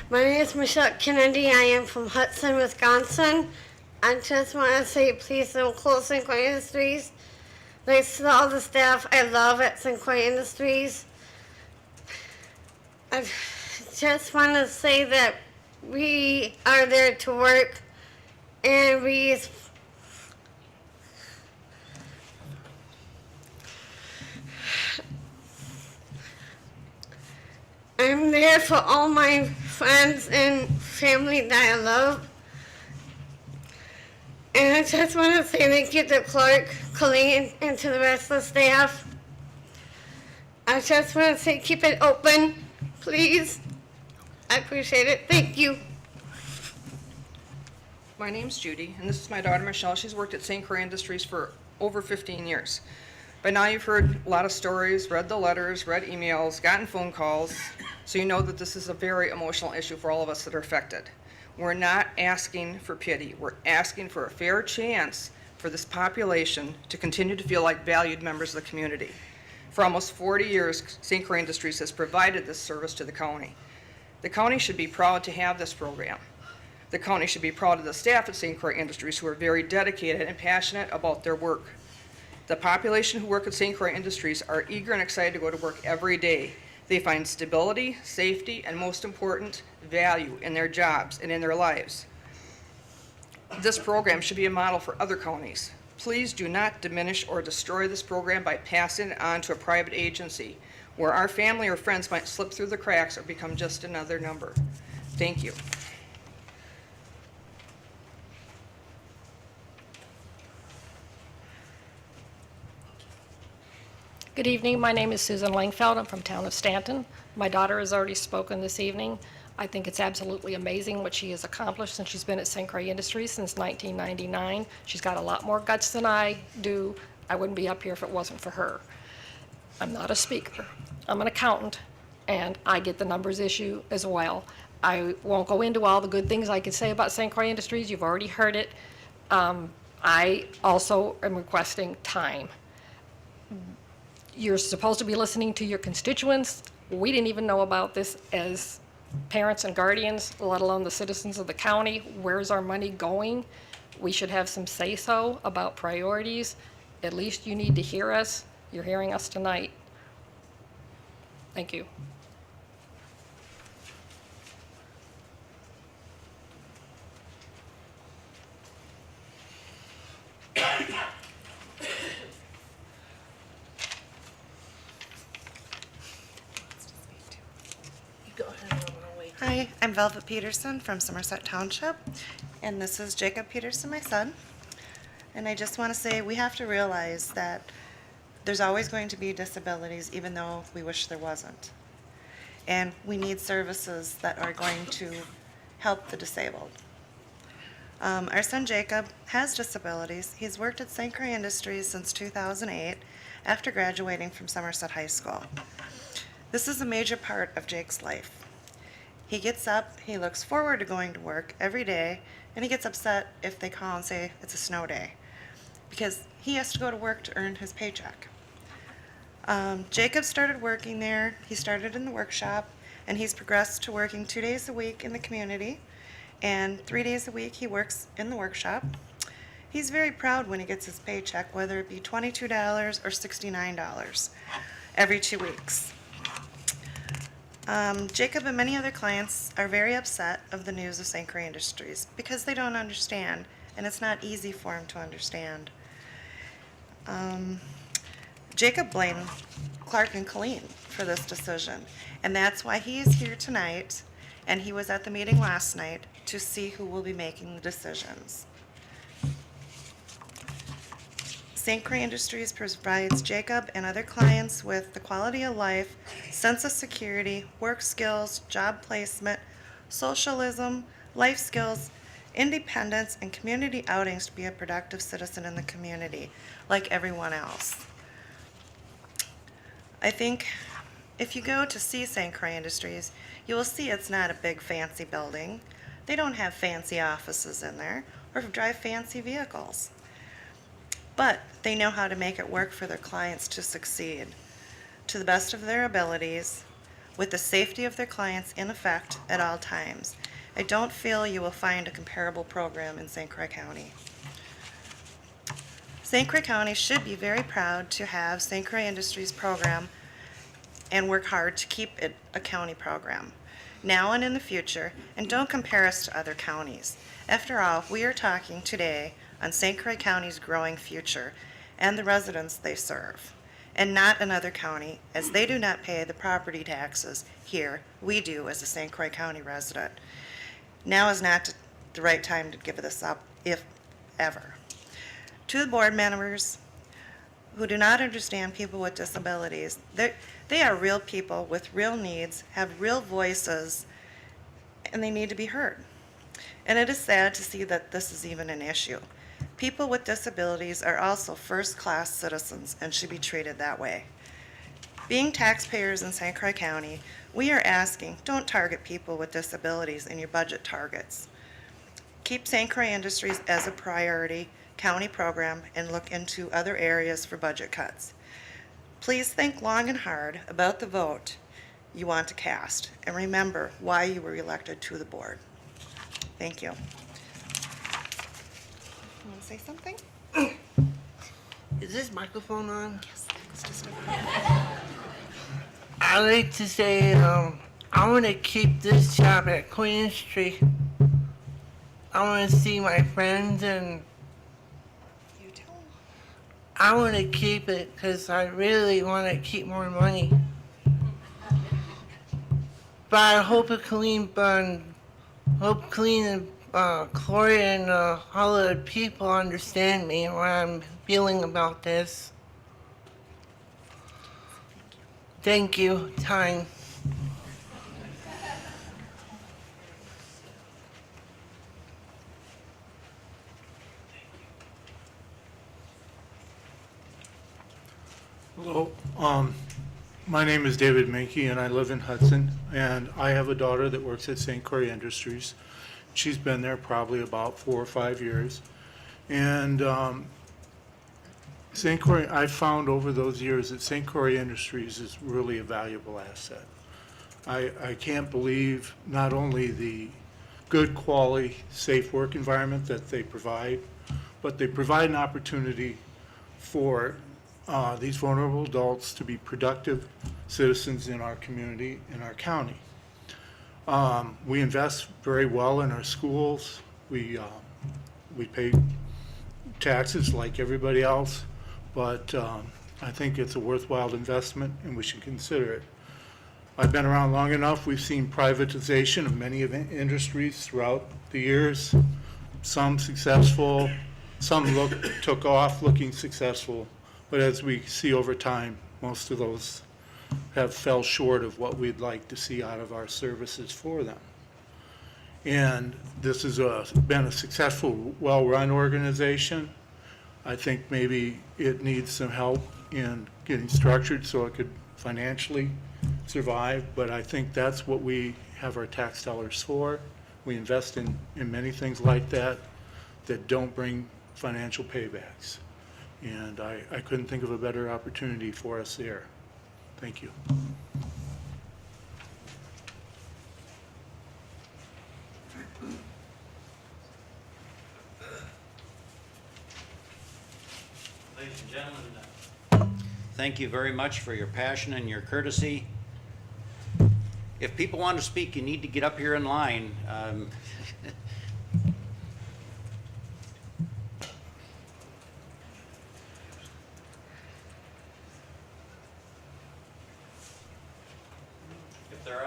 My name is Michelle Kennedy. I am from Hudson, Wisconsin. I just want to say please don't close St. Croix Industries. Thanks to all the staff I love at St. Croix Industries. I just want to say that we are there to work and I'm there for all my friends and family that I love. And I just want to say thank you to Clark, Colleen, and to the rest of the staff. I just want to say keep it open, please. I appreciate it. Thank you. My name's Judy, and this is my daughter Michelle. She's worked at St. Croix Industries for over 15 years. By now you've heard a lot of stories, read the letters, read emails, gotten phone calls, so you know that this is a very emotional issue for all of us that are affected. We're not asking for pity. We're asking for a fair chance for this population to continue to feel like valued members of the community. For almost 40 years, St. Croix Industries has provided this service to the county. The county should be proud to have this program. The county should be proud of the staff at St. Croix Industries who are very dedicated and passionate about their work. The population who work at St. Croix Industries are eager and excited to go to work every day. They find stability, safety, and most important, value in their jobs and in their lives. This program should be a model for other counties. Please do not diminish or destroy this program by passing it on to a private agency, where our family or friends might slip through the cracks or become just another number. Thank you. Good evening. My name is Susan Langfeld. I'm from town of Stanton. My daughter has already spoken this evening. I think it's absolutely amazing what she has accomplished since she's been at St. Croix Industries since 1999. She's got a lot more guts than I do. I wouldn't be up here if it wasn't for her. I'm not a speaker. I'm an accountant, and I get the numbers issue as well. I won't go into all the good things I could say about St. Croix Industries. You've already heard it. I also am requesting time. You're supposed to be listening to your constituents. We didn't even know about this as parents and guardians, let alone the citizens of the county. Where's our money going? We should have some say-so about priorities. At least you need to hear us. You're hearing us tonight. Thank you. Hi, I'm Velvet Peterson from Somerset Township, and this is Jacob Peterson, my son. And I just want to say we have to realize that there's always going to be disabilities, even though we wish there wasn't. And we need services that are going to help the disabled. Our son Jacob has disabilities. He's worked at St. Croix Industries since 2008 after graduating from Somerset High School. This is a major part of Jake's life. He gets up, he looks forward to going to work every day, and he gets upset if they call and say it's a snow day, because he has to go to work to earn his paycheck. Jacob started working there. He started in the workshop, and he's progressed to working 2 days a week in the community, and 3 days a week he works in the workshop. He's very proud when he gets his paycheck, whether it be $22 or $69 every 2 weeks. Jacob and many other clients are very upset of the news of St. Croix Industries because they don't understand, and it's not easy for them to understand. Jacob blamed Clark and Colleen for this decision, and that's why he is here tonight, and he was at the meeting last night to see who will be making the decisions. St. Croix Industries provides Jacob and other clients with the quality of life, sense of security, work skills, job placement, socialism, life skills, independence, and community outings to be a productive citizen in the community, like everyone else. I think if you go to see St. Croix Industries, you will see it's not a big fancy building. They don't have fancy offices in there or drive fancy vehicles. But they know how to make it work for their clients to succeed to the best of their abilities with the safety of their clients in effect at all times. I don't feel you will find a comparable program in St. Croix County. St. Croix County should be very proud to have St. Croix Industries program and work hard to keep it a county program now and in the future, and don't compare us to other counties. After all, we are talking today on St. Croix County's growing future and the residents they serve, and not another county, as they do not pay the property taxes here. We do as a St. Croix County resident. Now is not the right time to give this up, if ever. To the board members who do not understand people with disabilities, they are real people with real needs, have real voices, and they need to be heard. And it is sad to see that this is even an issue. People with disabilities are also first-class citizens and should be treated that way. Being taxpayers in St. Croix County, we are asking, don't target people with disabilities in your budget targets. Keep St. Croix Industries as a priority county program and look into other areas for budget cuts. Please think long and hard about the vote you want to cast, and remember why you were elected to the board. Thank you. You want to say something? Is this microphone on? Yes. I like to say, I want to keep this job at Queen Street. I want to see my friends and I want to keep it because I really want to keep more money. But I hope Colleen and Chloe and all the people understand me and what I'm feeling about this. Thank you. Time. Hello, my name is David Menke and I live in Hudson, and I have a daughter that works at St. Croix Industries. She's been there probably about 4 or 5 years. And St. Croix, I've found over those years that St. Croix Industries is really a valuable asset. I can't believe not only the good quality, safe work environment that they provide, but they provide an opportunity for these vulnerable adults to be productive citizens in our community, in our county. We invest very well in our schools. We pay taxes like everybody else, but I think it's a worthwhile investment and we should consider it. I've been around long enough. We've seen privatization of many industries throughout the years, some successful, some took off looking successful. But as we see over time, most of those have fell short of what we'd like to see out of our services for them. And this has been a successful, well-run organization. I think maybe it needs some help in getting structured so it could financially survive, but I think that's what we have our tax dollars for. We invest in many things like that that don't bring financial paybacks. And I couldn't think of a better opportunity for us there. Thank you. Ladies and gentlemen, thank you very much for your passion and your courtesy. If people want to speak, you need to get up here in line. If there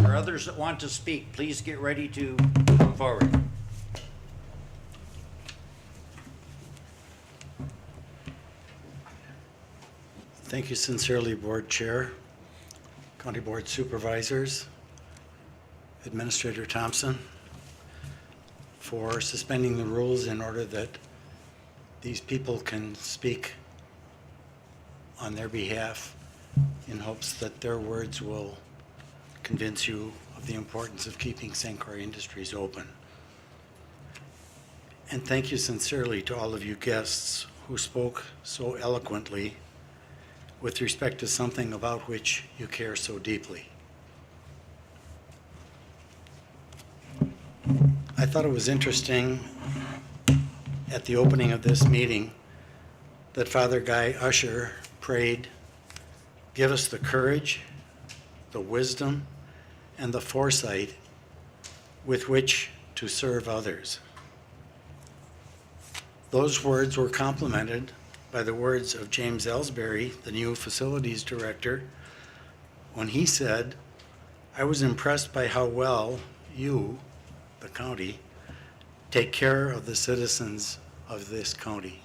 are others that want to speak, please get ready to come forward. Thank you sincerely, Board Chair, County Board Supervisors, Administrator Thompson, for suspending the rules in order that these people can speak on their behalf in hopes that their words will convince you of the importance of keeping St. Croix Industries open. And thank you sincerely to all of you guests who spoke so eloquently with respect to something about which you care so deeply. I thought it was interesting at the opening of this meeting that Father Guy Usher prayed, "Give us the courage, the wisdom, and the foresight with which to serve others." Those words were complemented by the words of James Ellsbury, the new facilities director, when he said, "I was impressed by how well you, the county, take care of the citizens of this county."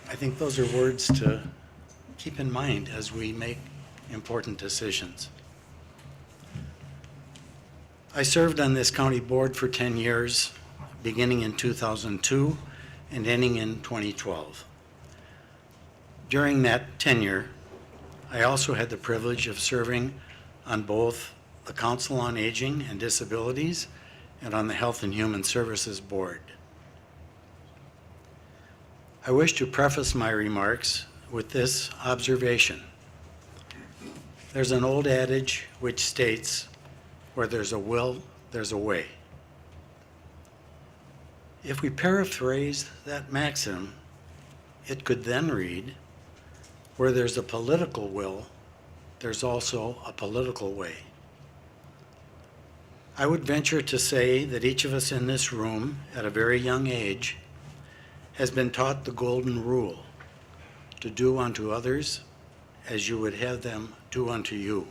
I think those are words to keep in mind as we make important decisions. I served on this county board for 10 years, beginning in 2002 and ending in 2012. During that tenure, I also had the privilege of serving on both the Council on Aging and Disabilities and on the Health and Human Services Board. I wish to preface my remarks with this observation. There's an old adage which states, "Where there's a will, there's a way." If we paraphrase that maxim it could then read, where there's a political will, there's also a political way. I would venture to say that each of us in this room, at a very young age, has been taught the golden rule, to do unto others as you would have them do unto you.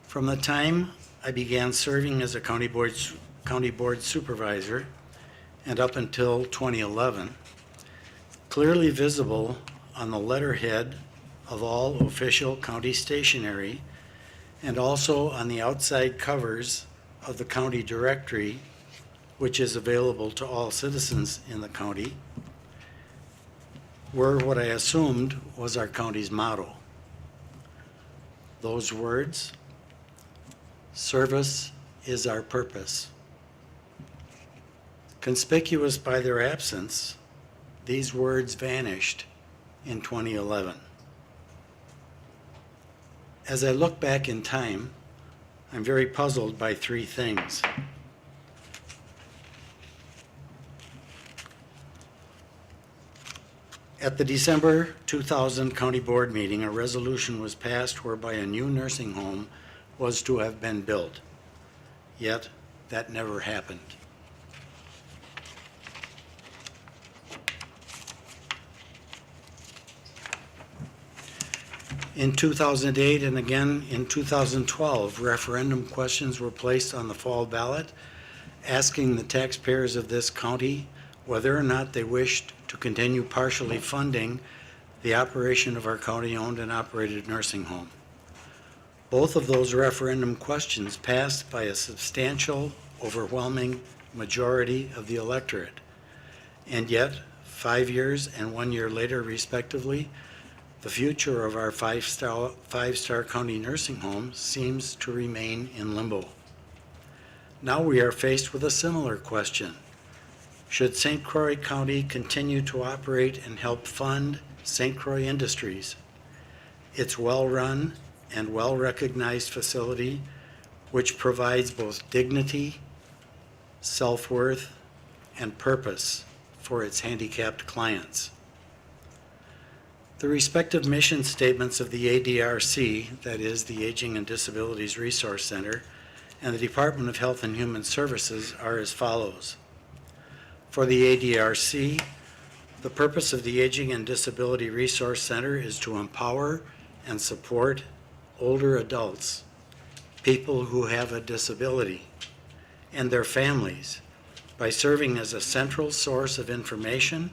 From the time I began serving as a county board supervisor and up until 2011, clearly visible on the letterhead of all official county stationery and also on the outside covers of the county directory, which is available to all citizens in the county, were what I assumed was our county's motto. Those words, service is our purpose. Conspicuous by their absence, these words vanished in 2011. As I look back in time, I'm very puzzled by three things. At the December 2000 County Board meeting, a resolution was passed whereby a new nursing home was to have been built. Yet, that never happened. In 2008 and again in 2012, referendum questions were placed on the fall ballot asking the taxpayers of this county whether or not they wished to continue partially funding the operation of our county-owned and operated nursing home. Both of those referendum questions passed by a substantial, overwhelming majority of the electorate. And yet, 5 years and 1 year later, respectively, the future of our five-star county nursing home seems to remain in limbo. Now we are faced with a similar question. Should St. Croix County continue to operate and help fund St. Croix Industries, its well-run and well-recognized facility, which provides both dignity, self-worth, and purpose for its handicapped clients? The respective mission statements of the ADRC, that is the Aging and Disabilities Resource Center, and the Department of Health and Human Services are as follows. For the ADRC, the purpose of the Aging and Disability Resource Center is to empower and support older adults, people who have a disability, and their families by serving as a central source of information,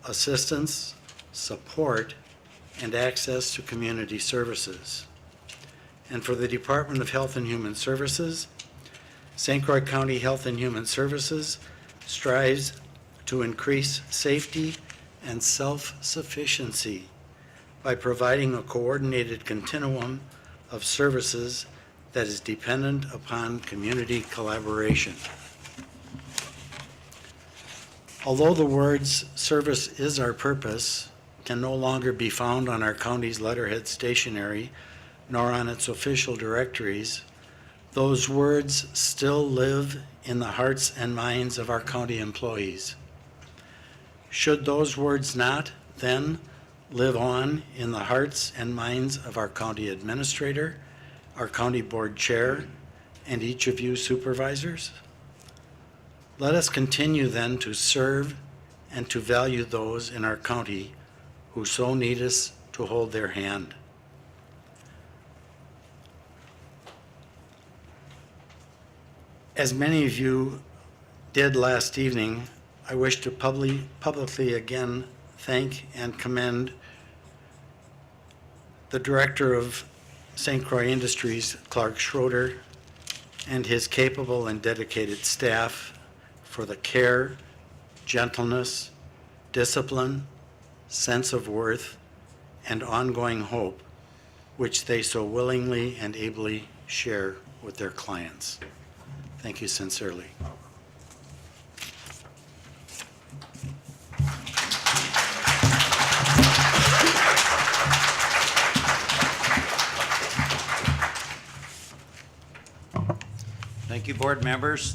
assistance, support, and access to community services. And for the Department of Health and Human Services, St. Croix County Health and Human Services strives to increase safety and self-sufficiency by providing a coordinated continuum of services that is dependent upon community collaboration. Although the words "service is our purpose" can no longer be found on our county's letterhead stationery nor on its official directories, those words still live in the hearts and minds of our county employees. Should those words not, then, live on in the hearts and minds of our county administrator, our county board chair, and each of you supervisors? Let us continue then to serve and to value those in our county who so need us to hold their hand. As many of you did last evening, I wish to publicly again thank and commend the director of St. Croix Industries, Clark Schroeder, and his capable and dedicated staff for the care, gentleness, discipline, sense of worth, and ongoing hope which they so willingly and ably share with their clients. Thank you sincerely. Thank you, board members.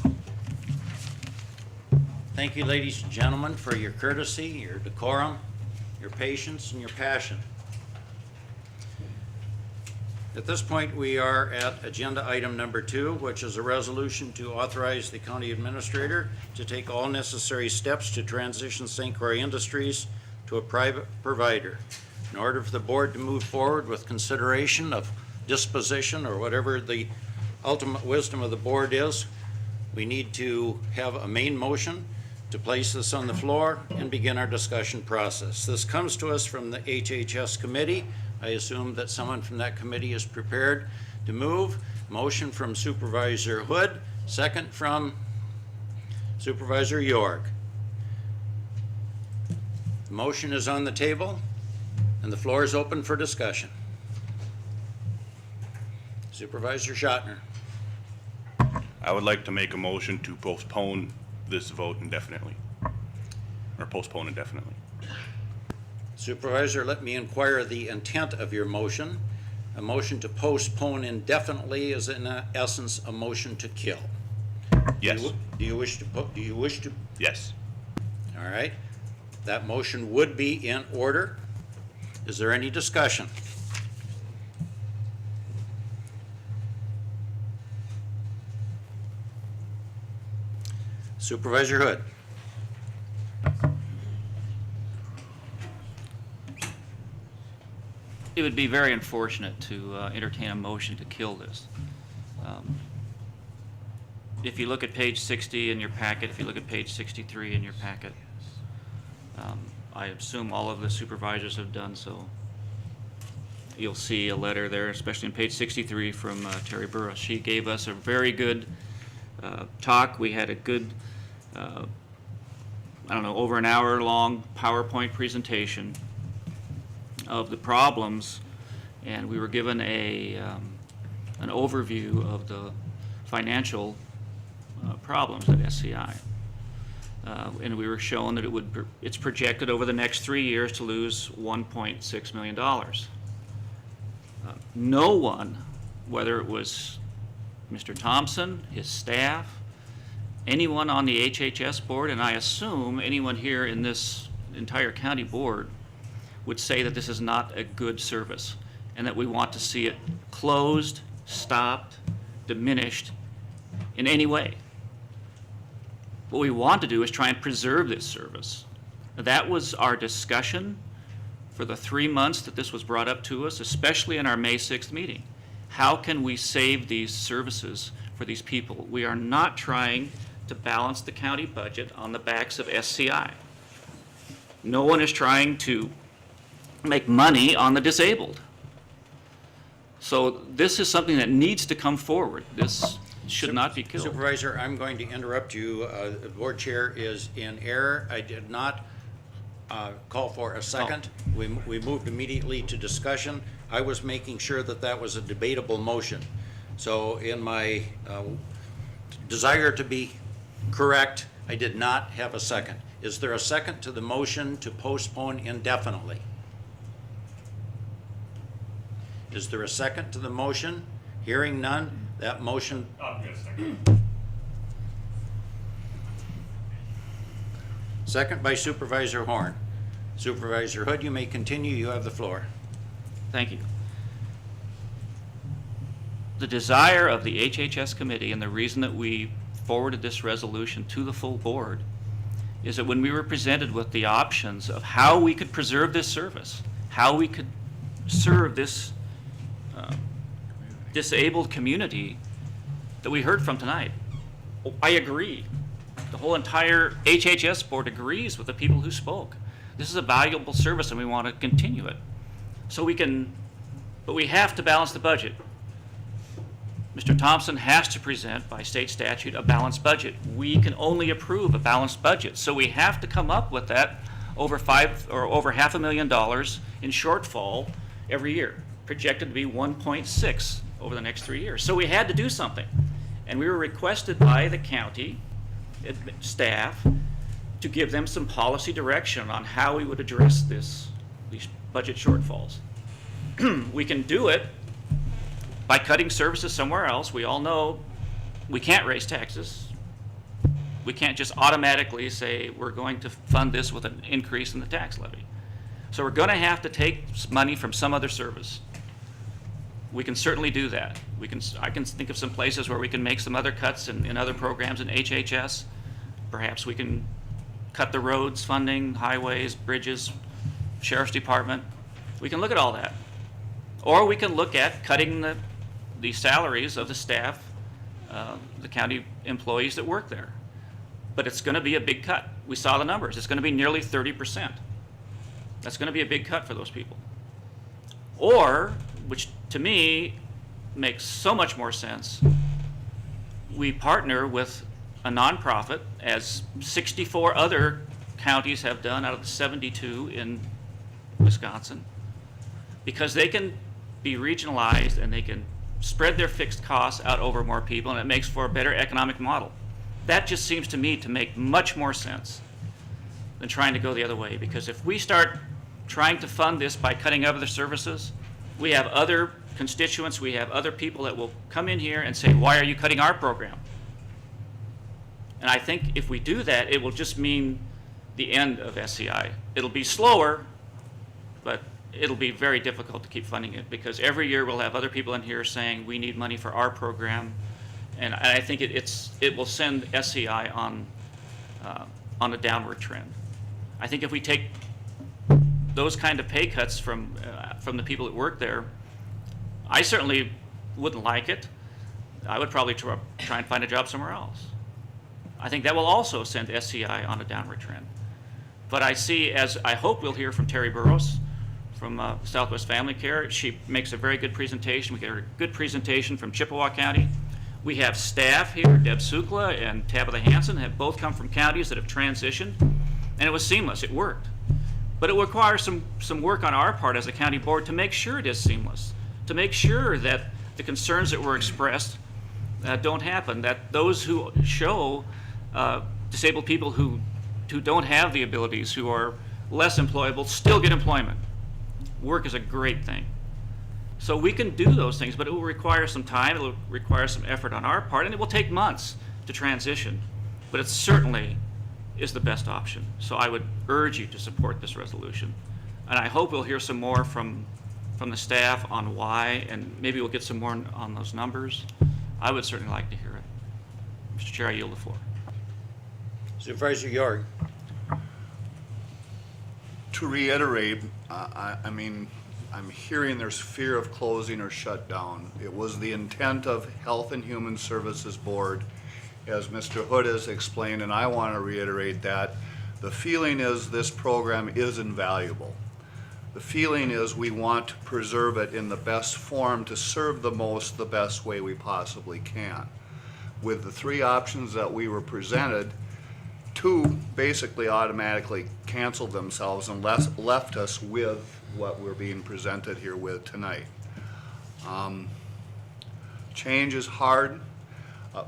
Thank you, ladies and gentlemen, for your courtesy, your decorum, your patience, and your passion. At this point, we are at agenda item number 2, which is a resolution to authorize the county administrator to take all necessary steps to transition St. Croix Industries to a private provider. In order for the board to move forward with consideration of disposition or whatever the ultimate wisdom of the board is, we need to have a main motion to place this on the floor and begin our discussion process. This comes to us from the HHS committee. I assume that someone from that committee is prepared to move. Motion from Supervisor Hood, second from Supervisor York. The motion is on the table, and the floor is open for discussion. Supervisor Schottner. I would like to make a motion to postpone this vote indefinitely, or postpone indefinitely. Supervisor, let me inquire the intent of your motion. A motion to postpone indefinitely is in essence a motion to kill. Yes. Do you wish to? Yes. All right. That motion would be in order. Is there any discussion? Supervisor Hood. It would be very unfortunate to entertain a motion to kill this. If you look at page 60 in your packet, if you look at page 63 in your packet, I assume all of the supervisors have done so. You'll see a letter there, especially in page 63 from Terry Burris. She gave us a very good talk. We had a good, over an hour long PowerPoint presentation of the problems, and we were given an overview of the financial problems at SCI. And we were shown that it's projected over the next 3 years to lose $1.6 million. No one, whether it was Mr. Thompson, his staff, anyone on the HHS board, and I assume anyone here in this entire county board, would say that this is not a good service and that we want to see it closed, stopped, diminished in any way. What we want to do is try and preserve this service. That was our discussion for the 3 months that this was brought up to us, especially in our May 6th meeting. How can we save these services for these people? We are not trying to balance the county budget on the backs of SCI. No one is trying to make money on the disabled. So this is something that needs to come forward. This should not be killed. Supervisor, I'm going to interrupt you. The board chair is in error. I did not call for a second. We moved immediately to discussion. I was making sure that that was a debatable motion. So in my desire to be correct, I did not have a second. Is there a second to the motion to postpone indefinitely? Is there a second to the motion? Hearing none, that motion. Second by Supervisor Horn. Supervisor Hood, you may continue. You have the floor. Thank you. The desire of the HHS committee and the reason that we forwarded this resolution to the full board is that when we were presented with the options of how we could preserve this service, how we could serve this disabled community that we heard from tonight, I agree. The whole entire HHS board agrees with the people who spoke. This is a valuable service and we want to continue it. But we have to balance the budget. Mr. Thompson has to present by state statute a balanced budget. We can only approve a balanced budget. So we have to come up with that over $500,000 in shortfall every year, projected to be 1.6 over the next 3 years. So we had to do something. And we were requested by the county staff to give them some policy direction on how we would address these budget shortfalls. We can do it by cutting services somewhere else. We all know we can't raise taxes. We can't just automatically say we're going to fund this with an increase in the tax levy. So we're going to have to take money from some other service. We can certainly do that. I can think of some places where we can make some other cuts in other programs in HHS. Perhaps we can cut the roads funding, highways, bridges, sheriff's department. We can look at all that. Or we can look at cutting the salaries of the staff, the county employees that work there. But it's going to be a big cut. We saw the numbers. It's going to be nearly 30%. That's going to be a big cut for those people. Or, which to me makes so much more sense, we partner with a nonprofit, as 64 other counties have done out of the 72 in Wisconsin, because they can be regionalized and they can spread their fixed costs out over more people, and it makes for a better economic model. That just seems to me to make much more sense than trying to go the other way, because if we start trying to fund this by cutting other services, we have other constituents, we have other people that will come in here and say, why are you cutting our program? And I think if we do that, it will just mean the end of SCI. It'll be slower, but it'll be very difficult to keep funding it, because every year we'll have other people in here saying we need money for our program, and I think it will send SCI on a downward trend. I think if we take those kind of pay cuts from the people that work there, I certainly wouldn't like it. I would probably try and find a job somewhere else. I think that will also send SCI on a downward trend. But I see, as I hope we'll hear from Terry Burrows from Southwest Family Care. She makes a very good presentation. We get a good presentation from Chippewa County. We have staff here, Deb Sukla and Tabitha Hansen, have both come from counties that have transitioned, and it was seamless. It worked. But it requires some work on our part as a county board to make sure it is seamless, to make sure that the concerns that were expressed don't happen, that those who show disabled people who don't have the abilities, who are less employable, still get employment. Work is a great thing. So we can do those things, but it will require some time, it will require some effort on our part, and it will take months to transition. But it certainly is the best option. So I would urge you to support this resolution. And I hope we'll hear some more from the staff on why, and maybe we'll get some more on those numbers. I would certainly like to hear it. Mr. Chair, I yield the floor. Supervisor York. To reiterate, I mean, I'm hearing there's fear of closing or shut down. It was the intent of Health and Human Services Board, as Mr. Hood has explained, and I want to reiterate that. The feeling is this program is invaluable. The feeling is we want to preserve it in the best form to serve the best way we possibly can. With the three options that we were presented, two basically automatically canceled themselves and left us with what we're being presented here with tonight. Change is hard.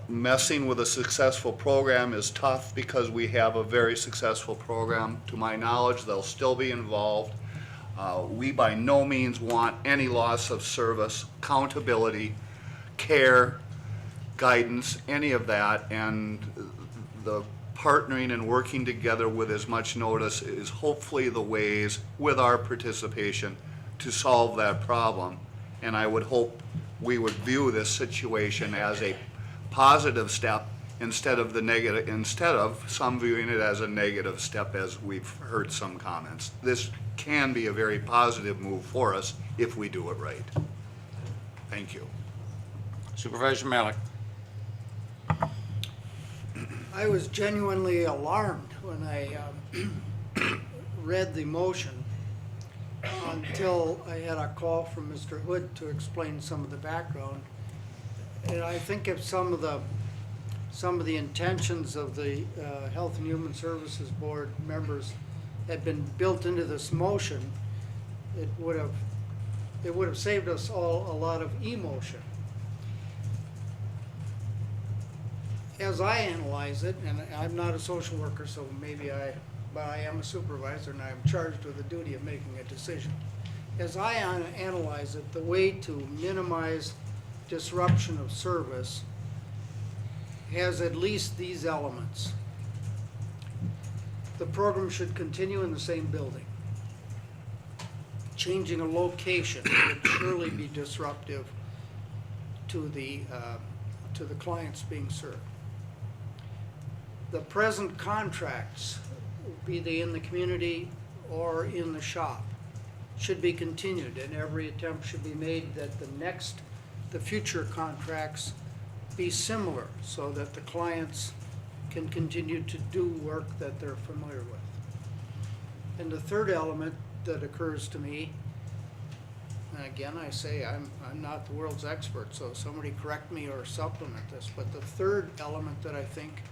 Messing with a successful program is tough because we have a very successful program. To my knowledge, they'll still be involved. We by no means want any loss of service, accountability, care, guidance, any of that, and the partnering and working together with as much notice is hopefully the ways, with our participation, to solve that problem. And I would hope we would view this situation as a positive step instead of some viewing it as a negative step, as we've heard some comments. This can be a very positive move for us if we do it right. Thank you. Supervisor Malik. I was genuinely alarmed when I read the motion until I had a call from Mr. Hood to explain some of the background. And I think if some of the intentions of the Health and Human Services Board members had been built into this motion, it would have saved us all a lot of emotion. As I analyze it, and I'm not a social worker, so but I am a supervisor and I'm charged with the duty of making a decision. As I analyze it, the way to minimize disruption of service has at least these elements. the program should continue in the same building. Changing a location would surely be disruptive to the clients being served. The present contracts, be they in the community or in the shop, should be continued, and every attempt should be made that the future contracts be similar so that the clients can continue to do work that they're familiar with. And the third element that occurs to me, and again, I say I'm not the world's expert, so somebody correct me or supplement this, but the third element that I think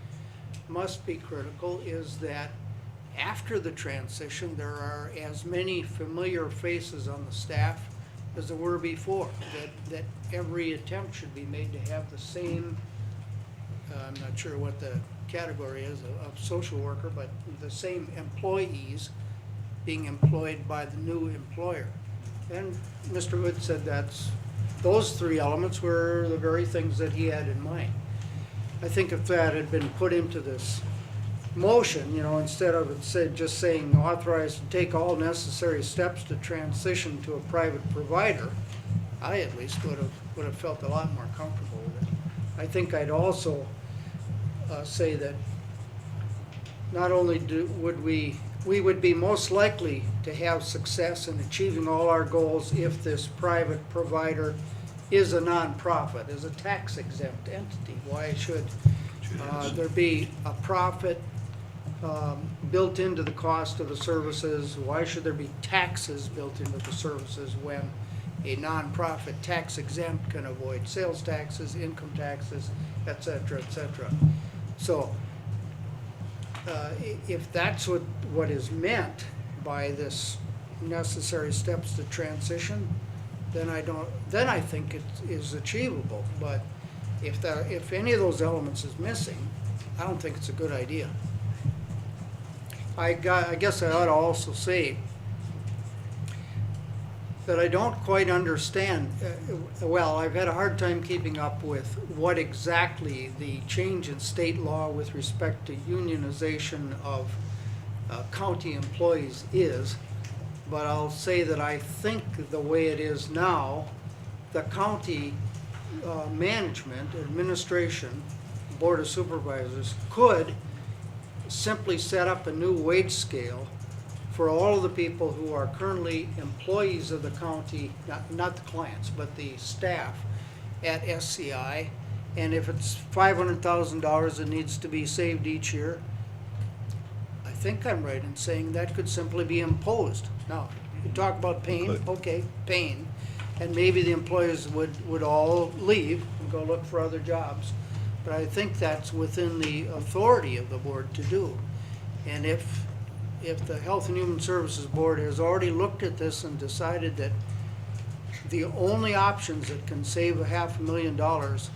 must be critical is that after the transition, there are as many familiar faces on the staff as there were before, that every attempt should be made to have the same, I'm not sure what the category is of social worker, but the same employees being employed by the new employer. And Mr. Hood said those three elements were the very things that he had in mind. I think if that had been put into this motion, you know, instead of it just saying authorized to take all necessary steps to transition to a private provider, I at least would have felt a lot more comfortable with it. I think I'd also say that not only would we would be most likely to have success in achieving all our goals if this private provider is a nonprofit, is a tax-exempt entity. Why should there be a profit built into the cost of the services? Why should there be taxes built into the services when a nonprofit tax-exempt can avoid sales taxes, income taxes, et cetera, et cetera? So if that's what is meant by this necessary steps to transition, then I think it is achievable. But if any of those elements is missing, I don't think it's a good idea. I guess I ought to also say that I don't quite understand, well, I've had a hard time keeping up with what exactly the change in state law with respect to unionization of county employees is, but I'll say that I think the way it is now, the county management, administration, board of supervisors could simply set up a new wage scale for all of the people who are currently employees of the county, not the clients, but the staff at SCI. And if it's $500,000 that needs to be saved each year, I think I'm right in saying that could simply be imposed. Now, you talk about pain, okay, pain. And maybe the employees would all leave and go look for other jobs. But I think that's within the authority of the board to do. And if the Health and Human Services Board has already looked at this and decided that the only options that can save $500,000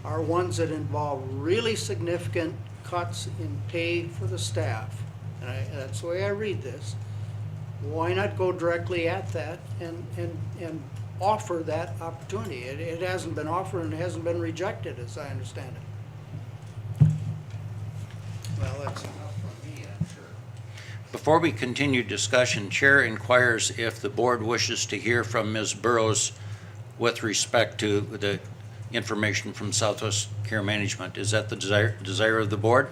are ones that involve really significant cuts in pay for the staff, and that's the way I read this, why not go directly at that and offer that opportunity? It hasn't been offered and it hasn't been rejected, as I understand it. Well, that's enough from me, I'm sure. Before we continue discussion, Chair inquires if the board wishes to hear from Ms. Burrows with respect to the information from Southwest Care Management. Is that the desire of the board?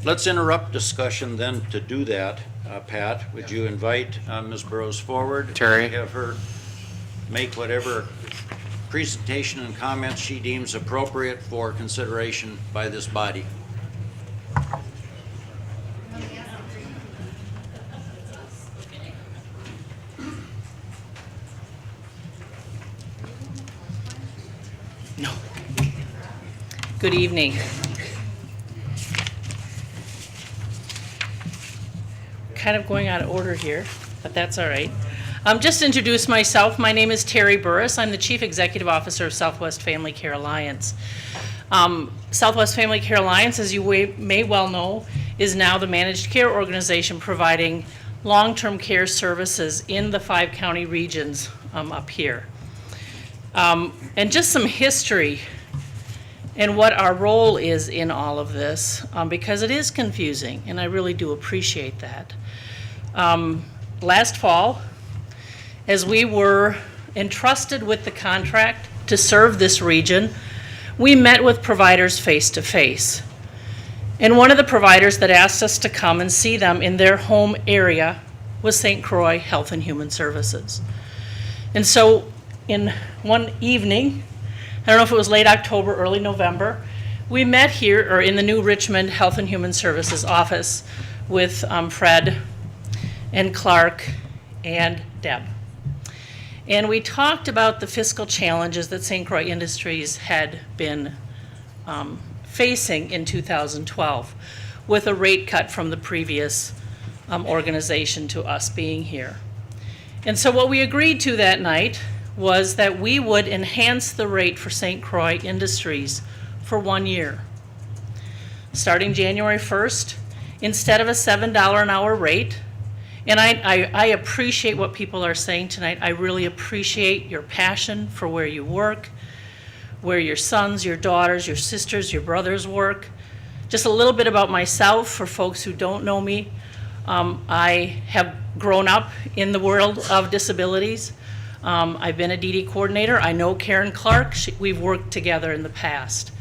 Let's interrupt discussion then to do that. Pat, would you invite Ms. Burrows forward? Terry. Have her make whatever presentation and comments she deems appropriate for consideration by this body. No. Good evening. Kind of going out of order here, but that's all right. Just to introduce myself, my name is Terry Burris. I'm the Chief Executive Officer of Southwest Family Care Alliance. Southwest Family Care Alliance, as you may well know, is now the managed care organization providing long-term care services in the 5-county regions up here. And just some history and what our role is in all of this, because it is confusing, and I really do appreciate that. Last fall, as we were entrusted with the contract to serve this region, we met with providers face to face. And one of the providers that asked us to come and see them in their home area was St. Croix Health and Human Services. And so in one evening, I don't know if it was late October, early November, we met here, or in the new Richmond Health and Human Services office with Fred and Clark and Deb. And we talked about the fiscal challenges that St. Croix Industries had been facing in 2012 with a rate cut from the previous organization to us being here. And so what we agreed to that night was that we would enhance the rate for St. Croix Industries for 1 year. Starting January 1st, instead of a $7 an hour rate, and I appreciate what people are saying tonight. I really appreciate your passion for where you work, where your sons, your daughters, your sisters, your brothers work. Just a little bit about myself for folks who don't know me. I have grown up in the world of disabilities. I've been a DD coordinator. I know Karen Clark. We've worked together in the past.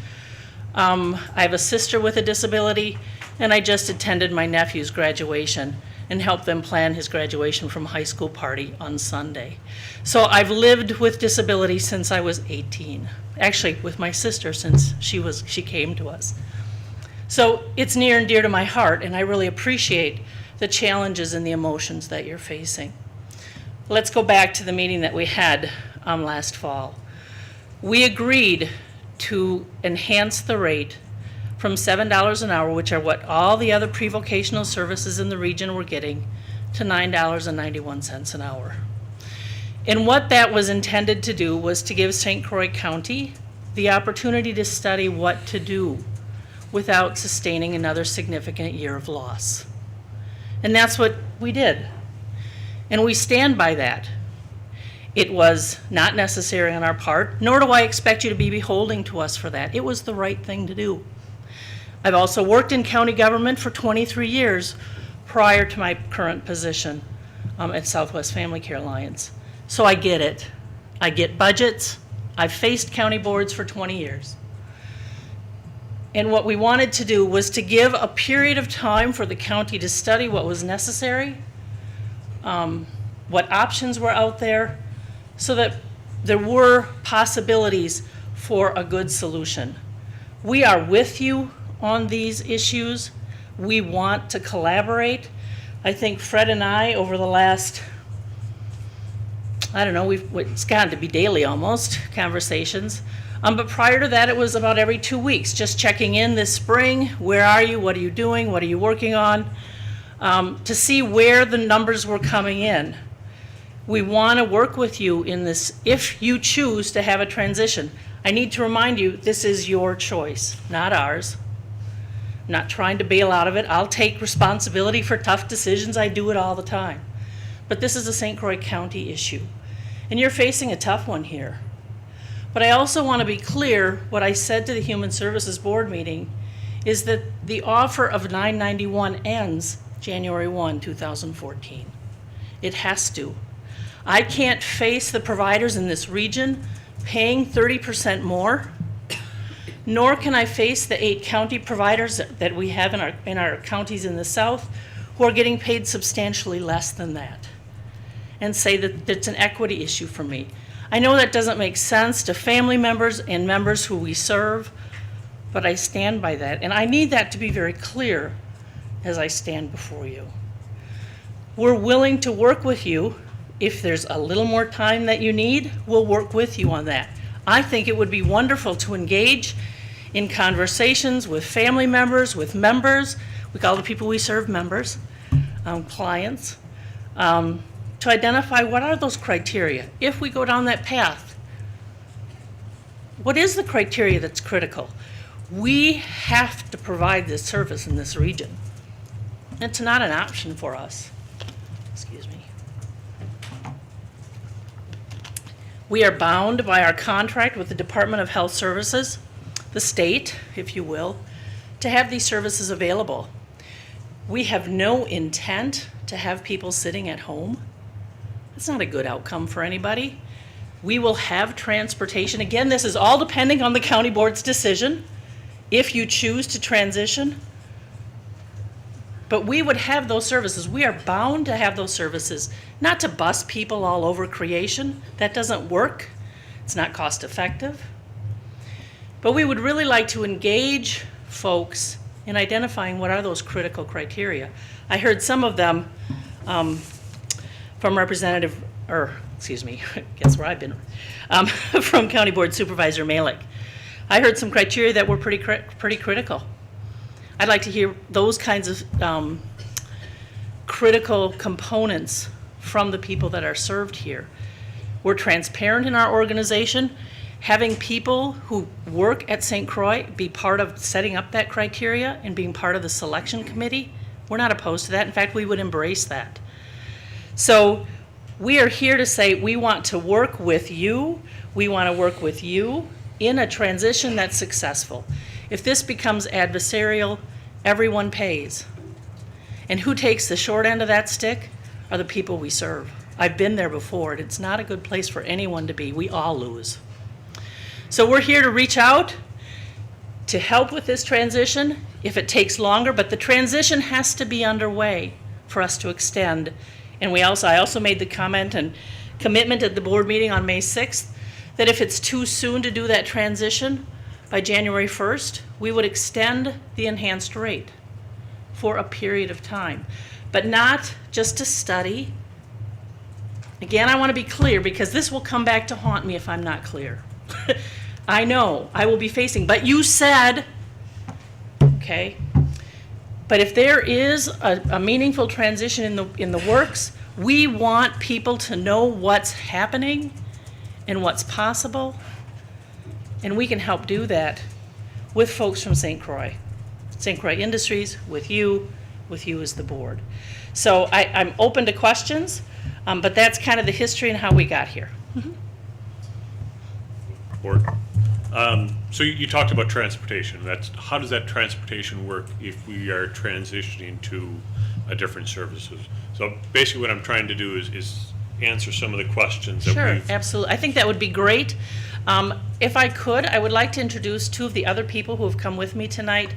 I have a sister with a disability, and I just attended my nephew's graduation and helped them plan his graduation from high school party on Sunday. So I've lived with disability since I was 18. Actually, with my sister since she came to us. So it's near and dear to my heart, and I really appreciate the challenges and the emotions that you're facing. Let's go back to the meeting that we had last fall. We agreed to enhance the rate from $7 an hour, which are what all the other pre-vocational services in the region were getting, to $9.91 an hour. And what that was intended to do was to give St. Croix County the opportunity to study what to do without sustaining another significant year of loss. And that's what we did. And we stand by that. It was not necessary on our part, nor do I expect you to be beholden to us for that. It was the right thing to do. I've also worked in county government for 23 years prior to my current position at Southwest Family Care Alliance. So I get it. I get budgets. I've faced county boards for 20 years. And what we wanted to do was to give a period of time for the county to study what was necessary, what options were out there, so that there were possibilities for a good solution. We are with you on these issues. We want to collaborate. I think Fred and I, over the last, I don't know, it's gotten to be daily almost, conversations. But prior to that, it was about every 2 weeks, just checking in this spring. Where are you? What are you doing? What are you working on? To see where the numbers were coming in. We want to work with you in this if you choose to have a transition. I need to remind you, this is your choice, not ours. I'm not trying to bail out of it. I'll take responsibility for tough decisions. I do it all the time. But this is a St. Croix County issue. And you're facing a tough one here. But I also want to be clear, what I said to the Human Services Board meeting is that the offer of $9.91 ends January 1, 2014. It has to. I can't face the providers in this region paying 30% more, nor can I face the 8 county providers that we have in our counties in the South who are getting paid substantially less than that, and say that it's an equity issue for me. I know that doesn't make sense to family members and members who we serve, but I stand by that, and I need that to be very clear as I stand before you. We're willing to work with you. If there's a little more time that you need, we'll work with you on that. I think it would be wonderful to engage in conversations with family members, with members. We call the people we serve members, clients, to identify what are those criteria. If we go down that path, what is the criteria that's critical? We have to provide this service in this region. It's not an option for us. Excuse me. We are bound by our contract with the Department of Health Services the state, if you will, to have these services available. We have no intent to have people sitting at home. That's not a good outcome for anybody. We will have transportation. Again, this is all depending on the county board's decision, if you choose to transition. But we would have those services. We are bound to have those services, not to bus people all over creation. That doesn't work. It's not cost effective. But we would really like to engage folks in identifying what are those critical criteria. I heard some of them from Representative, or excuse me, guess where I've been, from County Board Supervisor Malik. I heard some criteria that were pretty critical. I'd like to hear those kinds of critical components from the people that are served here. We're transparent in our organization. Having people who work at St. Croix be part of setting up that criteria and being part of the selection committee, we're not opposed to that. In fact, we would embrace that. So we are here to say we want to work with you. We want to work with you in a transition that's successful. If this becomes adversarial, everyone pays. And who takes the short end of that stick are the people we serve. I've been there before, and it's not a good place for anyone to be. We all lose. So we're here to reach out to help with this transition if it takes longer, but the transition has to be underway for us to extend. And I also made the comment and commitment at the board meeting on May 6th that if it's too soon to do that transition, by January 1st, we would extend the enhanced rate for a period of time, but not just to study. Again, I want to be clear because this will come back to haunt me if I'm not clear. I know I will be facing, but you said, okay, but if there is a meaningful transition in the works, we want people to know what's happening and what's possible, and we can help do that with folks from St. Croix Industries, with you as the board. So I'm open to questions, but that's kind of the history and how we got here. Board. So you talked about transportation. How does that transportation work if we are transitioning to a different services? So basically what I'm trying to do is answer some of the questions that Sure, we've... absolutely. I think that would be great. If I could, I would like to introduce two of the other people who have come with me tonight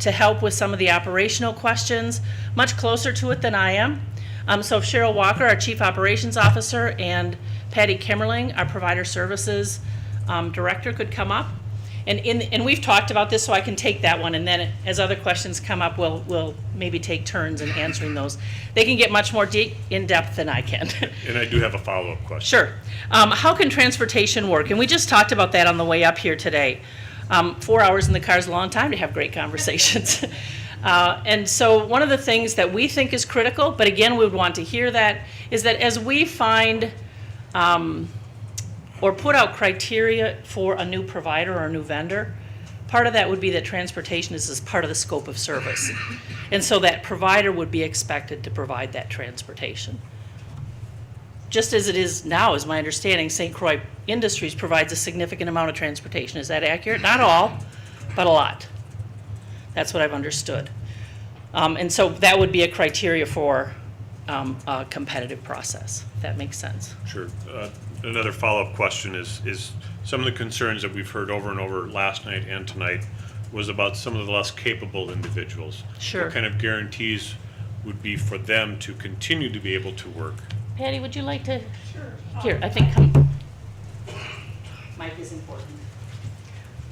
to help with some of the operational questions, much closer to it than I am. So Cheryl Walker, our Chief Operations Officer, and Patty Kimmerling, our Provider Services Director, could come up. And we've talked about this, so I can take that one, and then as other questions come up, we'll maybe take turns in answering those. They can get much more in depth than I can. And I do have a follow-up question. Sure. How can transportation work? And we just talked about that on the way up here today. 4 hours in the car is a long time to have great conversations. And so one of the things that we think is critical, but again, we would want to hear that, is that as we find or put out criteria for a new provider or a new vendor, part of that would be that transportation is as part of the scope of service. And so that provider would be expected to provide that transportation. Just as it is now, is my understanding, St. Croix Industries provides a significant amount of transportation. Is that accurate? Not all, but a lot. That's what I've understood. And so that would be a criteria for a competitive process, if that makes sense. Sure. Another follow-up question is some of the concerns that we've heard over and over last night and tonight was about some of the less capable individuals. Sure. What kind of guarantees would be for them to continue to be able to work? Patty, would you like to? Sure. Here, I think Mike is important.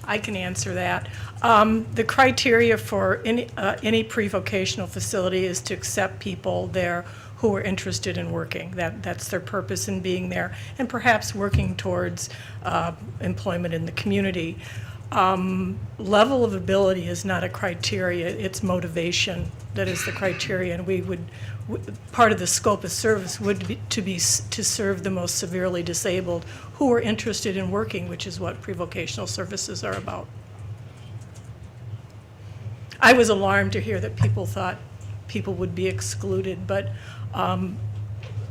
I can answer that. The criteria for any pre-vocational facility is to accept people there who are interested in working. That's their purpose in being there, and perhaps working towards employment in the community. Level of ability is not a criteria, it's motivation that is the criteria, and part of the scope of service would be to serve the most severely disabled who are interested in working, which is what pre-vocational services are about. I was alarmed to hear that people thought people would be excluded, but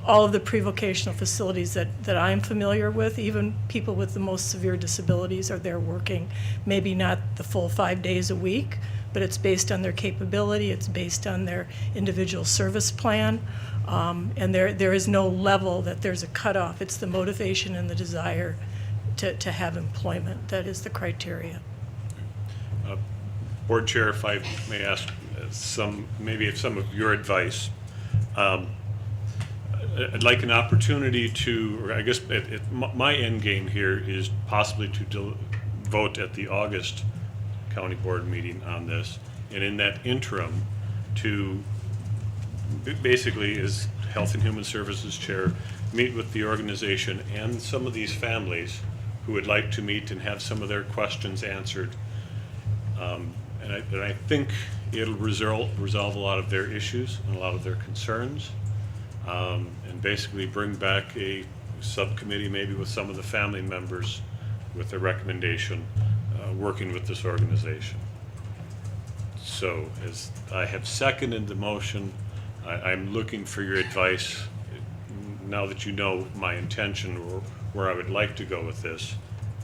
all of the pre-vocational facilities that I'm familiar with, even people with the most severe disabilities are there working, maybe not the full 5 days a week, but it's based on their capability, it's based on their individual service plan, and there is no level that there's a cutoff. It's the motivation and the desire to have employment. That is the criteria. Board Chair, if I may ask maybe some of your advice. I'd like an opportunity to, or I guess my end game here is possibly to vote at the August County Board meeting on this, and in that interim to basically, as Health and Human Services Chair, meet with the organization and some of these families who would like to meet and have some of their questions answered. And I think it'll resolve a lot of their issues and a lot of their concerns, and basically bring back a subcommittee maybe with some of the family members with a recommendation working with this organization. So as I have seconded the motion, I'm looking for your advice now that you know my intention or where I would like to go with this,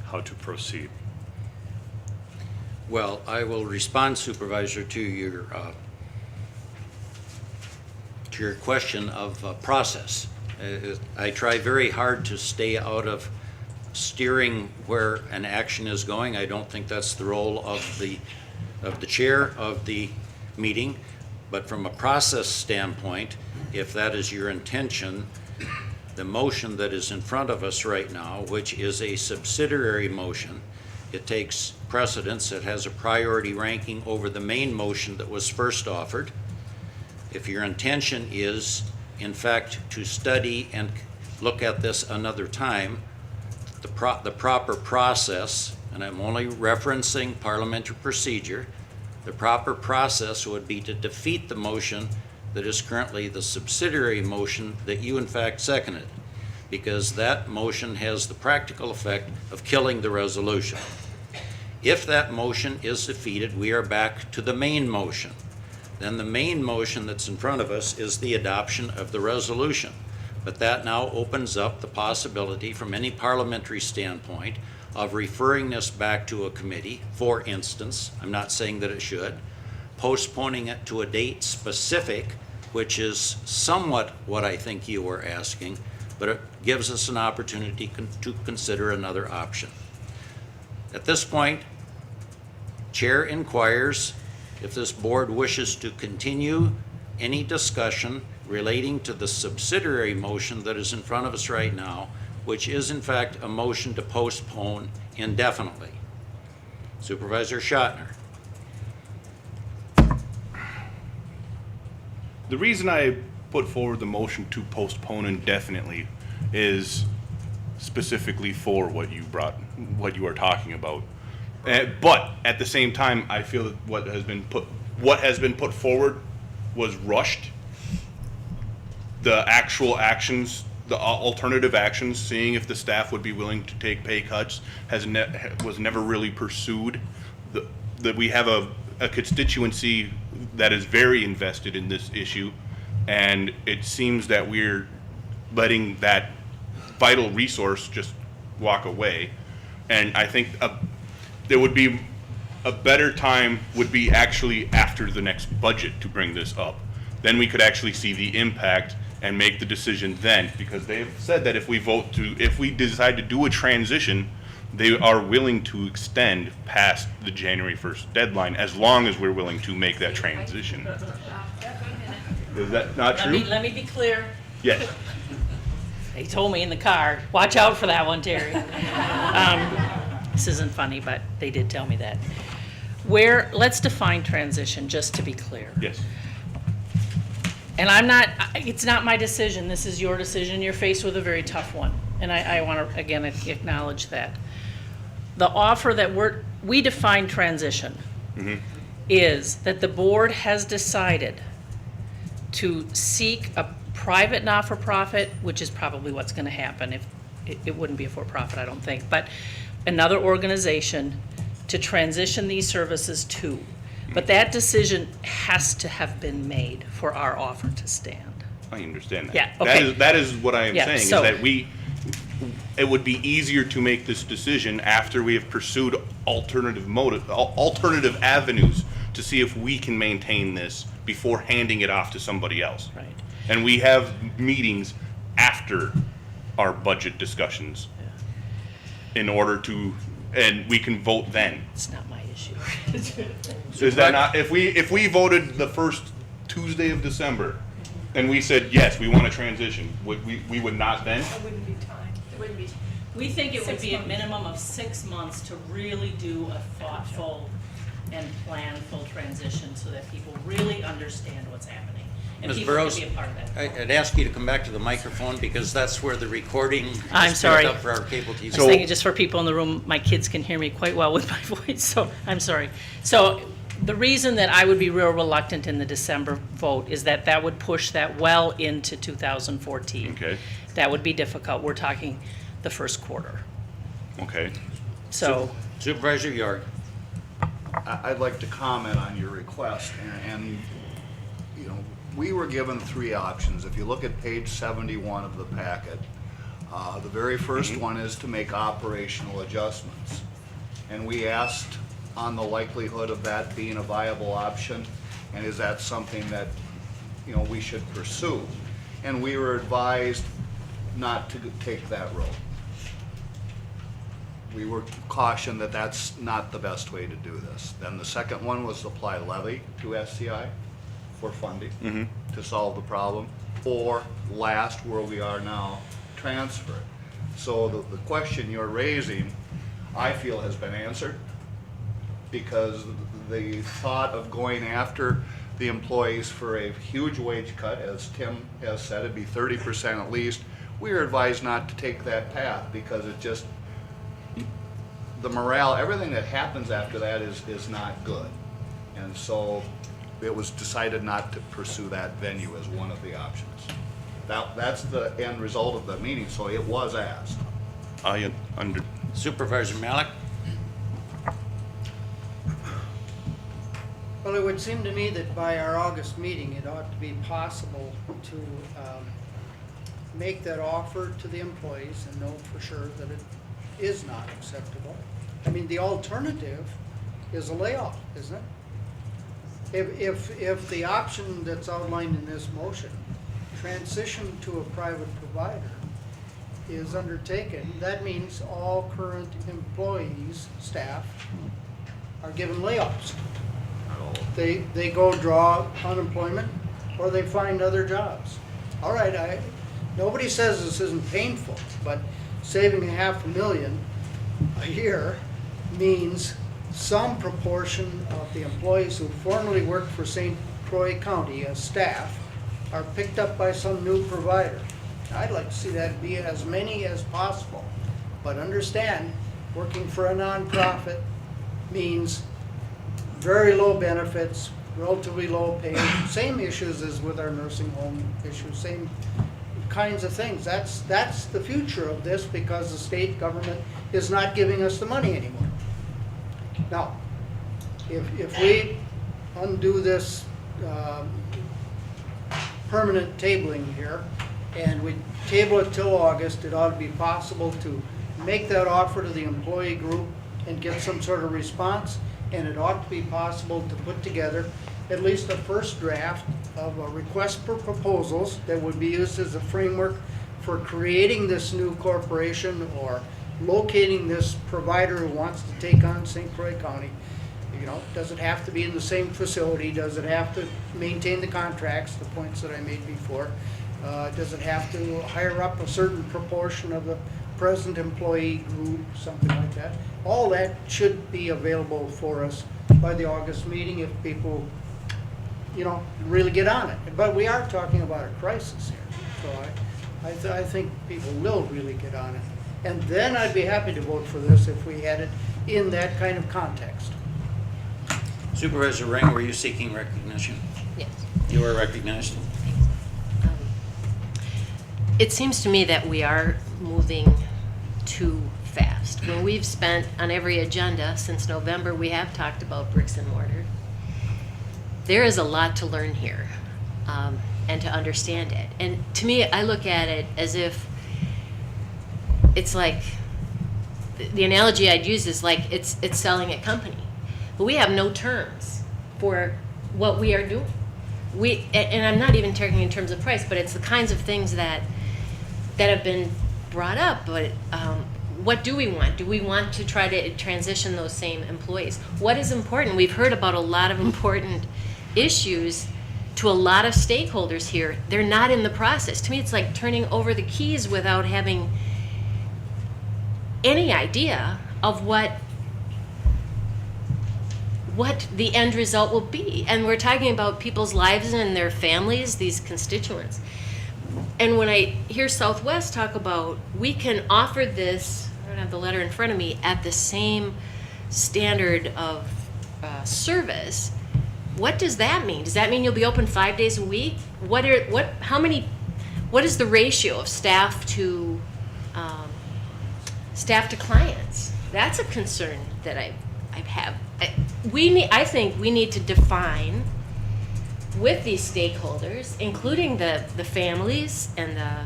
how to proceed. Well, I will respond, Supervisor, to your question of process. I try very hard to stay out of steering where an action is going. I don't think that's the role of the chair of the meeting. But from a process standpoint, if that is your intention, the motion that is in front of us right now, which is a subsidiary motion, it takes precedence. It has a priority ranking over the main motion that was first offered. If your intention is, in fact, to study and look at this another time, the proper process, and I'm only referencing parliamentary procedure, the proper process would be to defeat the motion that is currently the subsidiary motion that you in fact seconded, because that motion has the practical effect of killing the resolution. If that motion is defeated, we are back to the main motion. Then the main motion that's in front of us is the adoption of the resolution. But that now opens up the possibility from any parliamentary standpoint of referring this back to a committee, for instance, I'm not saying that it should, postponing it to a date specific, which is somewhat what I think you were asking, but it gives us an opportunity to consider another option. At this point, Chair inquires if this board wishes to continue any discussion relating to the subsidiary motion that is in front of us right now, which is in fact a motion to postpone indefinitely. Supervisor Schottner. The reason I put forward the motion to postpone indefinitely is specifically for what you are talking about. But at the same time, I feel that what has been put forward was rushed. The actual actions, the alternative actions, seeing if the staff would be willing to take pay cuts, was never really pursued. That we have a constituency that is very invested in this issue, and it seems that we're letting that vital resource just walk away. And I think there would be a better time would be actually after the next budget to bring this up. Then we could actually see the impact and make the decision then, because they've said that if we decide to do a transition, they are willing to extend past the January 1st deadline as long as we're willing to make that transition. Is that not true? Let me be clear. Yes. They told me in the car, watch out for that one, Terry. This isn't funny, but they did tell me that. Let's define transition, just to be clear. Yes. And it's not my decision, this is your decision, you're faced with a very tough one. And I want to, again, acknowledge that. The offer that we define transition is that the board has decided to seek a private not-for-profit, which is probably what's going to happen. If it wouldn't be a for-profit, I don't think, but another organization to transition these services to. But that decision has to have been made for our offer to stand. I understand that. Yeah, okay. That is what I am Yeah, saying, is so- that it would be easier to make this decision after we have pursued alternative avenues to see if we can maintain this before handing it off to somebody else. Right. And we have meetings after our budget discussions in order to, and we can vote then. It's not my issue. Is that not, if we voted the first Tuesday of December and we said, yes, we want to transition, we would not then? It wouldn't be time. It wouldn't be. We think it would be a minimum of 6 months to really do a thoughtful and planful transition so that people really understand what's happening. And Ms. people can Burrows, be a part of that. I'd ask you to come back to the microphone because that's where the recording I'm is sorry. picked up for our cable TV. I was thinking just for people in the room, my kids can hear me quite well with my voice, so I'm sorry. So the reason that I would be real reluctant in the December vote is that that would push that well into 2014. Okay. That would be difficult. We're talking the first quarter. Okay. So, Supervisor York. I'd like to comment on your request, and, you know, we were given 3 options. If you look at page 71 of the packet, the very first one is to make operational adjustments. And we asked on the likelihood of that being a viable option, and is that something that, you know, we should pursue? And we were advised not to take that road. We were cautioned that that's not the best way to do this. Then the second one was to apply levy to SCI for funding to solve the problem, or last, where we are now, transfer it. So the question you're raising, I feel, has been answered, because the thought of going after the employees for a huge wage cut, as Tim has said, it'd be 30% at least, we are advised not to take that path, because it just, the morale, everything that happens after that is not good. And so it was decided not to pursue that venue as one of the options. That's the end result of the meeting, so it was asked. Supervisor Malik? Well, it would seem to me that by our August meeting, it ought to be possible to make that offer to the employees and know for sure that it is not acceptable. I mean, the alternative is a layoff, isn't it? If the option that's outlined in this motion, transition to a private provider, is undertaken, that means all current employees, staff, are given layoffs. They go draw unemployment, or they find other jobs. All right, nobody says this isn't painful, but saving $500,000 a year means some proportion of the employees who formerly worked for St. Croix County as staff are picked up by some new provider. I'd like to see that be as many as possible, but understand, working for a nonprofit means very low benefits, relatively low pay, same issues as with our nursing home issues, same kinds of things. That's the future of this, because the state government is not giving us the money anymore. Now, if we undo this permanent tabling here, and we table it till August, it ought to be possible to make that offer to the employee group and get some sort of response, and it ought to be possible to put together at least a first draft of a request for proposals that would be used as a framework for creating this new corporation or locating this provider who wants to take on St. Croix County. You know, does it have to be in the same facility? Does it have to maintain the contracts, the points that I made before? Does it have to hire up a certain proportion of the present employee group, something like that? All that should be available for us by the August meeting if people, you know, really get on it. But we are talking about a crisis here, so I think people will really get on it. And then I'd be happy to vote for this if we had it in that kind of context. Supervisor Ring, were you seeking recognition? Yes. You are recognized. It seems to me that we are moving too fast. When we've spent on every agenda since November, we have talked about bricks and mortar. There is a lot to learn here. and to understand it. And to me, I look at it as if it's like, the analogy I'd use is like it's selling a company. But we have no terms for what we are doing. And I'm not even talking in terms of price, but it's the kinds of things that have been brought up. But what do we want? Do we want to try to transition those same employees? What is important? We've heard about a lot of important issues to a lot of stakeholders here. They're not in the process. To me, it's like turning over the keys without having any idea of what the end result will be. And we're talking about people's lives and their families, these constituents. And when I hear Southwest talk about, we can offer this, I don't have the letter in front of me, at the same standard of service, what does that mean? Does that mean you'll be open 5 days a week? What is the ratio of staff to clients? That's a concern that I have. I think we need to define with these stakeholders, including the families and the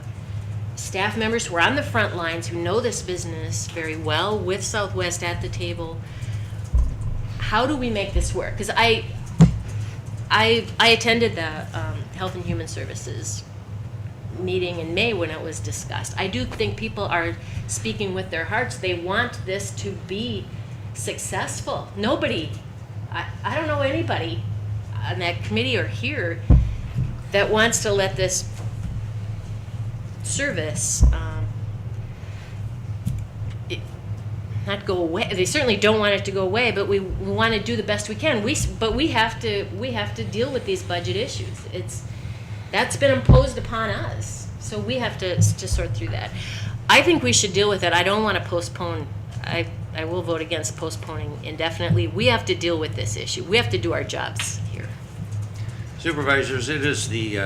staff members who are on the front lines, who know this business very well, with Southwest at the table. How do we make this work? Because I attended the Health and Human Services meeting in May when it was discussed. I do think people are speaking with their hearts. They want this to be successful. Nobody, I don't know anybody on that committee or here that wants to let this service not go away. They certainly don't want it to go away, but we want to do the best we can. But we have to deal with these budget issues. That's been imposed upon us, so we have to sort through that. I think we should deal with it. I don't want to postpone. I will vote against postponing indefinitely. We have to deal with this issue. We have to do our jobs here. Supervisors, it is the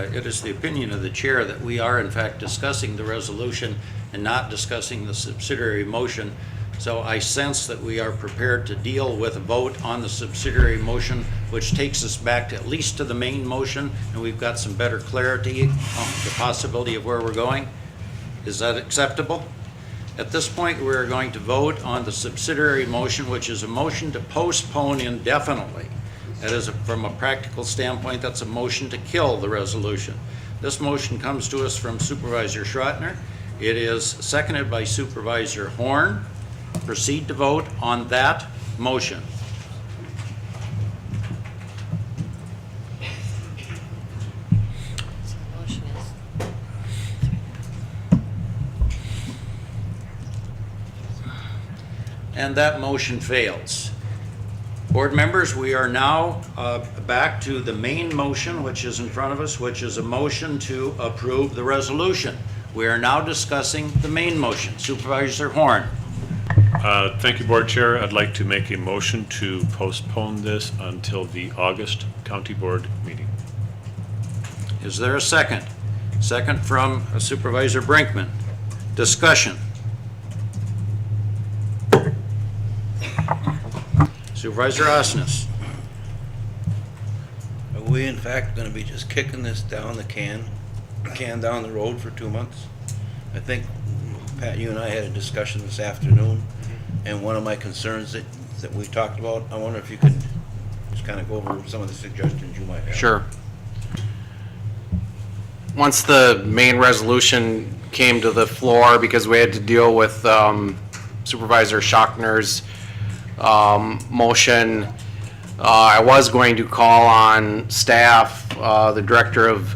opinion of the chair that we are in fact discussing the resolution and not discussing the subsidiary motion. So I sense that we are prepared to deal with a vote on the subsidiary motion, which takes us back to at least to the main motion, and we've got some better clarity on the possibility of where we're going. Is that acceptable? At this point, we're going to vote on the subsidiary motion, which is a motion to postpone indefinitely. That is, from a practical standpoint, that's a motion to kill the resolution. This motion comes to us from Supervisor Schrottner. It is seconded by Supervisor Horn. Proceed to vote on that motion. And that motion fails. Board members, we are now back to the main motion, which is in front of us, which is a motion to approve the resolution. We are now discussing the main motion. Supervisor Horn. Thank you, Board Chair. I'd like to make a motion to postpone this until the August County Board meeting. Is there a second? Second from Supervisor Brinkman. Discussion. Supervisor Osnes. Are we in fact going to be just kicking this down the can down the road for 2 months? I think, Pat, you and I had a discussion this afternoon, and one of my concerns that we talked about, I wonder if you could just kind of go over some of the suggestions you might have. Sure. Once the main resolution came to the floor, because we had to deal with Supervisor Schrottner's motion, I was going to call on staff, the director of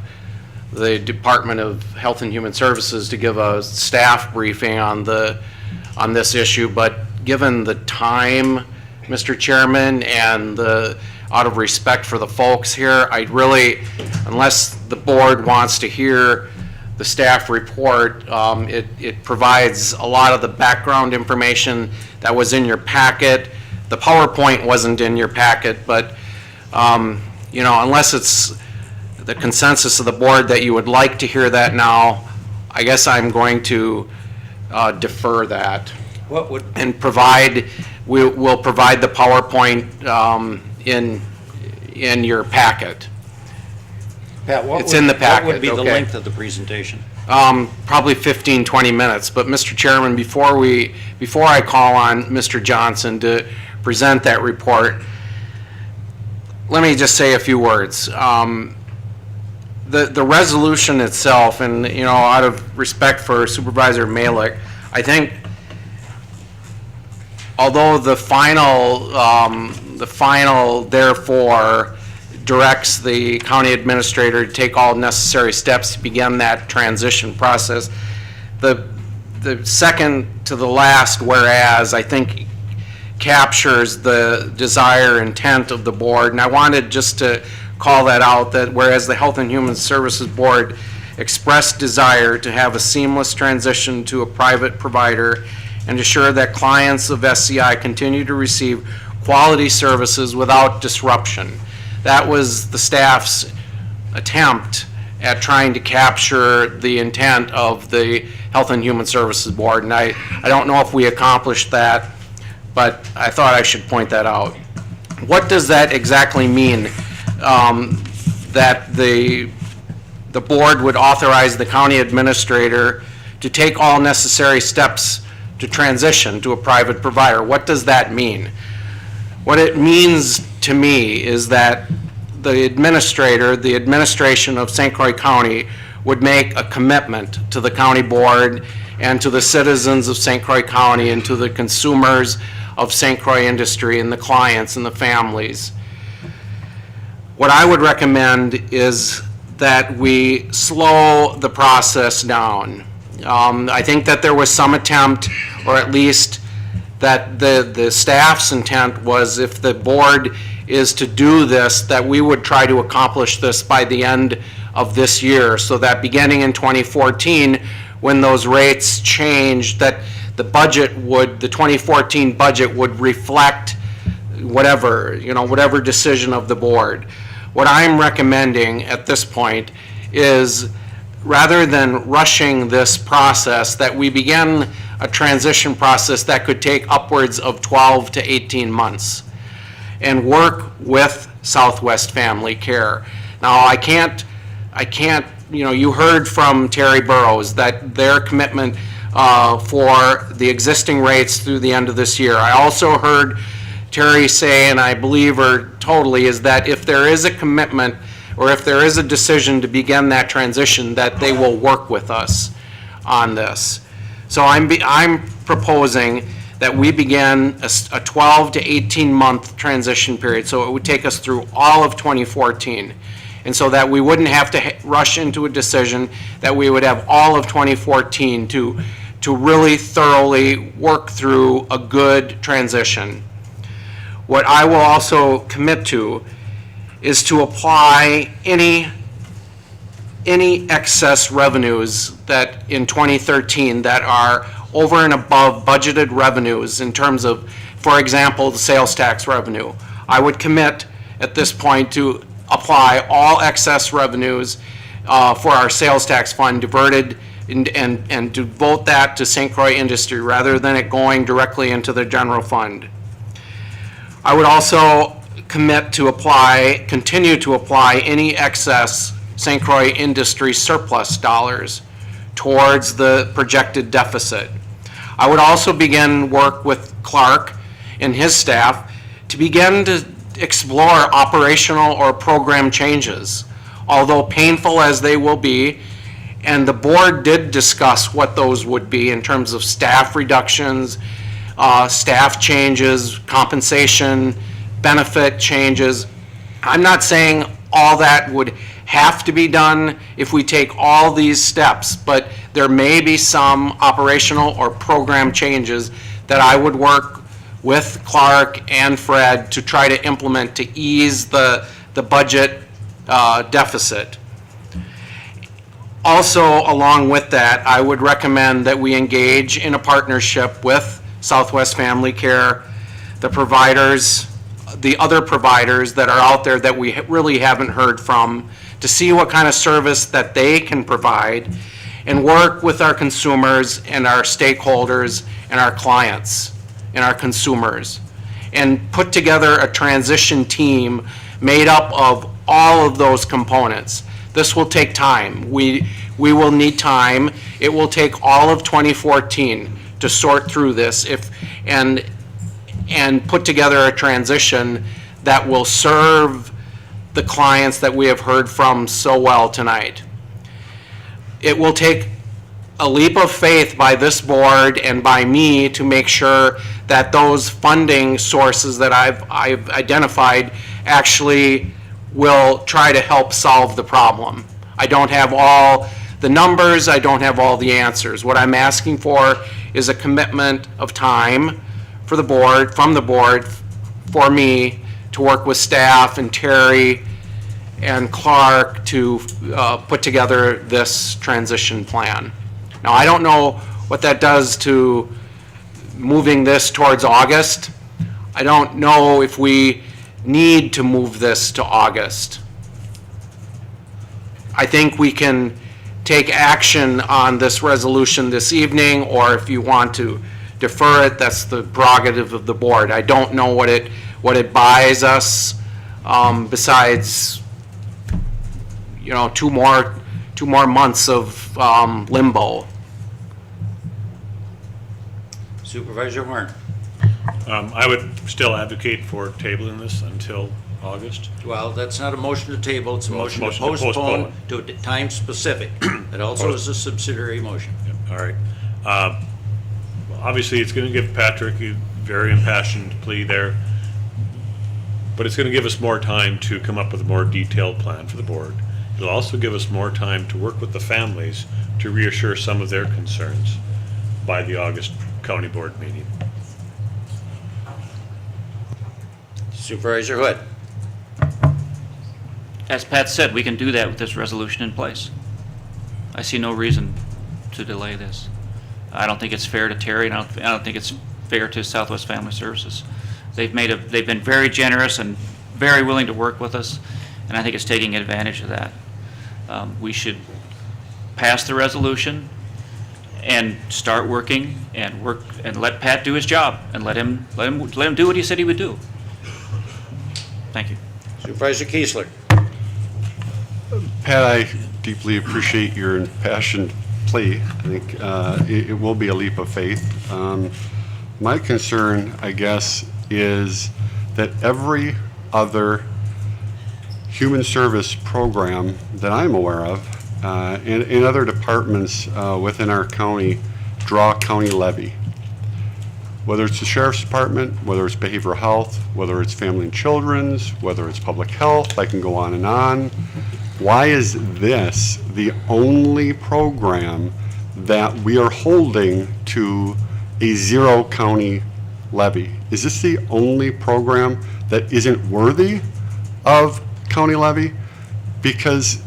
the Department of Health and Human Services, to give a staff briefing on this issue, but given the time, Mr. Chairman, and out of respect for the folks here, I really, unless the board wants to hear the staff report, it provides a lot of the background information that was in your packet. The PowerPoint wasn't in your packet, but unless it's the consensus of the board that you would like to hear that now, I guess I'm going to defer that. And we'll provide the PowerPoint in your packet. Pat, what It's would- in the What would packet, be the okay. length of the presentation? Probably 15, 20 minutes. But Mr. Chairman, before I call on Mr. Johnson to present that report, let me just say a few words. The resolution itself, and, you know, out of respect for Supervisor Malick, I think although the final therefore directs the county administrator to take all necessary steps to begin that transition process, the second to the last whereas, I think, captures the desire, intent of the board. And I wanted just to call that out, that whereas the Health and Human Services Board expressed desire to have a seamless transition to a private provider and assure that clients of SCI continue to receive quality services without disruption. That was the staff's attempt at trying to capture the intent of the Health and Human Services Board. And I don't know if we accomplished that, but I thought I should point that out. What does that exactly mean? That the board would authorize the county administrator to take all necessary steps to transition to a private provider. What does that mean? What it means to me is that the administrator, the administration of St. Croix County would make a commitment to the county board and to the citizens of St. Croix County and to the consumers of St. Croix industry and the clients and the families. What I would recommend is that we slow the process down. I think that there was some attempt, or at least that the staff's intent was, if the board is to do this, that we would try to accomplish this by the end of this year, so that beginning in 2014, when those rates change, that the budget would, the 2014 budget would reflect whatever, you know, whatever decision of the board. What I'm recommending at this point is, rather than rushing this process, that we begin a transition process that could take upwards of 12 to 18 months and work with Southwest Family Care. Now, I can't, you know, you heard from Terry Burrows that their commitment for the existing rates through the end of this year. I also heard Terry say, and I believe her totally, is that if there is a commitment or if there is a decision to begin that transition, that they will work with us on this. So I'm proposing that we begin a 12 to 18 month transition period. So it would take us through all of 2014. And so that we wouldn't have to rush into a decision, that we would have all of 2014 to really thoroughly work through a good transition. What I will also commit to is to apply any excess revenues that in 2013 that are over and above budgeted revenues in terms of, for example, the sales tax revenue. I would commit at this point to apply all excess revenues for our sales tax fund diverted and to vote that to St. Croix industry rather than it going directly into the general fund. I would also commit to continue to apply any excess St. Croix industry surplus dollars towards the projected deficit. I would also begin work with Clark and his staff to begin to explore operational or program changes, although painful as they will be, and the board did discuss what those would be in terms of staff reductions, staff changes, compensation, benefit changes. I'm not saying all that would have to be done if we take all these steps, but there may be some operational or program changes that I would work with Clark and Fred to try to implement to ease the budget deficit. Also, along with that, I would recommend that we engage in a partnership with Southwest Family Care, the providers, the other providers that are out there that we really haven't heard from, to see what kind of service that they can provide, and work with our consumers and our stakeholders and our clients and our consumers, and put together a transition team made up of all of those components This will take time. We will need time. It will take all of 2014 to sort through this and put together a transition that will serve the clients that we have heard from so well tonight. It will take a leap of faith by this board and by me to make sure that those funding sources that I've identified actually will try to help solve the problem. I don't have all the numbers, I don't have all the answers. What I'm asking for is a commitment of time for the board, from the board, for me to work with staff and Terry and Clark to put together this transition plan. Now, I don't know what that does to moving this towards August. I don't know if we need to move this to August. I think we can take action on this resolution this evening, or if you want to defer it, that's the prerogative of the board. I don't know what it buys us, besides, you know, two more months of limbo. Supervisor Horn. I would still advocate for tabling this until August. Well, that's not a motion to table, it's a Well, it's motion to postpone to a time specific. It also is a subsidiary motion. All right. Obviously, it's going to give Patrick a very impassioned plea there, but it's going to give us more time to come up with a more detailed plan for the board. It'll also give us more time to work with the families to reassure some of their concerns by the August county board meeting. Supervisor Hood. As Pat said, we can do that with this resolution in place. I see no reason to delay this. I don't think it's fair to Terry, and I don't think it's fair to Southwest Family Services. They've been very generous and very willing to work with us, and I think it's taking advantage of that. We should pass the resolution and start working and let Pat do his job and let him do what he said he would do. Thank you. Supervisor Kiesler. Pat, I deeply appreciate your impassioned plea. I think it will be a leap of faith. My concern, I guess, is that every other human service program that I'm aware of and other departments within our county draw county levy. Whether it's the sheriff's department, whether it's behavioral health, whether it's family and children's, whether it's public health, I can go on and on. Why is this the only program that we are holding to a zero county levy? Is this the only program that isn't worthy of county levy? Because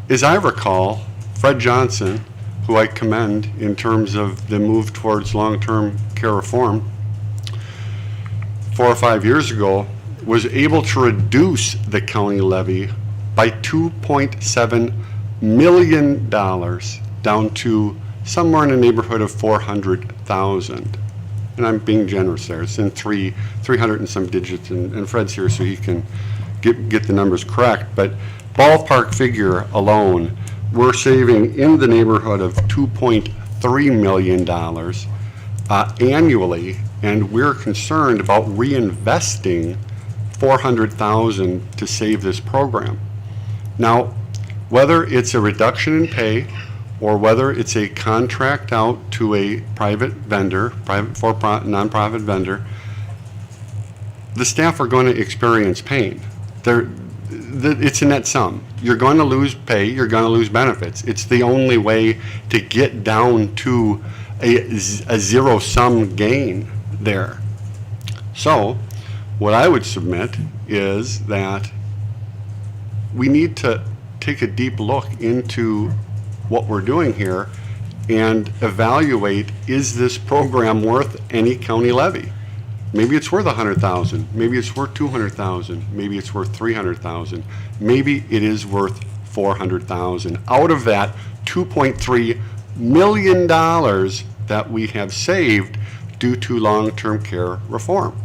as I recall, Fred Johnson, who I commend in terms of the move towards long-term care reform, 4 or 5 years ago, was able to reduce the county levy by $2.7 million down to somewhere in the neighborhood of 400,000. And I'm being generous there. It's in 300 and some digits, and Fred's here so he can get the numbers correct. But ballpark figure alone, we're saving in the neighborhood of $2.3 million annually, and we're concerned about reinvesting $400,000 to save this program. Now, whether it's a reduction in pay or whether it's a contract out to a private vendor, nonprofit vendor, the staff are going to experience pain. It's a net sum. You're going to lose pay, you're going to lose benefits. It's the only way to get down to a zero-sum gain there. So, what I would submit is that we need to take a deep look into what we're doing here and evaluate, is this program worth any county levy? Maybe it's worth $100,000, maybe it's worth $200,000, maybe it's worth $300,000, maybe it is worth $400,000 out of that $2.3 million that we have saved due to long-term care reform.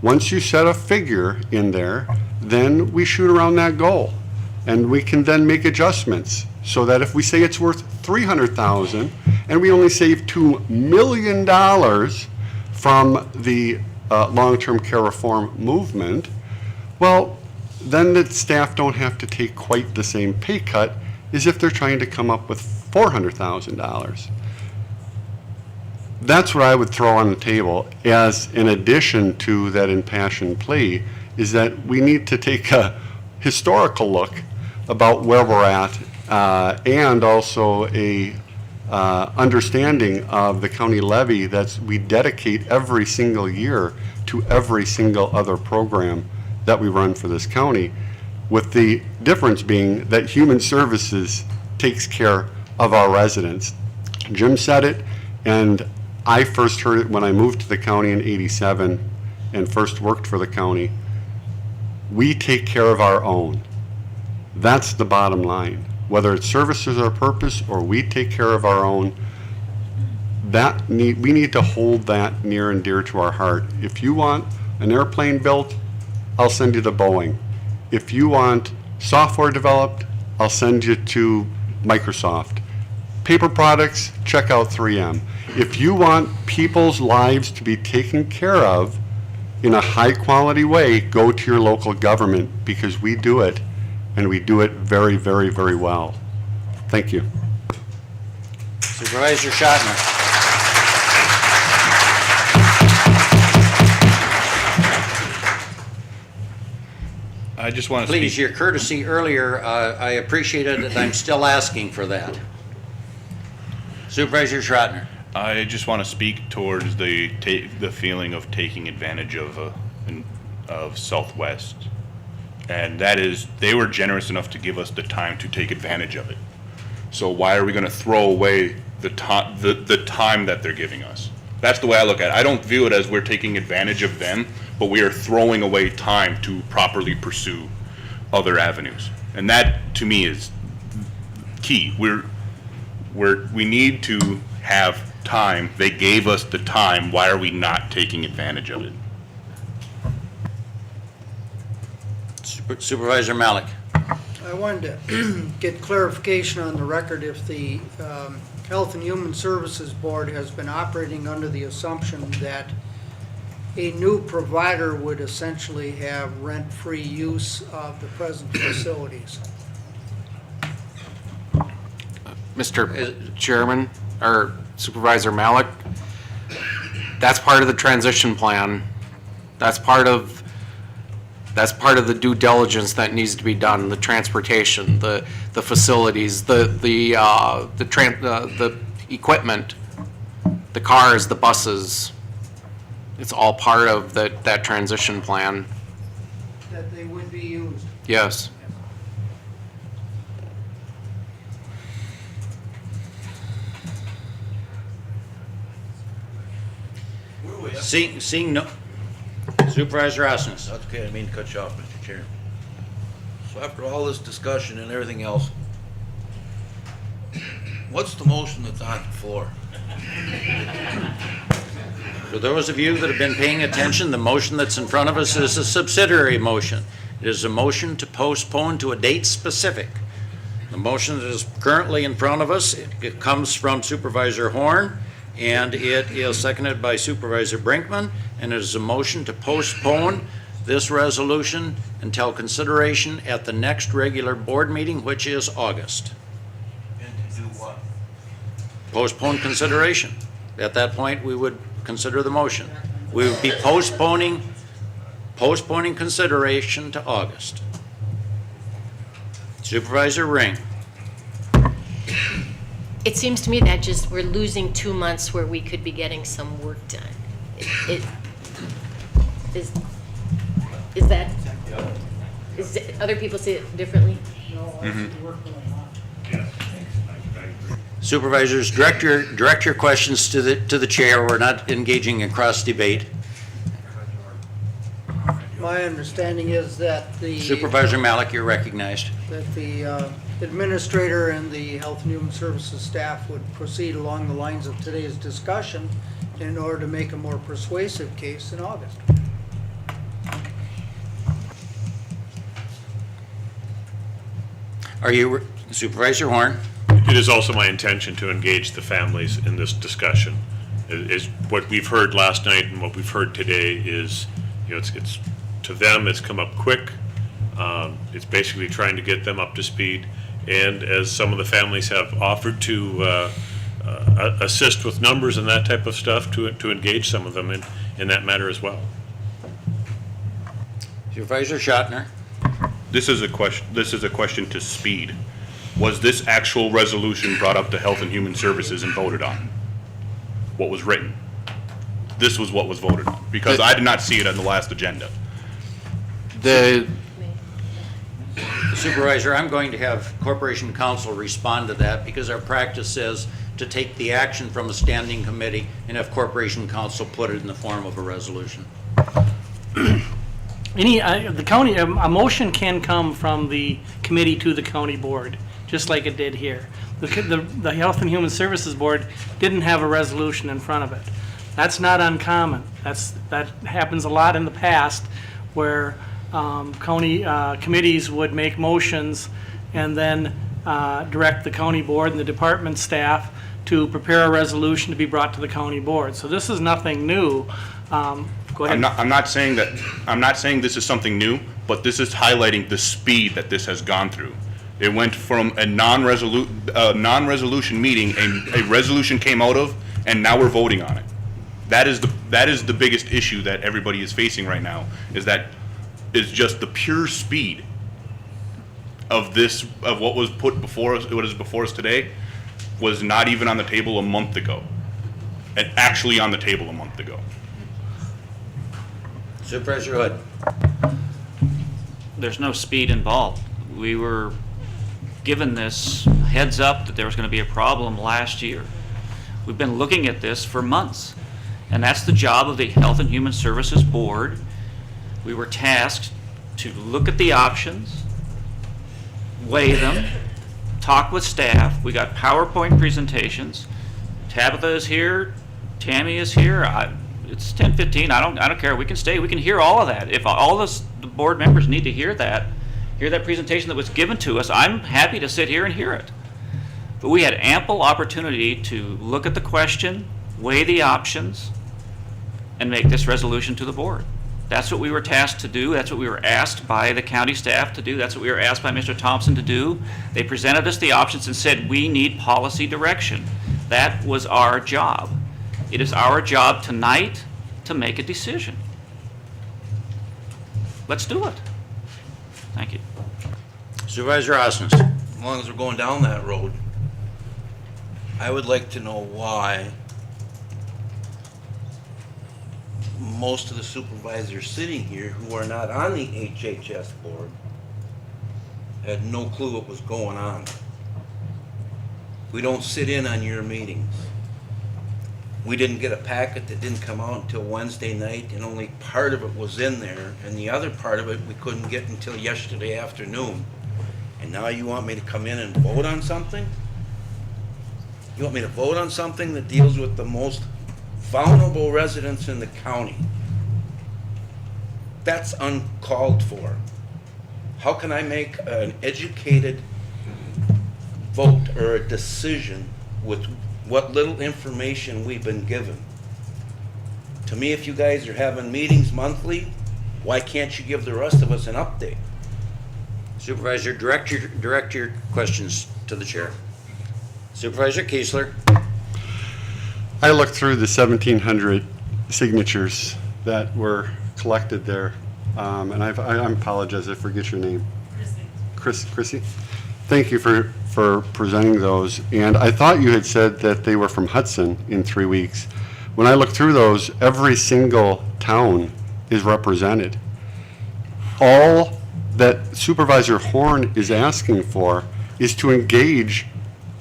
Once you set a figure in there, then we shoot around that goal. And we can then make adjustments so that if we say it's worth $300,000 and we only save $2 million from the long-term care reform movement, well, then the staff don't have to take quite the same pay cut as if they're trying to come up with $400,000. That's what I would throw on the table as in addition to that impassioned plea, is that we need to take a historical look about where we're at and also a understanding of the county levy that we dedicate every single year to every single other program that we run for this county, with the difference being that Human Services takes care of our residents. Jim said it, and I first heard it when I moved to the county in '87 and first worked for the county. We take care of our own. That's the bottom line. Whether it services our purpose or we take care of our own, we need to hold that near and dear to our heart. If you want an airplane built, I'll send you to Boeing. If you want software developed, I'll send you to Microsoft. Paper products, check out 3M. If you want people's lives to be taken care of in a high-quality way, go to your local government, because we do it, and we do it very, very, very well. Thank you. Supervisor Schottner. I just want to Please, speak. your courtesy earlier, I appreciated it. I'm still asking for that. Supervisor Schrottner. I just want to speak towards the feeling of taking advantage of Southwest, and that is they were generous enough to give us the time to take advantage of it. So why are we going to throw away the time that they're giving us? That's the way I look at it. I don't view it as we're taking advantage of them, but we are throwing away time to properly pursue other avenues, and that to me is key. We need to have time. They gave us the time. Why are we not taking advantage of it? Supervisor Malik. I wanted to get clarification on the record if the Health and Human Services Board has been operating under the assumption that a new provider would essentially have rent-free use of the present facilities. Mr. Chairman, or Supervisor Malik, that's part of the transition plan. That's part of the due diligence that needs to be done, the transportation, the facilities, the equipment, the cars, the buses. It's all part of that transition plan. That they would be used. Yes. Seeing no, Supervisor Osnes. That's okay, I didn't mean to cut you off, Mr. Chair. So after all this discussion and everything else, what's the motion that's on the floor? For those of you that have been paying attention, the motion that's in front of us is a subsidiary motion. It is a motion to postpone to a date specific. The motion that is currently in front of us, it comes from Supervisor Horn, and it is seconded by Supervisor Brinkman, and it is a motion to postpone this resolution until consideration at the next regular board meeting, which is August. And to do what? Postpone consideration. At that point, we would consider the motion. We would be postponing consideration to August. Supervisor Ring. It seems to me that just we're losing 2 months where we could be getting some work done. Other people see it differently? Supervisors, direct your questions to the chair. We're not engaging in cross debate. My understanding is that Supervisor Malik, you're recognized. that the administrator and the Health and Human Services staff would proceed along the lines of today's discussion in order to make a more persuasive case in August. Supervisor Horn? It is also my intention to engage the families in this discussion. Is what we've heard last night and what we've heard today is, it's to them, it's come up quick. It's basically trying to get them up to speed. And as some of the families have offered to assist with numbers and that type of stuff, to engage some of them in that matter as well. Supervisor Schottner? This is a question to speed. Was this actual resolution brought up to Health and Human Services and voted on? What was written? This was what was voted on, because I did not see it on the last agenda. Supervisor, I'm going to have Corporation Counsel respond to that, because our practice says to take the action from a standing committee and have Corporation Counsel put it in the form of a resolution. The county, a motion can come from the committee to the county board, just like it did here. The Health and Human Services Board didn't have a resolution in front of it. That's not uncommon. That happens a lot in the past, where county committees would make motions and then direct the county board and the department staff to prepare a resolution to be brought to the county board. So this is nothing new. Go ahead. I'm not saying this is something new, but this is highlighting the speed that this has gone through. It went from a non-resolution meeting, a resolution came out of, and now we're voting on it. That is the biggest issue that everybody is facing right now, is just the pure speed of what was put before us, what is before us today, was not even on the table a month ago, and actually on the table a month ago. Supervisor Hood? There's no speed involved. We were given this heads up that there was going to be a problem last year. We've been looking at this for months, and that's the job of the Health and Human Services Board. We were tasked to look at the options, weigh them, talk with staff. We got PowerPoint presentations. Tabitha is here, Tammy is here. It's 10:15. I don't care. We can stay. We can hear all of that. If all the board members need to hear that presentation that was given to us, I'm happy to sit here and hear it. But we had ample opportunity to look at the question, weigh the options, and make this resolution to the board. That's what we were tasked to do. That's what we were asked by the county staff to do. That's what we were asked by Mr. Thompson to do. They presented us the options and said, we need policy direction. That was our job. It is our job tonight to make a decision. Let's do it. Thank you. Supervisor Osnes? As long as we're going down that road, I would like to know why most of the supervisors sitting here who are not on the HHS board had no clue what was going on. We don't sit in on your meetings. We didn't get a packet that didn't come out until Wednesday night, and only part of it was in there, and the other part of it we couldn't get until yesterday afternoon. And now you want me to come in and vote on something? You want me to vote on something that deals with the most vulnerable residents in the county? That's uncalled for. How can I make an educated vote or a decision with what little information we've been given? To me, if you guys are having meetings monthly, why can't you give the rest of us an update? Supervisor, direct your questions to the chair. Supervisor Kiesler? I looked through the 1,700 signatures that were collected there, and I apologize, I forget your name. Chrissy. Thank you for presenting those. And I thought you had said that they were from Hudson in 3 weeks. When I looked through those, every single town is represented. All that Supervisor Horn is asking for is to engage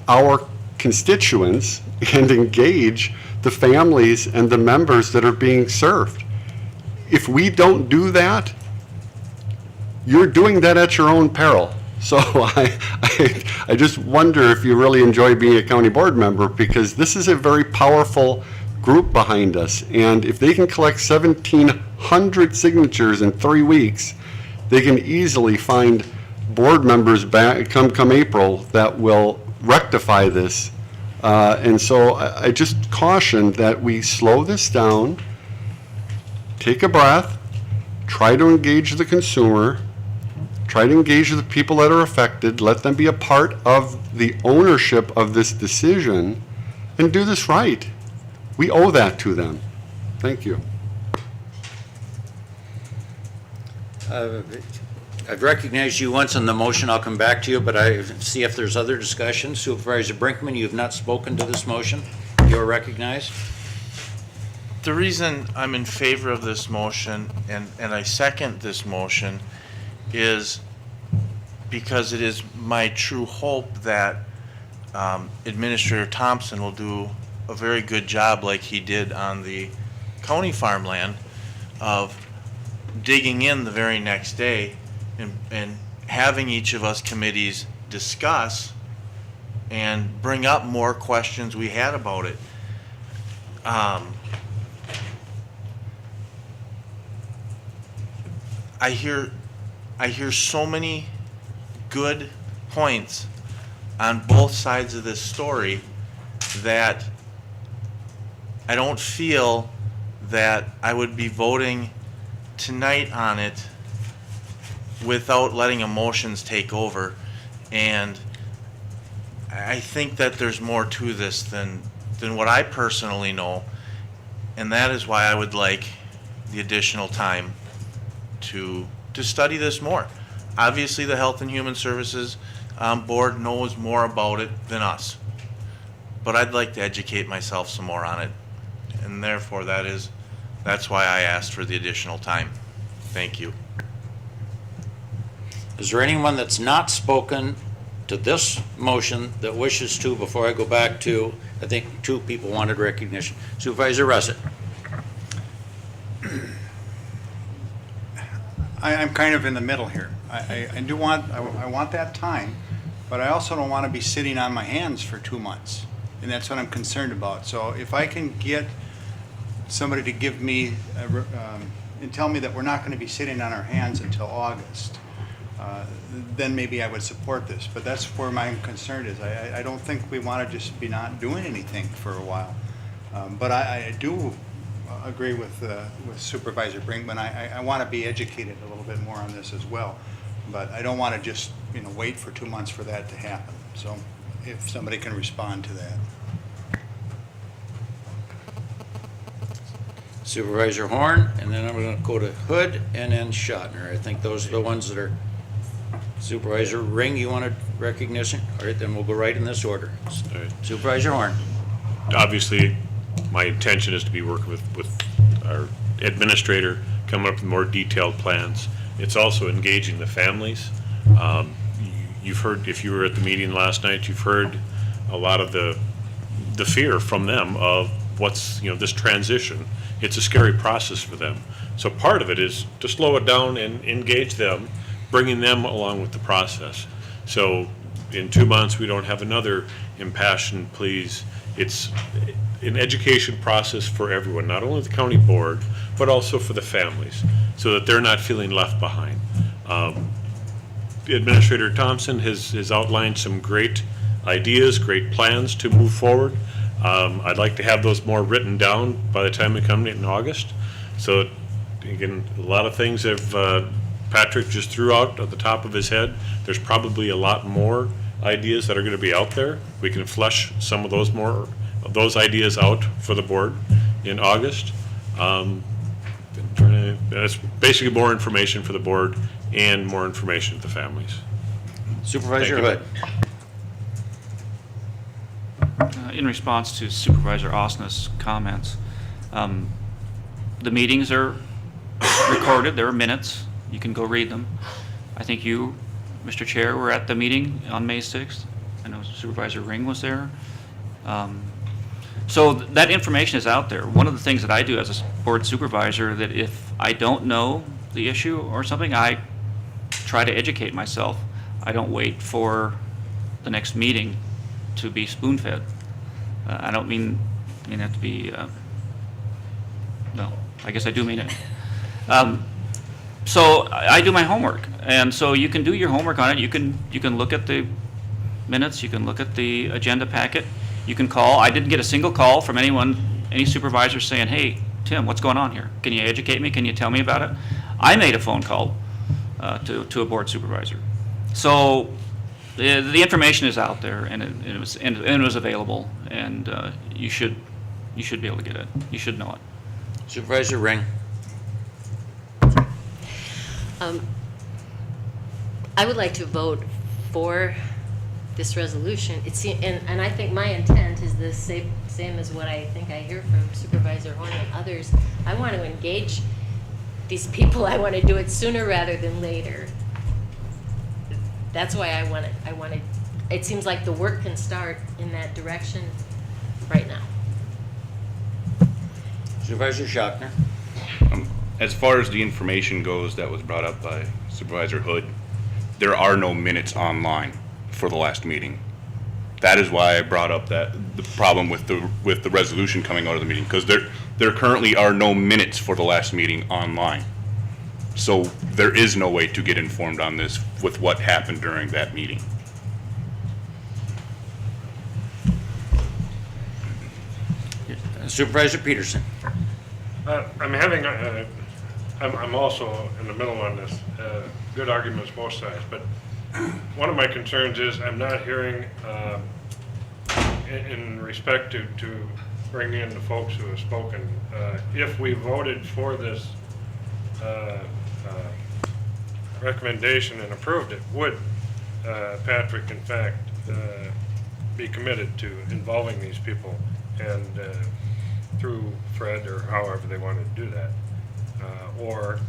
our constituents and engage the families and the members that are being served. If we don't do that, you're doing that at your own peril. So I just wonder if you really enjoy being a county board member, because this is a very powerful group behind us. And if they can collect 1,700 signatures in 3 weeks, they can easily find board members back, come April, that will rectify this. And so I just caution that we slow this down, take a breath, try to engage the consumer, try to engage the people that are affected, let them be a part of the ownership of this decision, and do this right. We owe that to them. Thank you. I've recognized you once on the motion. I'll come back to you, but I see if there's other discussion. Supervisor Brinkman, you have not spoken to this motion. You are recognized. The reason I'm in favor of this motion, and I second this motion, is because it is my true hope that Administrator Thompson will do a very good job like he did on the county farmland of digging in the very next day and having each of us committees discuss and bring up more questions we had about it. I hear so many good points on both sides of this story that I don't feel that I would be voting tonight on it without letting emotions take over. And I think that there's more to this than what I personally know, and that is why I would like the additional time to study this more. Obviously, the Health and Human Services Board knows more about it than us, but I'd like to educate myself some more on it, and therefore that's why I asked for the additional time. Thank you. Is there anyone that's not spoken to this motion that wishes to, before I go back to, I think two people wanted recognition. Supervisor Russett. I'm kind of in the middle here. I want that time, but I also don't want to be sitting on my hands for 2 months, and that's what I'm concerned about. So if I can get somebody to give me and tell me that we're not going to be sitting on our hands until August, then maybe I would support this. But that's where my concern is. I don't think we want to just be not doing anything for a while. But I do agree with Supervisor Brinkman. I want to be educated a little bit more on this as well. But I don't want to just wait for 2 months for that to happen. So if somebody can respond to that. Supervisor Horn, and then I'm going to go to Hood and then Schottner. I think those are the ones that are. Supervisor Ring, you wanted recognition? All right, then we'll go right in this order. All right. Supervisor Horn. Obviously, my intention is to be working with our administrator, coming up with more detailed plans. It's also engaging the families. You've heard, if you were at the meeting last night, you've heard a lot of the fear from them of what's, this transition. It's a scary process for them. So part of it is to slow it down and engage them, bringing them along with the process. So in 2 months, we don't have another impassioned pleas. It's an education process for everyone, not only the county board, but also for the families, so that they're not feeling left behind. Administrator Thompson has outlined some great ideas, great plans to move forward. I'd like to have those more written down by the time we come in August. So again, a lot of things have Patrick just threw out at the top of his head. There's probably a lot more ideas that are going to be out there. We can flesh some of those ideas out for the board in August. That's basically more information for the board and more information to the families. Supervisor Hood. In response to Supervisor Osna's comments, the meetings are recorded. There are minutes. You can go read them. I think you, Mr. Chair, were at the meeting on May 6th. I know Supervisor Ring was there. So that information is out there. One of the things that I do as a board supervisor, that if I don't know the issue or something, I try to educate myself. I don't wait for the next meeting to be spoon-fed. I don't mean it to be, no, I guess I do mean it. So I do my homework, and so you can do your homework on it. You can look at the minutes, you can look at the agenda packet, you can call. I didn't get a single call from any supervisor saying, hey, Tim, what's going on here? Can you educate me? Can you tell me about it? I made a phone call to a board supervisor. So the information is out there, and it was available, and you should be able to get it. You should know it. Supervisor Ring. I would like to vote for this resolution. And I think my intent is the same as what I think I hear from Supervisor Horn and others. I want to engage these people. I want to do it sooner rather than later. That's why I want to. It seems like the work can start in that direction right now. Supervisor Schachner. As far as the information goes that was brought up by Supervisor Hood, there are no minutes online for the last meeting. That is why I brought up the problem with the resolution coming out of the meeting, because there currently are no minutes for the last meeting online. So there is no way to get informed on this with what happened during that meeting. Supervisor Peterson. I'm also in the middle on this. Good arguments both sides, but one of my concerns is I'm not hearing, in respect to bring in the folks who have spoken, if we voted for this recommendation and approved it, would Patrick in fact be committed to involving these people and through Fred or however they wanted to do that? Or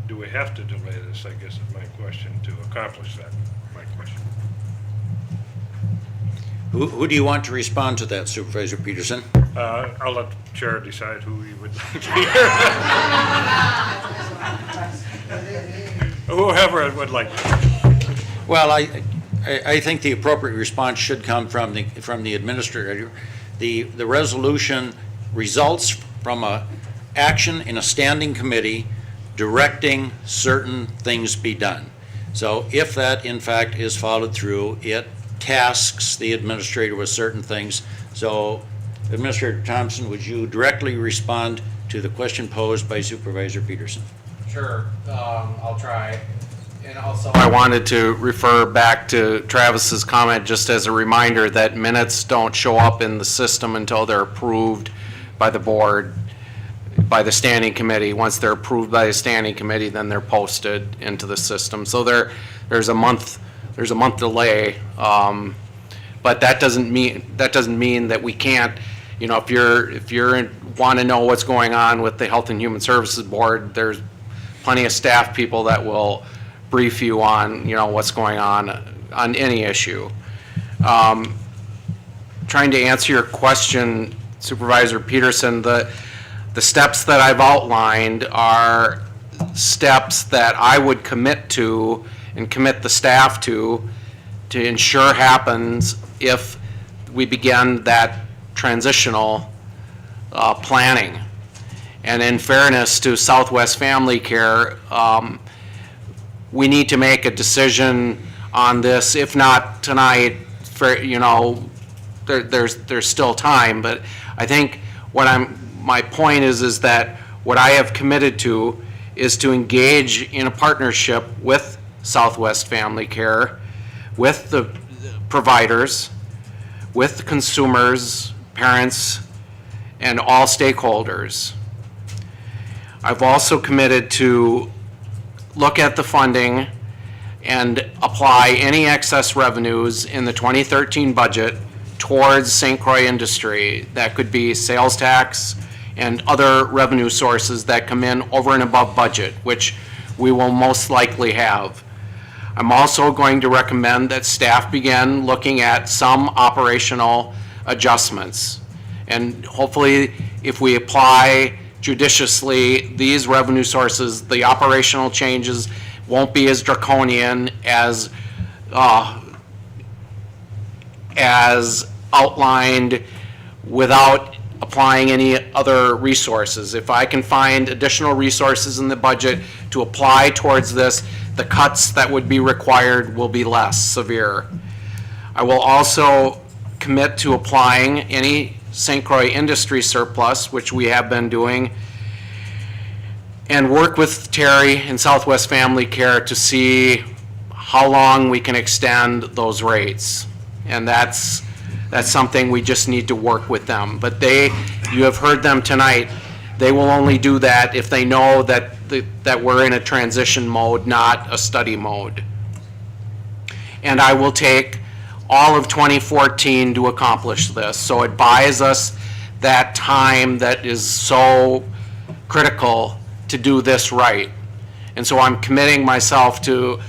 do we have to delay this, I guess is my question, to accomplish that, my question. Who do you want to respond to that, Supervisor Peterson? I'll let the chair decide who he would like to hear. Whoever would like to. Well, I think the appropriate response should come from the administrator. The resolution results from a action in a standing committee directing certain things be done. So if that in fact is followed through, it tasks the administrator with certain things. So Administrator Thompson, would you directly respond to the question posed by Supervisor Peterson? Sure, I'll try. And also, I wanted to refer back to Travis's comment just as a reminder that minutes don't show up in the system until they're approved by the board, by the standing committee. Once they're approved by the standing committee, then they're posted into the system. So there's a month delay. But that doesn't mean that we can't, if you're want to know what's going on with the Health and Human Services Board, there's plenty of staff people that will brief you on, what's going on any issue. Trying to answer your question, Supervisor Peterson, the steps that I've outlined are steps that I would commit to and commit the staff to ensure happens if we begin that transitional planning. And in fairness to Southwest Family Care, we need to make a decision on this, if not tonight, there's still time, but I think my point is that what I have committed to is to engage in a partnership with Southwest Family Care, with the providers, with consumers, parents, and all stakeholders. I've also committed to look at the funding and apply any excess revenues in the 2013 budget towards St. Croix industry. That could be sales tax and other revenue sources that come in over and above budget, which we will most likely have. I'm also going to recommend that staff begin looking at some operational adjustments. And hopefully, if we apply judiciously these revenue sources, the operational changes won't be as draconian as outlined without applying any other resources. If I can find additional resources in the budget to apply towards this, the cuts that would be required will be less severe. I will also commit to applying any St. Croix industry surplus, which we have been doing, and work with Terry and Southwest Family Care to see how long we can extend those rates. And that's something we just need to work with them. But you have heard them tonight, they will only do that if they know that we're in a transition mode, not a study mode. And I will take all of 2014 to accomplish this. So it buys us that time that is so critical to do this right. And so I'm committing myself to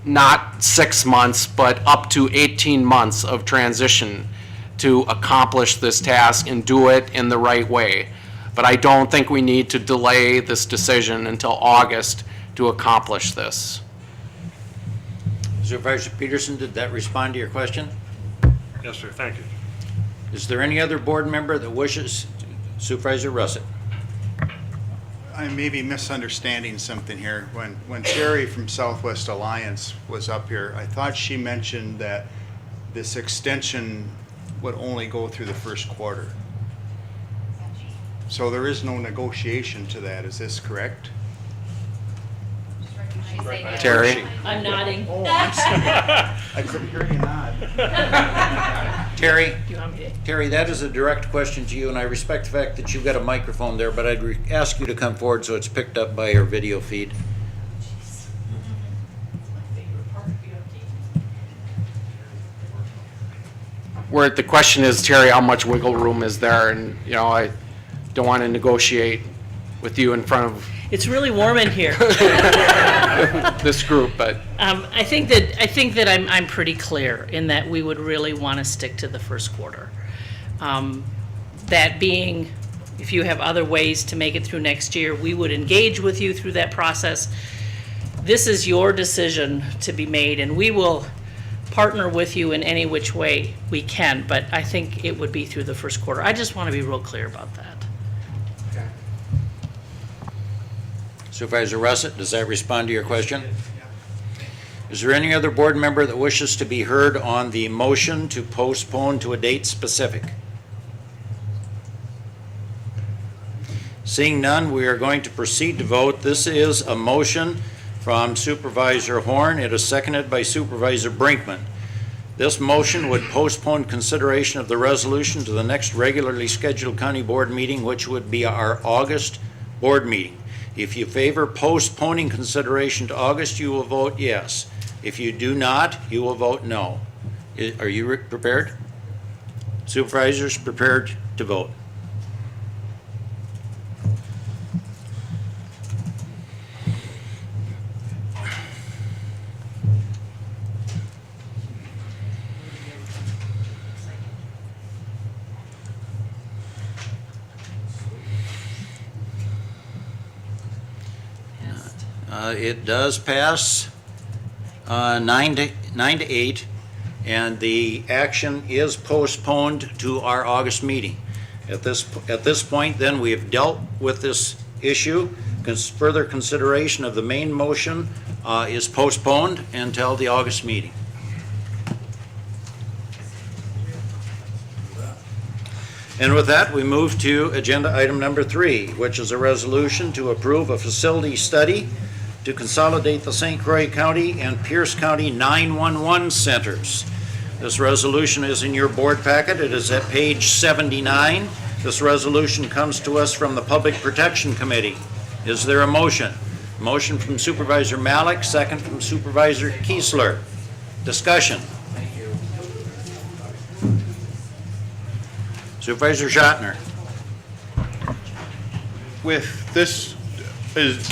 not 6 months, but up to 18 months of transition to accomplish this task and do it in the right way. But I don't think we need to delay this decision until August to accomplish this. Supervisor Peterson, did that respond to your question? Yes, sir, thank you. Is there any other board member that wishes? Supervisor Russett. I may be misunderstanding something here. When Terry from Southwest Alliance was up here, I thought she mentioned that this extension would only go through the first quarter. So there is no negotiation to that, is this correct? Terry? I'm nodding. Oh, I'm sorry. I couldn't hear you nod. Terry? Do you want me to? Terry, that is a direct question to you, and I respect the fact that you've got a microphone there, but I'd ask you to come forward so it's picked up by our video feed. Where the question is, Terry, how much wiggle room is there? And, you know, I don't want to negotiate with you in front of It's really warm in here. this group, but I think that I'm pretty clear in that we would really want to stick to the first quarter. That being, if you have other ways to make it through next year, we would engage with you through that process. This is your decision to be made, and we will partner with you in any which way we can, but I think it would be through the first quarter. I just want to be real clear about that. Supervisor Russett, does that respond to your question? Is there any other board member that wishes to be heard on the motion to postpone to a date specific? Seeing none, we are going to proceed to vote. This is a motion from Supervisor Horn. It is seconded by Supervisor Brinkman. This motion would postpone consideration of the resolution to the next regularly scheduled county board meeting, which would be our August board meeting. If you favor postponing consideration to August, you will vote yes. If you do not, you will vote no. Are you prepared? Supervisors, prepared to vote? It does pass 9 to 8, and the action is postponed to our August meeting. At this point, then, we have dealt with this issue. Further consideration of the main motion is postponed until the August meeting. And with that, we move to agenda item number 3, which is a resolution to approve a facility study to consolidate the St. Croix County and Pierce County 911 centers. This resolution is in your board packet. It is at page 79. This resolution comes to us from the Public Protection Committee. Is there a motion? Motion from Supervisor Malik, second from Supervisor Kiesler. Discussion. Supervisor Schottner. With this,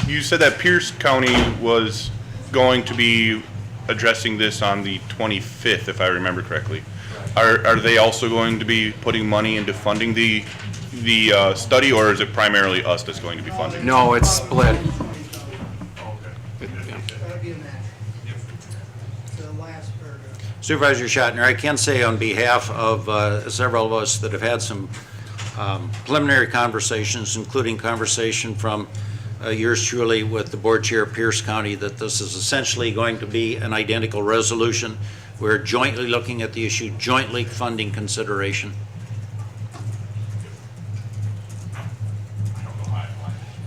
you said that Pierce County was going to be addressing this on the 25th, if I remember correctly. Are they also going to be putting money into funding the study, or is it primarily us that's going to be funding? no, it's split. Supervisor Schottner, I can say on behalf of several of us that have had some preliminary conversations, including conversation from yours truly with the board chair of Pierce County, that this is essentially going to be an identical resolution. We're jointly looking at the issue, jointly funding consideration.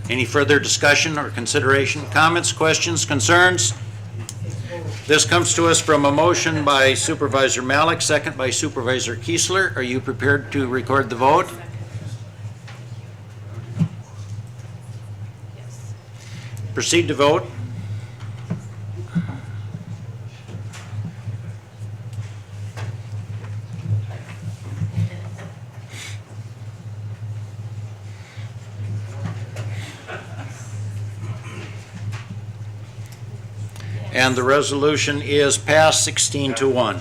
Any further discussion or consideration? Comments, questions, concerns? This comes to us from a motion by Supervisor Malik, second by Supervisor Kiesler. Are you prepared to record the vote? Proceed to vote. And the resolution is passed 16-1.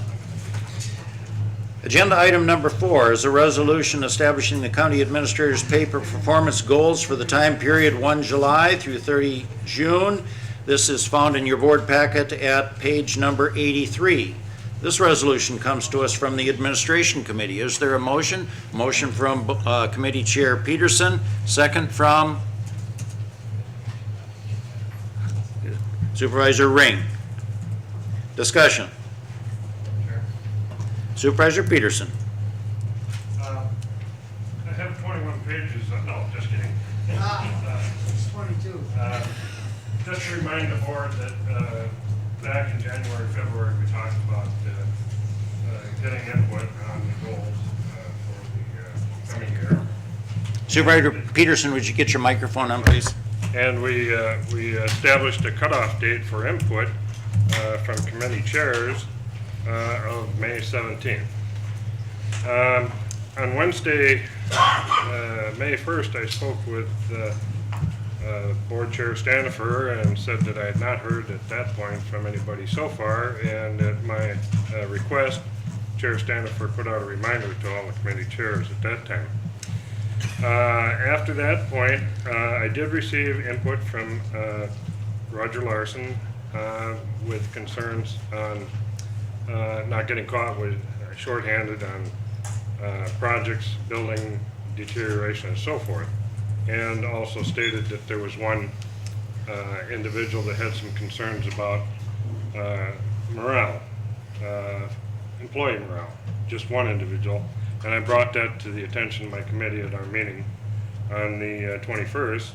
Agenda item number 4 is a resolution establishing the county administrator's pay for performance goals for the time period 1 July through 30 June. This is found in your board packet at page number 83. This resolution comes to us from the Administration Committee. Is there a motion? Motion from Committee Chair Peterson, second from Supervisor Ring. Discussion. Supervisor Peterson. I have 21 pages, no, just kidding. It's 22. Just to remind the board that back in January, February, we talked about getting input on the goals for the coming year. Supervisor Peterson, would you get your microphone on, please? And we established a cutoff date for input from committee chairs of May 17th. On Wednesday, May 1st, I spoke with Board Chair Stanifer and said that I had not heard at that point from anybody so far, and at my request, Chair Stanifer put out a reminder to all the committee chairs at that time. After that point, I did receive input from Roger Larson with concerns on not getting caught with shorthanded on projects, building deterioration and so forth, and also stated that there was one individual that had some concerns about morale, employee morale, just one individual. And I brought that to the attention of my committee at our meeting on the 21st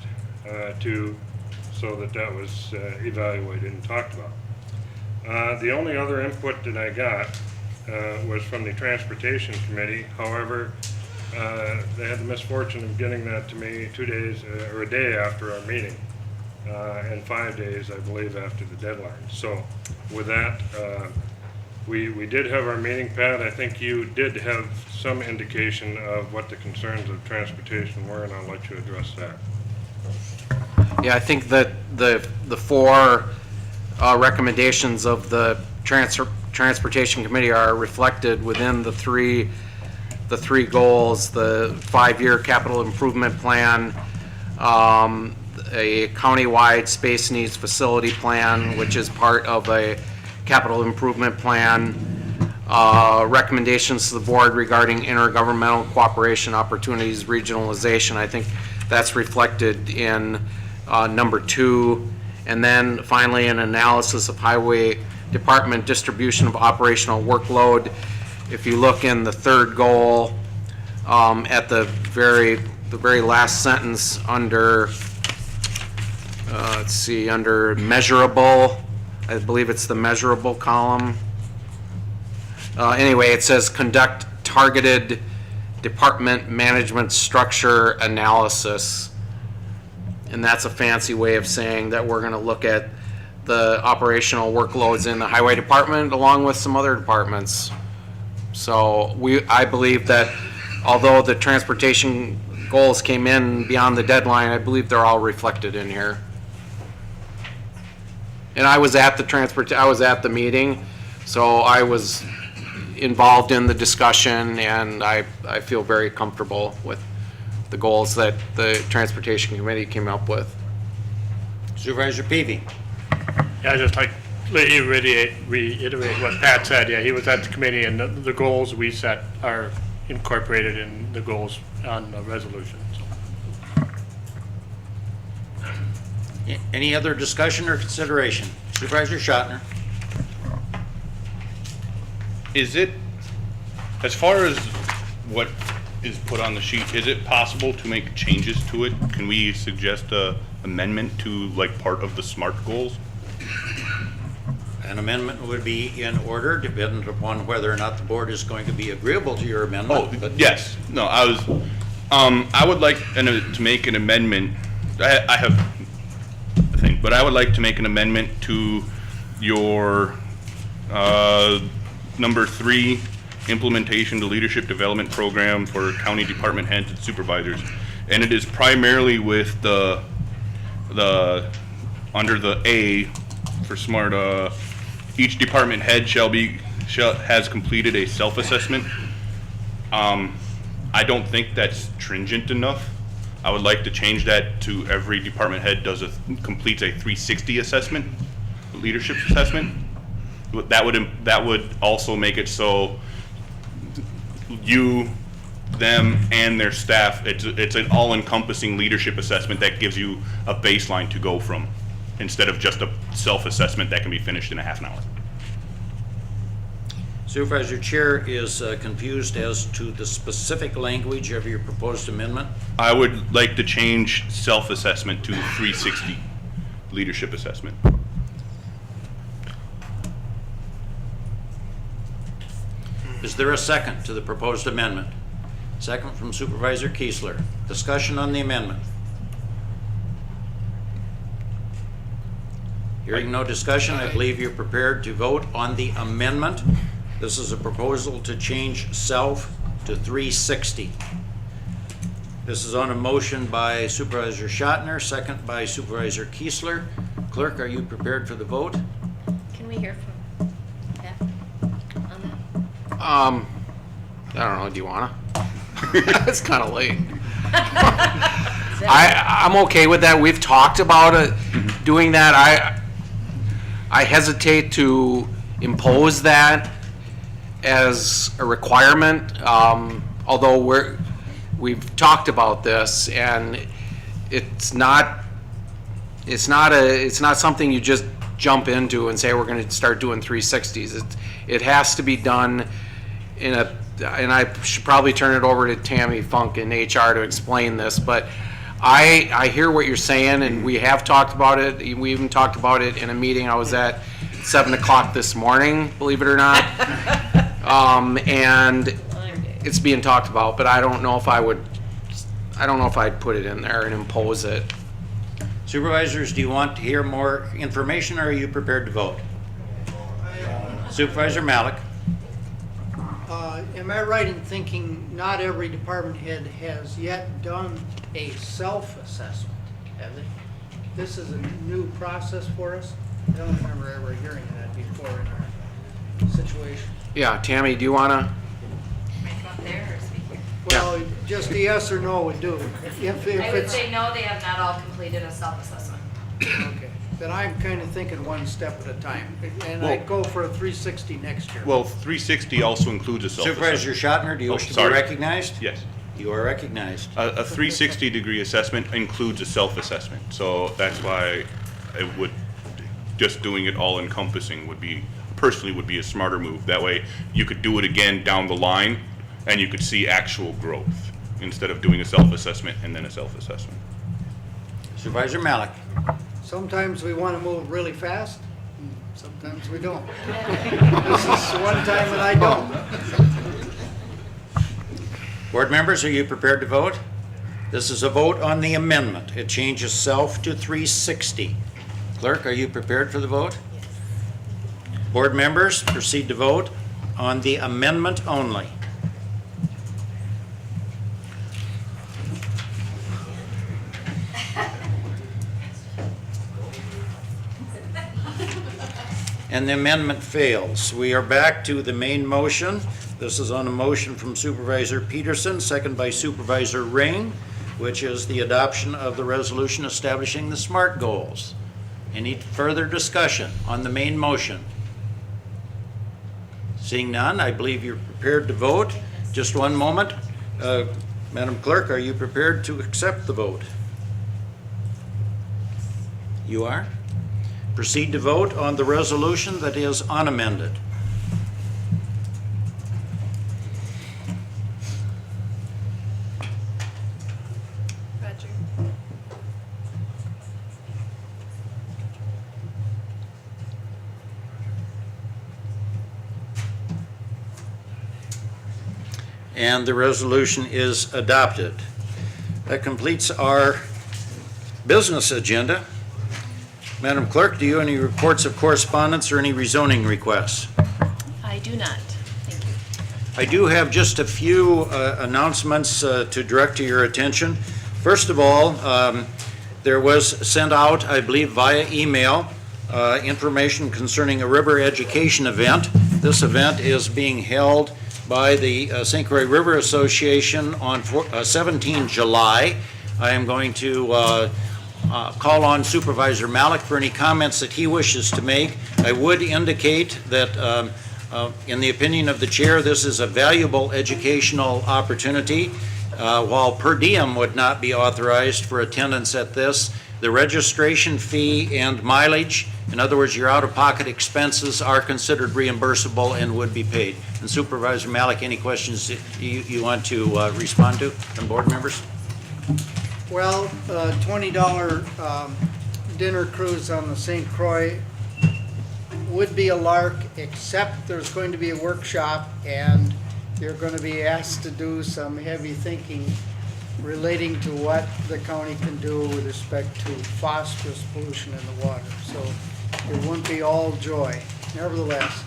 so that was evaluated and talked about. The only other input that I got was from the Transportation Committee. However, they had the misfortune of getting that to me 2 days or a day after our meeting and 5 days, I believe, after the deadline. So with that, we did have our meeting, Pat. I think you did have some indication of what the concerns of transportation were, and I'll let you address that. Yeah, I think that the four recommendations of the Transportation Committee are reflected within the three goals: the 5-year capital improvement plan, a countywide space needs facility plan, which is part of a capital improvement plan, recommendations to the board regarding intergovernmental cooperation opportunities, regionalization. I think that's reflected in number 2. And then finally, an analysis of highway department distribution of operational workload. If you look in the third goal, at the very last sentence under, let's see, under measurable, I believe it's the measurable column. Anyway, it says conduct targeted department management structure analysis. And that's a fancy way of saying that we're going to look at the operational workloads in the highway department along with some other departments. So I believe that although the transportation goals came in beyond the deadline, I believe they're all reflected in here. And I was at the meeting, so I was involved in the discussion, and I feel very comfortable with the goals that the Transportation Committee came up with. Supervisor Peavy. Yeah, I just like to reiterate what Pat said. Yeah, he was at the committee, and the goals we set are incorporated in the goals on the resolution, so. Any other discussion or consideration? Supervisor Schottner? Is it, as far as what is put on the sheet, is it possible to make changes to it? Can we suggest a amendment to like part of the SMART goals? An amendment would be in order, dependent upon whether or not the board is going to be agreeable to your amendment. Oh, but- yes. No, I would like to make an amendment. I have a thing, but I would like to make an amendment to your number 3, implementation to leadership development program for county department heads and supervisors. And it is primarily with the under the A for SMART, each department head has completed a self-assessment. I don't think that's stringent enough. I would like to change that to every department head completes a 360 assessment, leadership assessment. That would also make it so you, them, and their staff, it's an all-encompassing leadership assessment that gives you a baseline to go from, instead of just a self-assessment that can be finished in a half an hour. Supervisor Chair is confused as to the specific language of your proposed amendment. I would like to change self-assessment to 360 leadership assessment. Is there a second to the proposed amendment? Second from Supervisor Kiesler. Discussion on the amendment. Hearing no discussion, I believe you're prepared to vote on the amendment. This is a proposal to change self to 360. This is on a motion by Supervisor Schottner, second by Supervisor Kiesler. Clerk, are you prepared for the vote? Can we hear from Pat on that? I don't know, do you wanna? It's kinda late. I'm okay with that. We've talked about it, doing that. I hesitate to impose that as a requirement, although we've talked about this, and it's not something you just jump into and say we're going to start doing 360s. It has to be done and I should probably turn it over to Tammy Funk in HR to explain this, but I hear what you're saying, and we have talked about it. We even talked about it in a meeting I was at 7 o'clock this morning, believe it or not. And it's being talked about, but I don't know if I'd put it in there and impose it. Supervisors, do you want to hear more information, or are you prepared to vote? Supervisor Malik. Am I right in thinking not every department head has yet done a self-assessment, have they? This is a new process for us? I don't remember ever hearing that before in our situation. Yeah, Tammy, do you wanna? Well, just a yes or no would do. If I would it's, say no, they have not all completed a self-assessment. okay, then I'm kind of thinking one step at a time. And I'd go for a 360 next year. Well, 360 also includes a self-assessment. Supervisor Schottner, do you wish to be recognized? Yes. You are recognized. A 360-degree assessment includes a self-assessment, so that's why it would, just doing it all-encompassing would be a smarter move. That way, you could do it again down the line, and you could see actual growth, instead of doing a self-assessment and then a self-assessment. Supervisor Malik. Sometimes we want to move really fast, and sometimes we don't. This is one time that I don't. Board members, are you prepared to vote? This is a vote on the amendment. It changes self to 360. Clerk, are you prepared for the vote? Yes. Board members, proceed to vote on the amendment only. And the amendment fails. We are back to the main motion. This is on a motion from Supervisor Peterson, second by Supervisor Ring, which is the adoption of the resolution establishing the SMART goals. Any further discussion on the main motion? Seeing none, I believe you're prepared to vote. Just one moment. Madam Clerk, are you prepared to accept the vote? You are? Proceed to vote on the resolution that is unamended. Roger. And the resolution is adopted. That completes our business agenda. Madam Clerk, do you have any reports of correspondence or any rezoning requests? I do not. Thank you. I do have just a few announcements to direct to your attention. First of all, there was sent out, I believe via email, information concerning a river education event. This event is being held by the St. Croix River Association on 17 July. I am going to call on Supervisor Malik for any comments that he wishes to make. I would indicate that in the opinion of the chair, this is a valuable educational opportunity. While per diem would not be authorized for attendance at this, the registration fee and mileage, in other words, your out-of-pocket expenses, are considered reimbursable and would be paid. And Supervisor Malik, any questions that you want to respond to from board members? Well, $20 dinner cruise on the St. Croix would be a lark, except there's going to be a workshop and you're going to be asked to do some heavy thinking relating to what the county can do with respect to phosphorus pollution in the water. So it wouldn't be all joy. Nevertheless,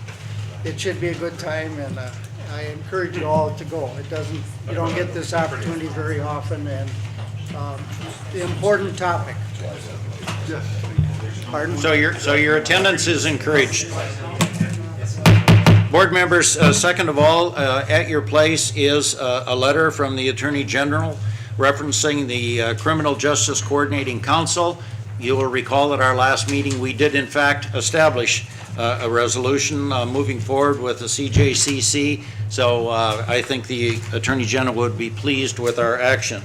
it should be a good time, and I encourage you all to go. You don't get this opportunity very often, and the important topic. Pardon? So your attendance is encouraged. Board members, second of all, at your place is a letter from the Attorney General referencing the Criminal Justice Coordinating Council. You will recall at our last meeting, we did in fact establish a resolution moving forward with the CJCC. So I think the Attorney General would be pleased with our action.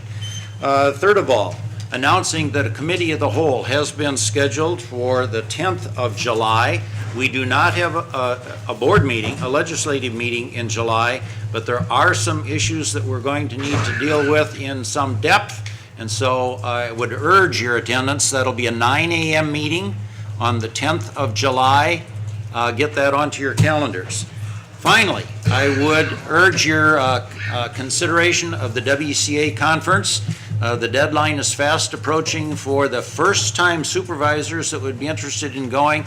Third of all, announcing that a committee of the whole has been scheduled for the 10th of July. We do not have a board meeting, a legislative meeting in July, but there are some issues that we're going to need to deal with in some depth, and so I would urge your attendance. That'll be a 9 a.m. meeting on the 10th of July. Get that onto your calendars. Finally, I would urge your consideration of the WCA conference. The deadline is fast approaching for the first-time supervisors that would be interested in going.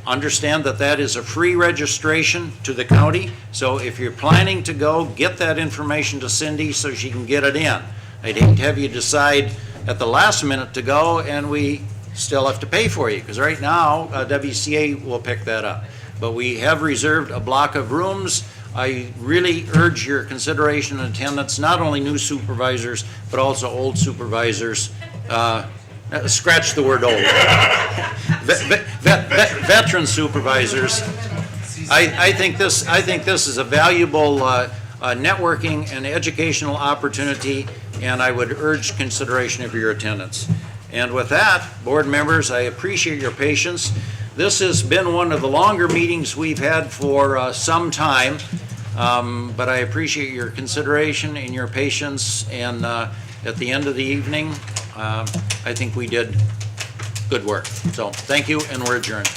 Understand that that is a free registration to the county, so if you're planning to go, get that information to Cindy so she can get it in. I'd hate to have you decide at the last minute to go and we still have to pay for you, because right now WCA will pick that up. But we have reserved a block of rooms. I really urge your consideration and attendance, not only new supervisors, but also old supervisors. Scratch the word old. Veteran supervisors. I think this is a valuable networking and educational opportunity, and I would urge consideration of your attendance. And with that, board members, I appreciate your patience. This has been one of the longer meetings we've had for some time, but I appreciate your consideration and your patience, and at the end of the evening, I think we did good work. So thank you, and we're adjourned.